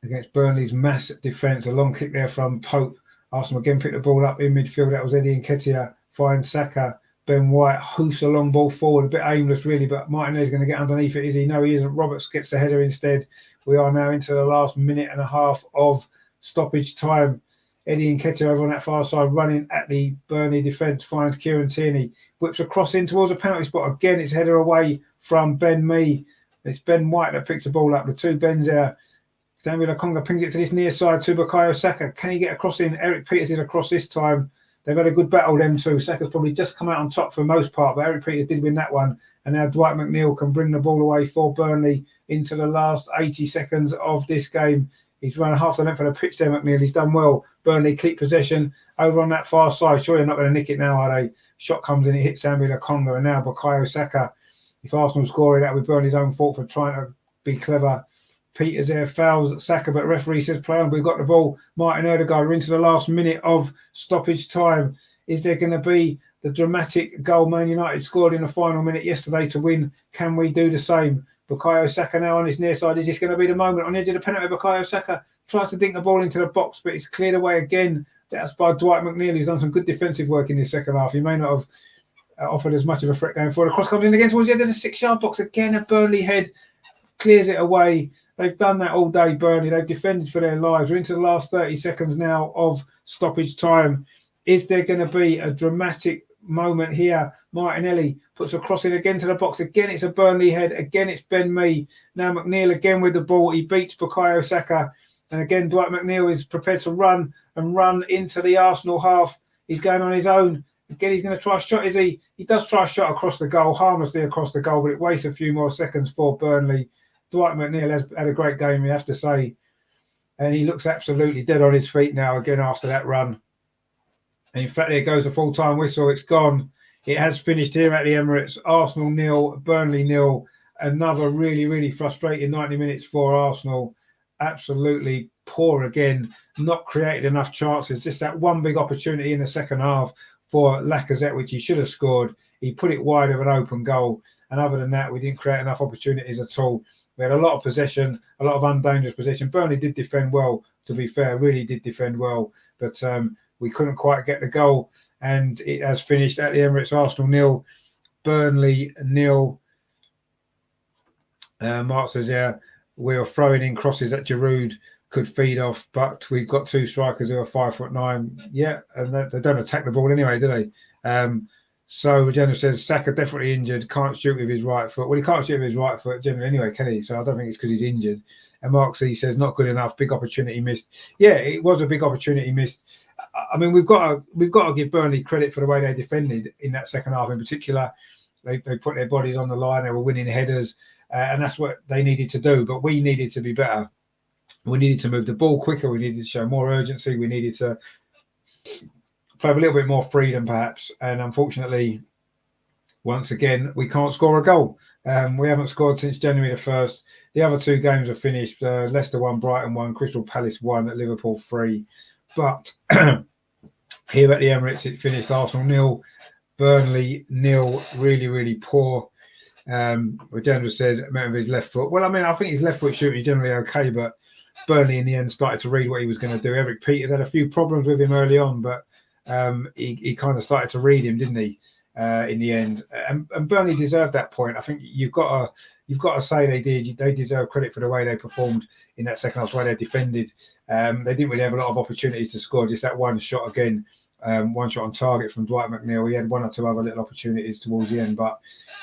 Against Burnley's mass defence, a long kick there from Pope. Arsenal again picked the ball up in midfield. That was Eddie Nketiah. Finds Saka. Ben White hoofs a long ball forward, a bit aimless really, but Martinelli's going to get underneath it, is he? No, he isn't. Roberts gets the header instead. We are now into the last minute and a half of stoppage time. Eddie Nketiah over on that far side, running at the Burnley defence, finds Kieran Tierney, whips across in towards a penalty spot. Again, it's header away from Ben Mee. It's Ben White that picks the ball up. The two Bens there. Sambi Lokonga pings it to this near side to Bukayo Saka. Can he get across in? Eric Peters is across this time. They've had a good battle, them two. Saka's probably just come out on top for the most part, but Eric Peters did win that one. And now Dwight McNeil can bring the ball away for Burnley into the last 80 seconds of this game. He's run half the length of the pitch there, McNeil. He's done well. Burnley keep possession over on that far side. Sure, they're not going to nick it now, are they? Shot comes in, it hits Sambi Lokonga, and now Bukayo Saka. If Arsenal score it, that would be Burnley's own fault for trying to be clever. Peters there fouls Saka, but referee says play on. We've got the ball. Martin Ødegaard, we're into the last minute of stoppage time. Is there going to be the dramatic goal Man United scored in the final minute yesterday to win? Can we do the same? Bukayo Saka now on his near side. Is this going to be the moment? On the edge of the penalty, Bukayo Saka tries to dink the ball into the box, but it's cleared away again. That's by Dwight McNeil. He's done some good defensive work in this second half. He may not have offered as much of a threat going forward. The cross comes in again towards the end of the 6-yard box. Again, a Burnley head clears it away. They've done that all day, Burnley. They've defended for their lives. We're into the last 30 seconds now of stoppage time. Is there going to be a dramatic moment here? Martinelli puts a cross in again to the box. Again, it's a Burnley head. Again, it's Ben Mee. Now McNeil again with the ball. He beats Bukayo Saka. And again, Dwight McNeil is prepared to run into the Arsenal half. He's going on his own. Again, he's going to try a shot, is he? He does try a shot across the goal, harmlessly across the goal, but it wastes a few more seconds for Burnley. Dwight McNeil has had a great game, we have to say. and he looks absolutely dead on his feet now again after that run. And in fact, there goes the full-time whistle. It's gone. It has finished here at the Emirates. Arsenal 0, Burnley 0. Another really, really frustrating 90 minutes for Arsenal. Absolutely poor again. Not created enough chances. Just that one big opportunity in the second half for Lacazette, which he should have scored. He put it wide of an open goal. And other than that, we didn't create enough opportunities at all. We had a lot of possession, a lot of undangerous possession. Burnley did defend well, to be fair, really did defend well. But we couldn't quite get the goal. And it has finished at the Emirates. Arsenal 0, Burnley 0. Mark says, yeah, we are throwing in crosses that Giroud could feed off, but we've got two strikers who are 5'9". Yeah, and they don't attack the ball anyway, do they? So Regina says, Saka definitely injured, can't shoot with his right foot. Well, he can't shoot with his right foot generally anyway, can he? So I don't think it's because he's injured. And Mark C says, not good enough, big opportunity missed. Yeah, it was a big opportunity missed. I mean, we've got to give Burnley credit for the way they defended in that second half in particular. They put their bodies on the line, they were winning headers, and that's what they needed to do. But we needed to be better. We needed to move the ball quicker. We needed to show more urgency. We needed to play with a little bit more freedom, perhaps. And unfortunately, once again, we can't score a goal. We haven't scored since January the 1st. The other two games are finished. Leicester 1, Brighton 1, Crystal Palace 1, at Liverpool 3. But here at the Emirates, it finished Arsenal 0, Burnley 0. Really, really poor. Regenda says, met with his left foot. Well, I mean, I think his left foot shooting is generally okay, but Burnley in the end started to read what he was going to do. Eric Peters had a few problems with him early on, but he kind of started to read him, didn't he? In the end, and Burnley deserved that point. I think you've got to say they did. They deserve credit for the way they performed in that second half, the way they defended. They didn't really have a lot of opportunities to score. Just that one shot again, one shot on target from Dwight McNeil. He had one or two other little opportunities towards the end, but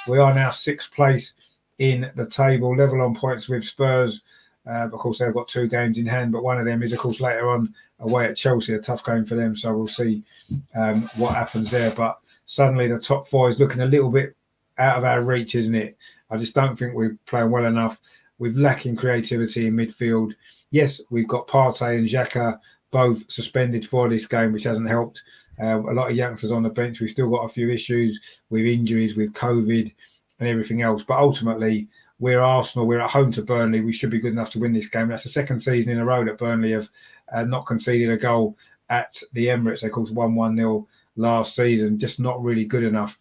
we are now 6th place in the table, level on points with Spurs. Of course, they've got 2 games in hand, but one of them is, of course, later on away at Chelsea, a tough game for them. So we'll see what happens there. But suddenly the top 4 is looking a little bit out of our reach, isn't it? I just don't think we're playing well enough. We're lacking creativity in midfield. Yes, we've got Partey and Xhaka both suspended for this game, which hasn't helped. A lot of youngsters on the bench. We've still got a few issues with injuries, with COVID and everything else. But ultimately, we're Arsenal. We're at home to Burnley. We should be good enough to win this game. That's the second season in a row that Burnley have not conceded a goal at the Emirates. They called 1-1-0 last season. Just not really good enough.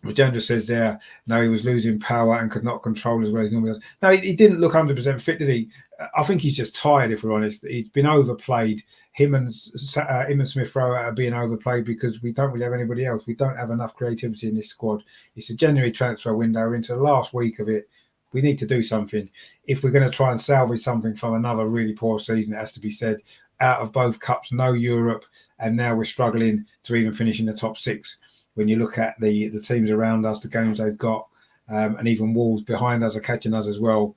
Regenda says there, no, he was losing power and could not control as well as he normally does. No, he didn't look 100% fit, did he? I think he's just tired, if we're honest. He's been overplayed. Him and Smith Rowe are being overplayed because we don't really have anybody else. We don't have enough creativity in this squad. It's a January transfer window. We're into the last week of it. We need to do something. If we're going to try and salvage something from another really poor season, it has to be said, out of both cups, no Europe, and now we're struggling to even finish in the top 6. When you look at the teams around us, the games they've got, and even Wolves behind us are catching us as well.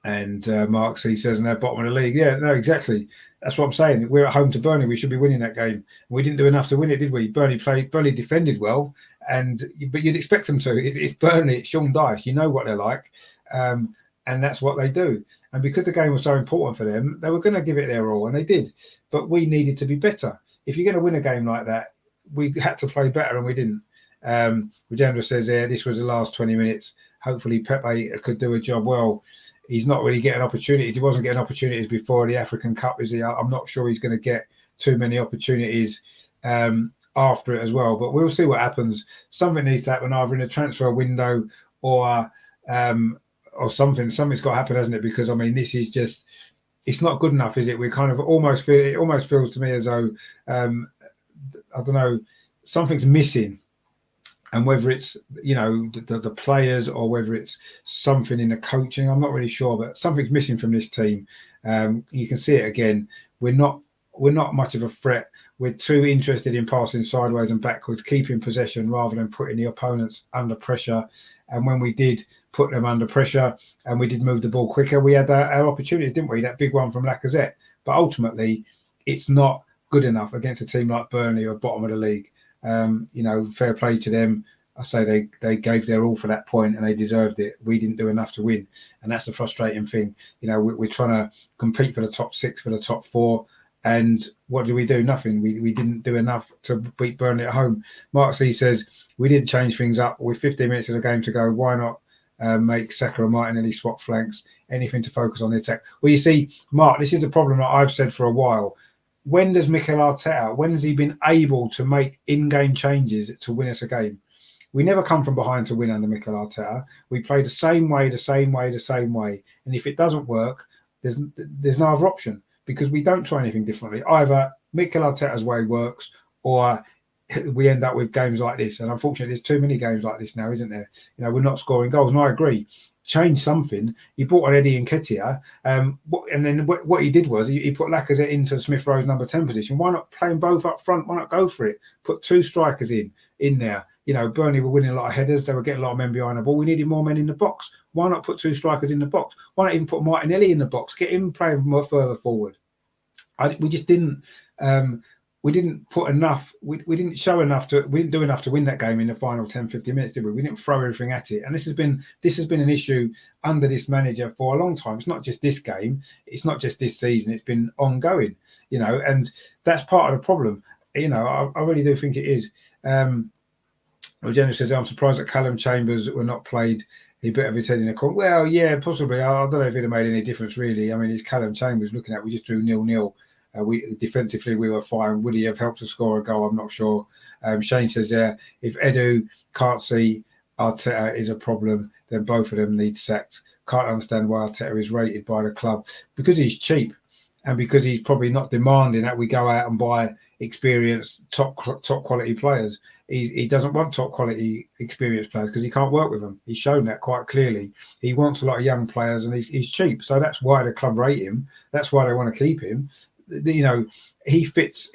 And Mark C says, and they're bottom of the league. Yeah, no, exactly. That's what I'm saying. We're at home to Burnley. We should be winning that game. We didn't do enough to win it, did we? Burnley defended well, but you'd expect them to. It's Burnley. It's Sean Dyche. You know what they're like, and that's what they do. And because the game was so important for them, they were going to give it their all, and they did. But we needed to be better. If you're going to win a game like that, we had to play better, and we didn't. Regenda says, "Yeah, this was the last 20 minutes. Hopefully, Pepe could do a job well." He's not really getting opportunities. He wasn't getting opportunities before the African Cup, is he? I'm not sure he's going to get too many opportunities after it as well. But we'll see what happens. Something needs to happen either in a transfer window or something. Something's got to happen, hasn't it? Because I mean, this is just, it's not good enough, is it? We kind of almost feel, it almost feels to me as though I don't know, something's missing. And whether it's, you know, the players or whether it's something in the coaching, I'm not really sure, but something's missing from this team. You can see it again. We're not much of a threat. We're too interested in passing sideways and backwards, keeping possession rather than putting the opponents under pressure. And when we did put them under pressure and we did move the ball quicker, we had our opportunities, didn't we? That big one from Lacazette. But ultimately, it's not good enough against a team like Burnley or bottom of the league. You know, fair play to them. I say they gave their all for that point and they deserved it. We didn't do enough to win, and that's the frustrating thing. You know, we're trying to compete for the top 6, for the top 4, and what did we do? Nothing. We didn't do enough to beat Burnley at home. Mark C says we didn't change things up with 15 minutes of the game to go. Why not make Saka and Martinelli swap flanks? Anything to focus on the attack. Well, you see, Mark, this is a problem that I've said for a while. When does Mikel Arteta? When has he been able to make in-game changes to win us a game? We never come from behind to win under Mikel Arteta. We play the same way. And if it doesn't work, there's no other option, because we don't try anything differently. Either Mikel Arteta's way works, or we end up with games like this. And unfortunately, there's too many games like this now, isn't there? You know, we're not scoring goals. And I agree. Change something. He brought on Eddie Nketiah, and then what he did was he put Lacazette into Smith Rowe's number 10 position. Why not play them both up front? Why not go for it? Put 2 strikers in there. You know, Burnley were winning a lot of headers. They were getting a lot of men behind the ball. We needed more men in the box. Why not put 2 strikers in the box? Why not even put Martinelli in the box? Get him playing more further forward. We just didn't. We didn't put enough. We didn't show enough to. We didn't do enough to win that game in the final 10-15 minutes, did we? We didn't throw everything at it. And this has been an issue under this manager for a long time. It's not just this game. It's not just this season. It's been ongoing. You know, and that's part of the problem. You know, I really do think it is. Jenny says, I'm surprised that Callum Chambers were not played. He better be head in the corner. Well, yeah, possibly. I don't know if it'd have made any difference, really. I mean, it's Callum Chambers looking at. We just drew 0-0. We defensively we were fine. Would he have helped to score a goal? I'm not sure. Shane says, if Edu can't see Arteta is a problem, then both of them need sacked. Can't understand why Arteta is rated by the club, because he's cheap, and because he's probably not demanding that we go out and buy experienced top quality players. He doesn't want top quality experienced players because he can't work with them. He's shown that quite clearly. He wants a lot of young players, and he's cheap. So that's why the club rate him. That's why they want to keep him. You know, he fits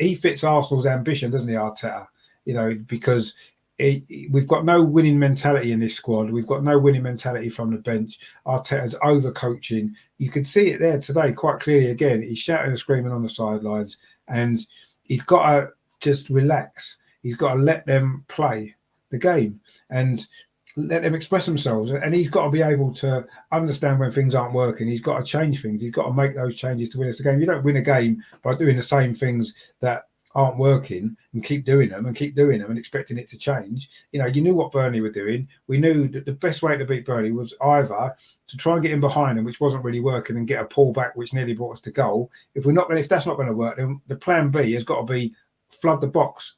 Arsenal's ambition, doesn't he, Arteta? You know, because we've got no winning mentality in this squad. We've got no winning mentality from the bench. Arteta's over-coaching. You could see it there today quite clearly again. He's shouting and screaming on the sidelines, and he's got to just relax. He's got to let them play the game and let them express themselves. And he's got to be able to understand when things aren't working. He's got to change things. He's got to make those changes to win us the game. You don't win a game by doing the same things that aren't working and keep doing them and expecting it to change. You know, you knew what Burnley were doing. We knew that the best way to beat Burnley was either to try and get in behind them, which wasn't really working, and get a pull back, which nearly brought us to goal. If that's not going to work, then the plan B has got to be flood the box.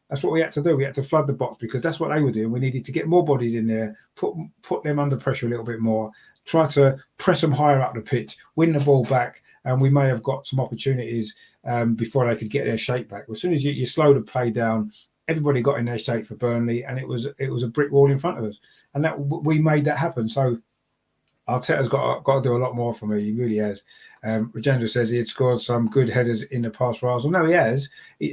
That's what we had to do. We had to flood the box, because that's what they were doing. We needed to get more bodies in there, put them under pressure a little bit more, try to press them higher up the pitch, win the ball back, and we may have got some opportunities before they could get their shape back. As soon as you slow the play down, everybody got in their shape for Burnley, and it was a brick wall in front of us, and that we made that happen. So Arteta's got to do a lot more for me. He really has. Rajendra says he had scored some good headers in the past for Arsenal. No, he has.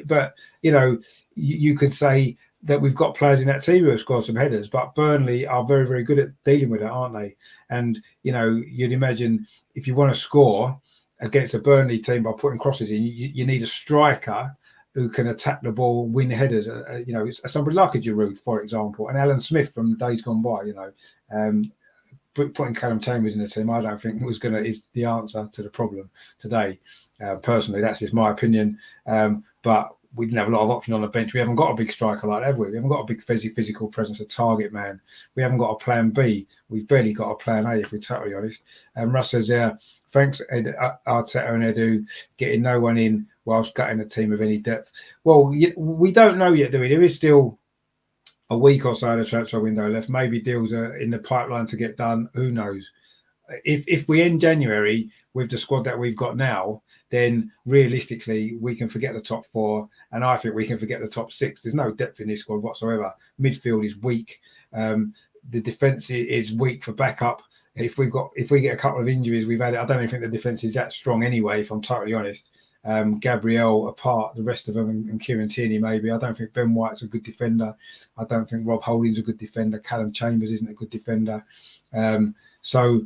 But, you know, you could say that we've got players in that team who have scored some headers, but Burnley are very, very good at dealing with it, aren't they? And, you know, you'd imagine if you want to score against a Burnley team by putting crosses in, you need a striker who can attack the ball, win headers. You know, somebody like a Giroud, for example, and Alan Smith from days gone by, you know. Putting Callum Chambers in the team, I don't think is the answer to the problem today. Personally, that's just my opinion. But we didn't have a lot of options on the bench. We haven't got a big striker like that, have we? We haven't got a big physical presence, a target man. We haven't got a plan B. We've barely got a plan A, if we're totally honest. Russ says, thanks, Arteta and Edu, getting no one in whilst gutting a team of any depth. Well, we don't know yet, do we? There is still a week or so of the transfer window left. Maybe deals are in the pipeline to get done. Who knows? If we end January with the squad that we've got now, then realistically we can forget the top 4, and I think we can forget the top 6. There's no depth in this squad whatsoever. Midfield is weak. The defence is weak for backup. If we get a couple of injuries, we've had it. I don't even think the defence is that strong anyway, if I'm totally honest. Gabriel apart, the rest of them, and Kieran Tierney maybe. I don't think Ben White's a good defender. I don't think Rob Holding's a good defender. Callum Chambers isn't a good defender. So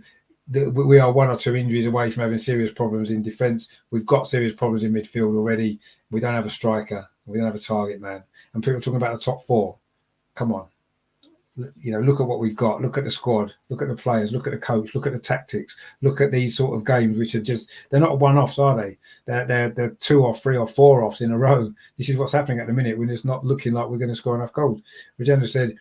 we are 1 or 2 injuries away from having serious problems in defence. We've got serious problems in midfield already. We don't have a striker. We don't have a target man. And people are talking about the top 4. Come on. look at what we've got, look at the squad, look at the players, look at the coach, look at the tactics, look at these sort of games, which are they're not one-offs, are they? They're 2 or 3 or 4 offs in a row. This is what's happening at the minute when it's not looking like we're going to score enough goals. Regenda said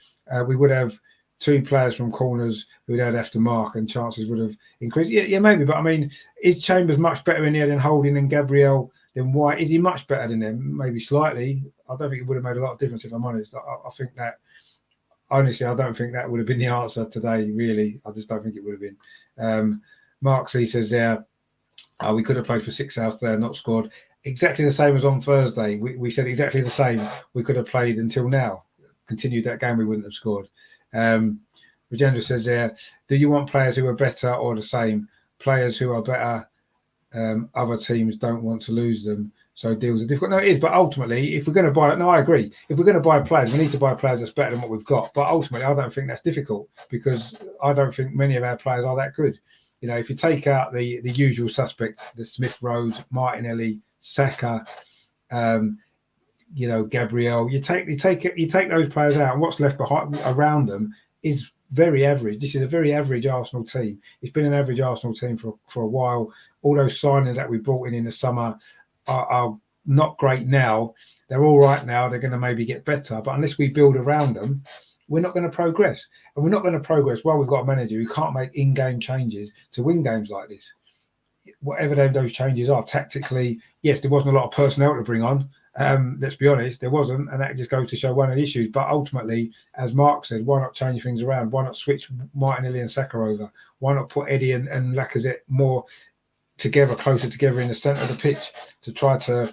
we would have 2 players from corners who they'd have to mark and chances would have increased. Yeah, maybe. But I mean, is Chambers much better in here than Holding and Gabriel than White? Is he much better than them? Maybe slightly. I don't think it would have made a lot of difference, if I'm honest. I think that, honestly, I don't think that would have been the answer today, really. I just don't think it would have been. Mark C says there, we could have played for 6 hours there, not scored. Exactly the same as on Thursday. We said exactly the same. We could have played until now. Continued that game, we wouldn't have scored. Regenda says there, do you want players who are better or the same? Players who are better, other teams don't want to lose them, so deals are difficult. No, it is, but ultimately, if we're going to buy, I agree. If we're going to buy players, we need to buy players that's better than what we've got. But ultimately, I don't think that's difficult, because I don't think many of our players are that good. If you take out the usual suspect, the Smith Rowe, Martinelli, Saka, Gabriel, you take those players out, and what's left behind around them is very average. This is a very average Arsenal team. It's been an average Arsenal team for a while. All those signings that we brought in the summer are not great now. They're all right now. They're going to maybe get better, but unless we build around them, we're not going to progress. And we're not going to progress while we've got a manager who can't make in-game changes to win games like this. Whatever those changes are, tactically, yes, there wasn't a lot of personnel to bring on. Let's be honest, there wasn't, and that just goes to show one of the issues. But ultimately, as Mark said, why not change things around? Why not switch Martinelli and Saka over? Why not put Eddie and Lacazette more together, closer together in the centre of the pitch to try to,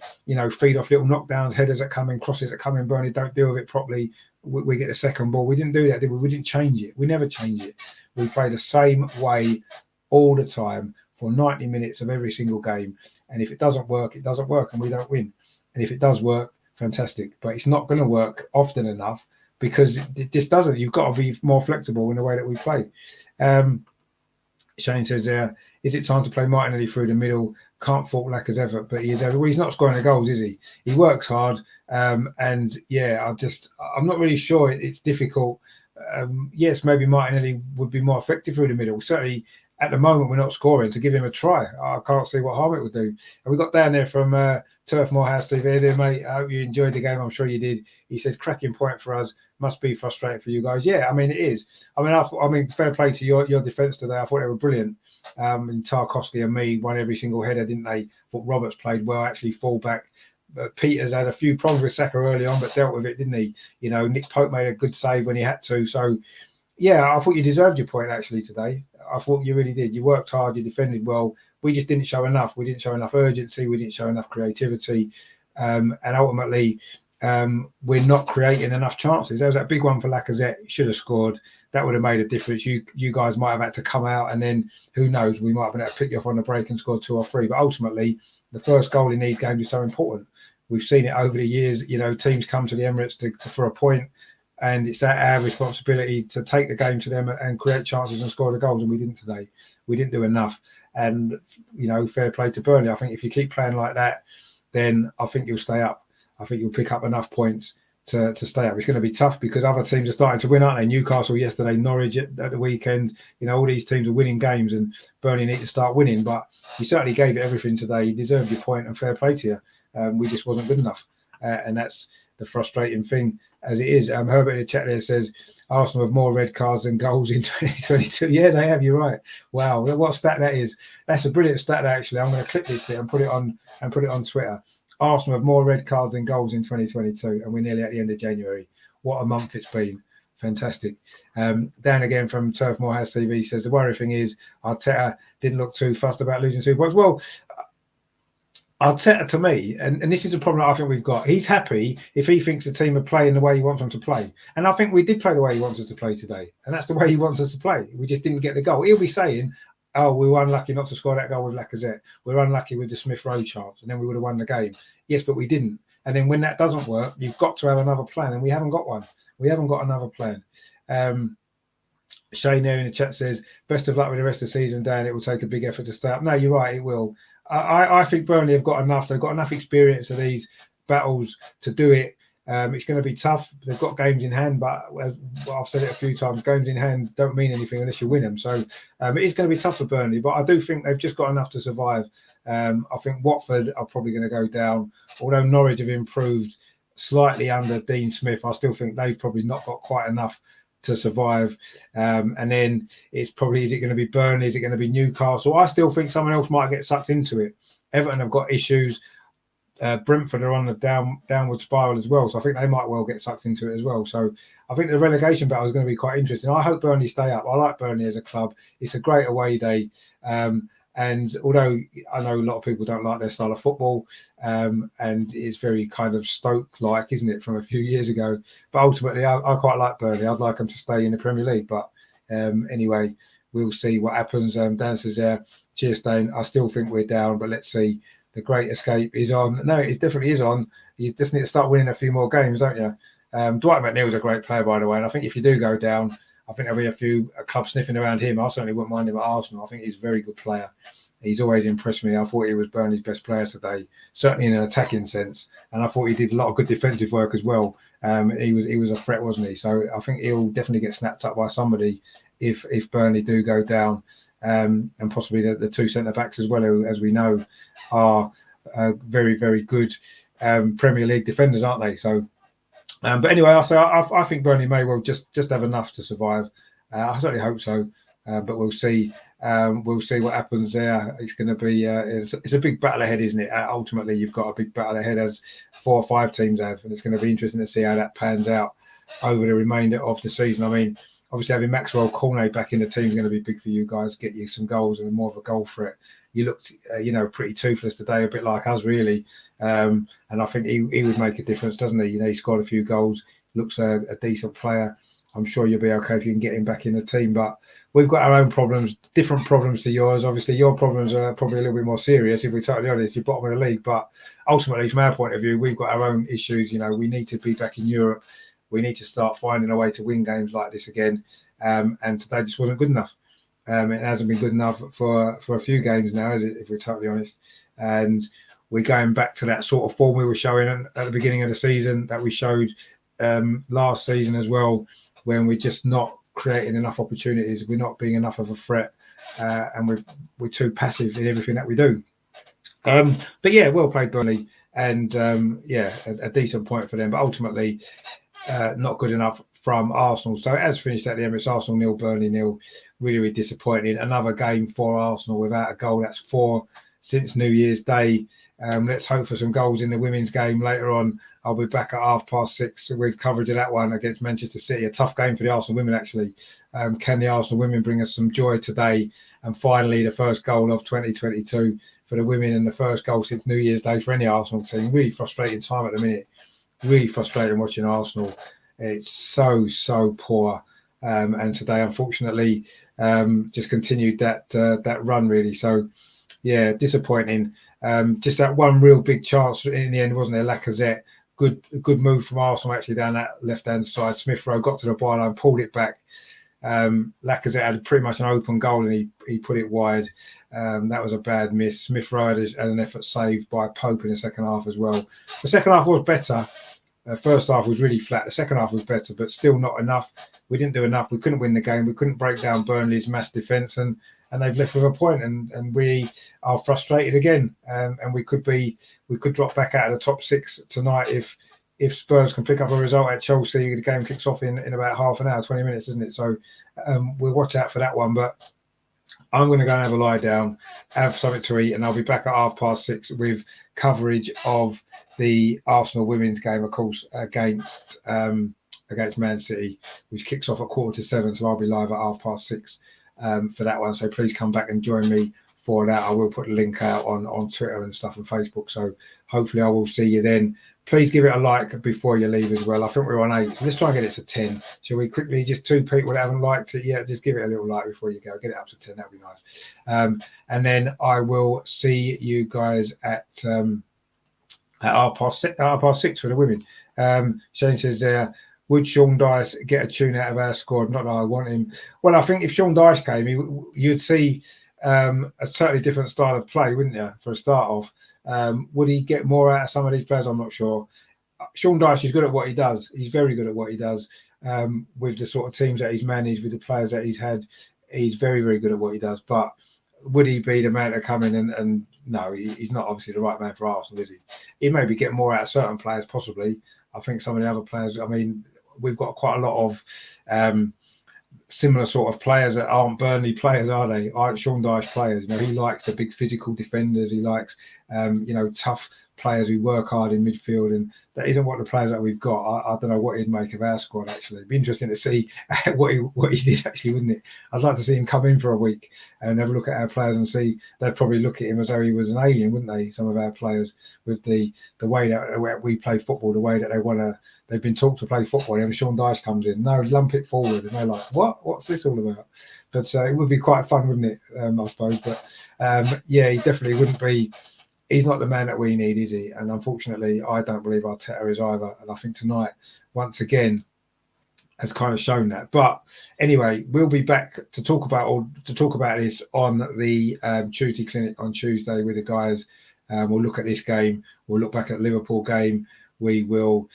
feed off little knockdowns, headers that come in, crosses that come in. Burnley don't deal with it properly. We get the second ball. We didn't do that, did we? We didn't change it. We never change it. We play the same way all the time for 90 minutes of every single game. And if it doesn't work, it doesn't work, and we don't win. And if it does work, fantastic. But it's not going to work often enough, because it just doesn't. You've got to be more flexible in the way that we play. Shane says there, is it time to play Martinelli through the middle? Can't fault Lacazette, but he is there. Well, he's not scoring the goals, is he? He works hard. And yeah, I'm not really sure. It's difficult. Yes, maybe Martinelli would be more effective through the middle. Certainly, at the moment, we're not scoring, to give him a try. I can't see what harm it would do. And we got down there from Turf Moorhouse TV there, mate. I hope you enjoyed the game. I'm sure you did. He said, cracking point for us. Must be frustrating for you guys. Yeah, I mean, it is. I mean, fair play to your defence today. I thought they were brilliant. And Tarkowski and me won every single header, didn't they? I thought Roberts played well, actually, full-back. Peters had a few problems with Saka early on, but dealt with it, didn't he? Nick Pope made a good save when he had to. So, yeah, I thought you deserved your point, actually, today. I thought you really did. You worked hard, you defended well. We just didn't show enough. We didn't show enough urgency. We didn't show enough creativity. And ultimately, we're not creating enough chances. There was that big one for Lacazette. Should have scored. That would have made a difference. You guys might have had to come out, and then who knows, we might have been able to pick you off on the break and score 2 or 3. But ultimately, the first goal in these games is so important. We've seen it over the years. Teams come to the Emirates for a point, and it's our responsibility to take the game to them and create chances and score the goals. And we didn't today. We didn't do enough. And, fair play to Burnley. I think if you keep playing like that, then I think you'll stay up. I think you'll pick up enough points to stay up. It's going to be tough because other teams are starting to win, aren't they? Newcastle yesterday, Norwich at the weekend. All these teams are winning games, and Burnley need to start winning. But you certainly gave it everything today. You deserved your point, and fair play to you. We just wasn't good enough. And that's the frustrating thing as it is. Herbert in the chat there says, Arsenal have more red cards than goals in 2022. Yeah, they have. You're right. Wow, what stat that is. That's a brilliant stat, actually. I'm going to clip this bit and put it on Twitter. Arsenal have more red cards than goals in 2022, and we're nearly at the end of January. What a month it's been. Fantastic. Dan again from Turf Moorhouse TV says, the worrying thing is Arteta didn't look too fussed about losing 2 points. Well, Arteta, to me, and this is a problem I think we've got, he's happy if he thinks the team are playing the way he wants them to play. And I think we did play the way he wants us to play today. And that's the way he wants us to play. We just didn't get the goal. He'll be saying, oh, we were unlucky not to score that goal with Lacazette. We're unlucky with the Smith Rowe chance, and then we would have won the game. Yes, but we didn't. And then when that doesn't work, you've got to have another plan, and we haven't got one. We haven't got another plan. Shane there in the chat says, best of luck with the rest of the season, Dan. It will take a big effort to start. No, you're right, it will. I think Burnley have got enough. They've got enough experience of these battles to do it. It's going to be tough. They've got games in hand, but as I've said it a few times, games in hand don't mean anything unless you win them. So it is going to be tough for Burnley, but I do think they've just got enough to survive. I think Watford are probably going to go down, although Norwich have improved slightly under Dean Smith. I still think they've probably not got quite enough to survive. And then it's probably, is it going to be Burnley? Is it going to be Newcastle? I still think someone else might get sucked into it. Everton have got issues. Brentford are on the downward spiral as well, so I think they might well get sucked into it as well. So I think the relegation battle is going to be quite interesting. I hope Burnley stay up. I like Burnley as a club. It's a great away day, and although I know a lot of people don't like their style of football, and it's very kind of Stoke-like, isn't it, from a few years ago? But ultimately, I quite like Burnley. I'd like them to stay in the Premier League. But anyway, we'll see what happens. Dan says there, cheers, Dane. I still think we're down, but let's see. The Great Escape is on. No, it definitely is on. You just need to start winning a few more games, don't you? Dwight McNeil's a great player, by the way. And I think if you do go down, I think there'll be a few clubs sniffing around him. I certainly wouldn't mind him at Arsenal. I think he's a very good player. He's always impressed me. I thought he was Burnley's best player today, certainly in an attacking sense. And I thought he did a lot of good defensive work as well. He was a threat, wasn't he? So I think he'll definitely get snapped up by somebody if Burnley do go down. And possibly the two centre-backs as well, who, as we know, are very, very good Premier League defenders, aren't they? So, but anyway, I think Burnley may well just have enough to survive. I certainly hope so, but we'll see. We'll see what happens there. It's going to be it's a big battle ahead, isn't it? Ultimately, you've got a big battle ahead, as 4 or 5 teams have, and it's going to be interesting to see how that pans out over the remainder of the season. I mean, obviously, having Maxwell Cornet back in the team is going to be big for you guys, get you some goals and more of a goal threat. You looked, pretty toothless today, a bit like us, really. And I think he would make a difference, doesn't he? He scored a few goals, looks a decent player. I'm sure you'll be okay if you can get him back in the team. But we've got our own problems, different problems to yours. Obviously, your problems are probably a little bit more serious, if we're totally honest. You're bottom of the league. But ultimately, from our point of view, we've got our own issues. We need to be back in Europe. We need to start finding a way to win games like this again. And today just wasn't good enough. It hasn't been good enough for a few games now, is it, if we're totally honest? And we're going back to that sort of form we were showing at the beginning of the season, that we showed last season as well, when we're just not creating enough opportunities. We're not being enough of a threat, and we're too passive in everything that we do. But yeah, well played, Burnley. And a decent point for them. But ultimately, not good enough from Arsenal. So it has finished at the Emirates. Arsenal 0, Burnley 0. Really, really disappointing. Another game for Arsenal without a goal. That's 4 since New Year's Day. Let's hope for some goals in the women's game later on. I'll be back at 6:30 with coverage of that one against Manchester City. A tough game for the Arsenal women, actually. Can the Arsenal women bring us some joy today? And finally, the first goal of 2022 for the women, and the first goal since New Year's Day for any Arsenal team. Really frustrating time at the minute. Really frustrating watching Arsenal. It's so poor. And today, unfortunately, just continued that run, really. So, yeah, disappointing. Just that one real big chance in the end, wasn't there? Lacazette, good move from Arsenal actually down that left-hand side. Smith Rowe got to the byline, pulled it back. Lacazette had pretty much an open goal, and he put it wide. That was a bad miss. Smith Rowe had an effort saved by Pope in the second half as well. The second half was better. First half was really flat. The second half was better, but still not enough. We didn't do enough. We couldn't win the game. We couldn't break down Burnley's mass defence, and they've left with a point. And we are frustrated again. And we could drop back out of the top 6 tonight if Spurs can pick up a result at Chelsea. The game kicks off in about half an hour, 20 minutes, isn't it? So we'll watch out for that one. But I'm going to go and have a lie down, have something to eat, and I'll be back at 6:30 with coverage of the Arsenal women's game, of course, against Man City, which kicks off at 7:15. So I'll be live at 6:30 for that one. So please come back and join me for that. I will put a link out on Twitter and stuff and Facebook. So hopefully I will see you then. Please give it a like before you leave as well. I think we're on 8, so let's try and get it to 10. Shall we quickly, just 2 people that haven't liked it yet, just give it a little like before you go. Get it up to 10, that'd be nice. And then I will see you guys at 6:30 for the women. Shane says there, would Sean Dyche get a tune out of our squad? Not that I want him. Well, I think if Sean Dyche came, you'd see a totally different style of play, wouldn't you, for a start off? Would he get more out of some of these players? I'm not sure. Sean Dyche is good at what he does. He's very good at what he does with the sort of teams that he's managed, with the players that he's had. He's very, very good at what he does. But would he be the man to come in and no, he's not obviously the right man for Arsenal, is he? He may be getting more out of certain players, possibly. I think some of the other players, I mean, we've got quite a lot of similar sort of players that aren't Burnley players, are they? Aren't Sean Dyche players? You know, he likes the big physical defenders. He likes, tough players who work hard in midfield, and that isn't what the players that we've got. I don't know what he'd make of our squad. Actually, it'd be interesting to see what he did. Actually, wouldn't it? I'd like to see him come in for a week and have a look at our players and see. They'd probably look at him as though he was an alien, wouldn't they? Some of our players, with the way that we play football, the way that they want to. They've been taught to play football. And Sean Dyche comes in, no, lump it forward, and they're like, "What? What's this all about?" But it would be quite fun, wouldn't it? I suppose. But he definitely wouldn't be. He's not the man that we need, is he? And unfortunately, I don't believe Arteta is either. And I think tonight, once again, has kind of shown that. But anyway, we'll be back to talk about this on the Tuesday clinic on Tuesday with the guys. We'll look at this game. We'll look back at the Liverpool game. We will,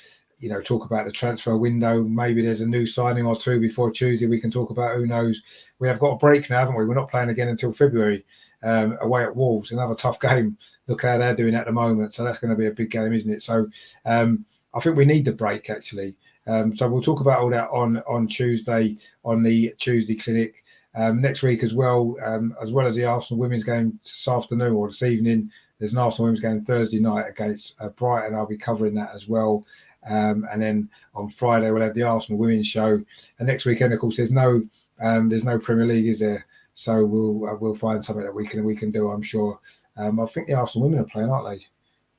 talk about the transfer window. Maybe there's a new signing or two before Tuesday we can talk about. Who knows? We have got a break now, haven't we? We're not playing again until February. Away at Wolves, another tough game. Look how they're doing at the moment. So that's going to be a big game, isn't it? So I think we need the break, actually. So we'll talk about all that on Tuesday, on the Tuesday clinic. Next week as well as the Arsenal women's game this afternoon or this evening. There's an Arsenal women's game Thursday night against Brighton. I'll be covering that as well. And then on Friday we'll have the Arsenal women's show. And next weekend, of course, there's no Premier League, is there? So we'll find something that we can do, I'm sure. I think the Arsenal women are playing, aren't they,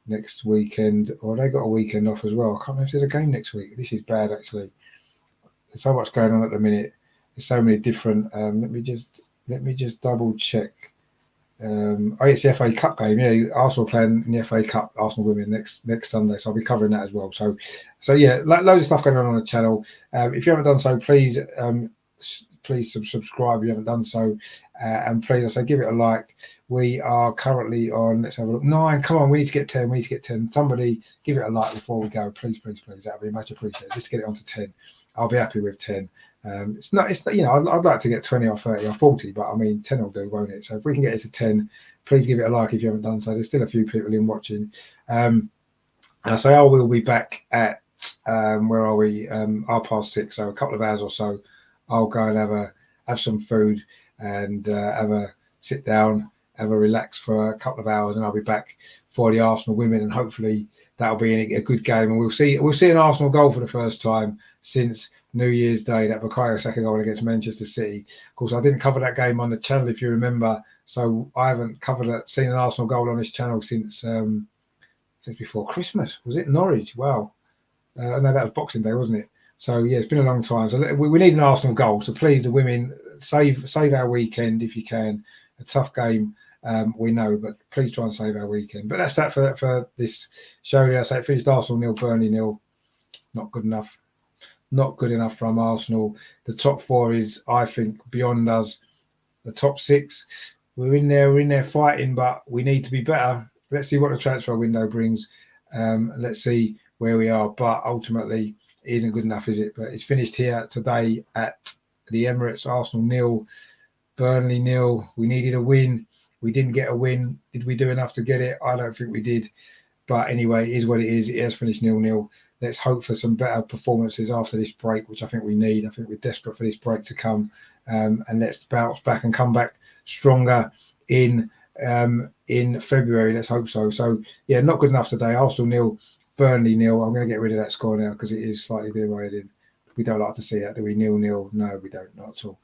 next weekend? Or they got a weekend off as well. I can't remember if there's a game next week. This is bad, actually. There's so much going on at the minute. There's so many different. Let me just double check. It's the FA Cup game. Yeah, Arsenal playing in the FA Cup. Arsenal women next Sunday. So I'll be covering that as well. So yeah, loads of stuff going on the channel. If you haven't done so, please. Please subscribe if you haven't done so, and please, I say, give it a like. We are currently on, let's have a look, 9. Come on, we need to get 10. We need to get 10. Somebody give it a like before we go, please. That would be much appreciated. Just to get it onto 10, I'll be happy with 10. It's not, I'd like to get 20 or 30 or 40, but I mean 10 will do, won't it? So if we can get it to 10, please give it a like if you haven't done so. There's still a few people in watching. And I say I will be back at where are we? 6:30, so a couple of hours or so. I'll go and have some food and have a sit down, have a relax for a couple of hours, and I'll be back for the Arsenal women, and hopefully that'll be a good game. And we'll see an Arsenal goal for the first time since New Year's Day, that Bukayo Saka goal against Manchester City. Of course, I didn't cover that game on the channel, if you remember, so I haven't seen an Arsenal goal on this channel since before Christmas. Was it Norwich? Wow. No, that was Boxing Day, wasn't it? So yeah, it's been a long time. So we need an Arsenal goal. So please, the women, save our weekend if you can. A tough game, we know, but please try and save our weekend. But that's that for this show. I say it finished Arsenal 0, Burnley 0. Not good enough. Not good enough from Arsenal. The top 4 is, I think, beyond us. The top 6, we're in there fighting, but we need to be better. Let's see what the transfer window brings. Let's see where we are. But ultimately, it isn't good enough, is it? But it's finished here today at the Emirates. Arsenal 0, Burnley 0. We needed a win. We didn't get a win. Did we do enough to get it? I don't think we did. But anyway, it is what it is. It has finished 0-0. Let's hope for some better performances after this break, which I think we need. I think we're desperate for this break to come. And let's bounce back and come back stronger in February. Let's hope so. So, yeah, not good enough today. Arsenal 0. Burnley 0. I'm going to get rid of that score now because it is slightly doing my head in. We don't like to see that, do we? 0-0. No, we don't, not at all.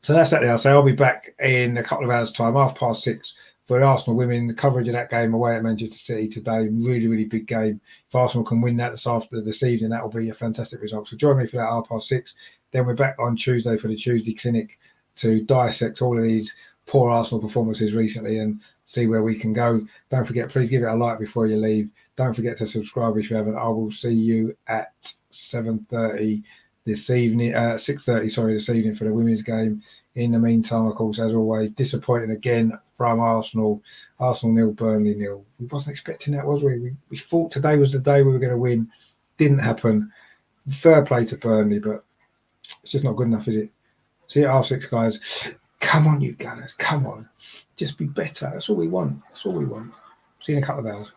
So that's that. I'll be back in a couple of hours' time, 6:30, for the Arsenal women. The coverage of that game away at Manchester City today, really, really big game. If Arsenal can win that this evening, that will be a fantastic result. So join me for that 6:30. Then we're back on Tuesday for the Tuesday clinic to dissect all of these poor Arsenal performances recently and see where we can go. Don't forget, please give it a like before you leave. Don't forget to subscribe if you haven't. I will see you at 7:30 this evening, 6:30, this evening for the women's game. In the meantime, of course, as always, disappointing again from Arsenal. Arsenal 0, Burnley 0. We wasn't expecting that, was we? We thought today was the day we were going to win. Didn't happen. Fair play to Burnley, but it's just not good enough, is it? See you at half-6, guys. Come on, you Gunners. Come on. Just be better. That's all we want. That's all we want. See you in a couple of hours.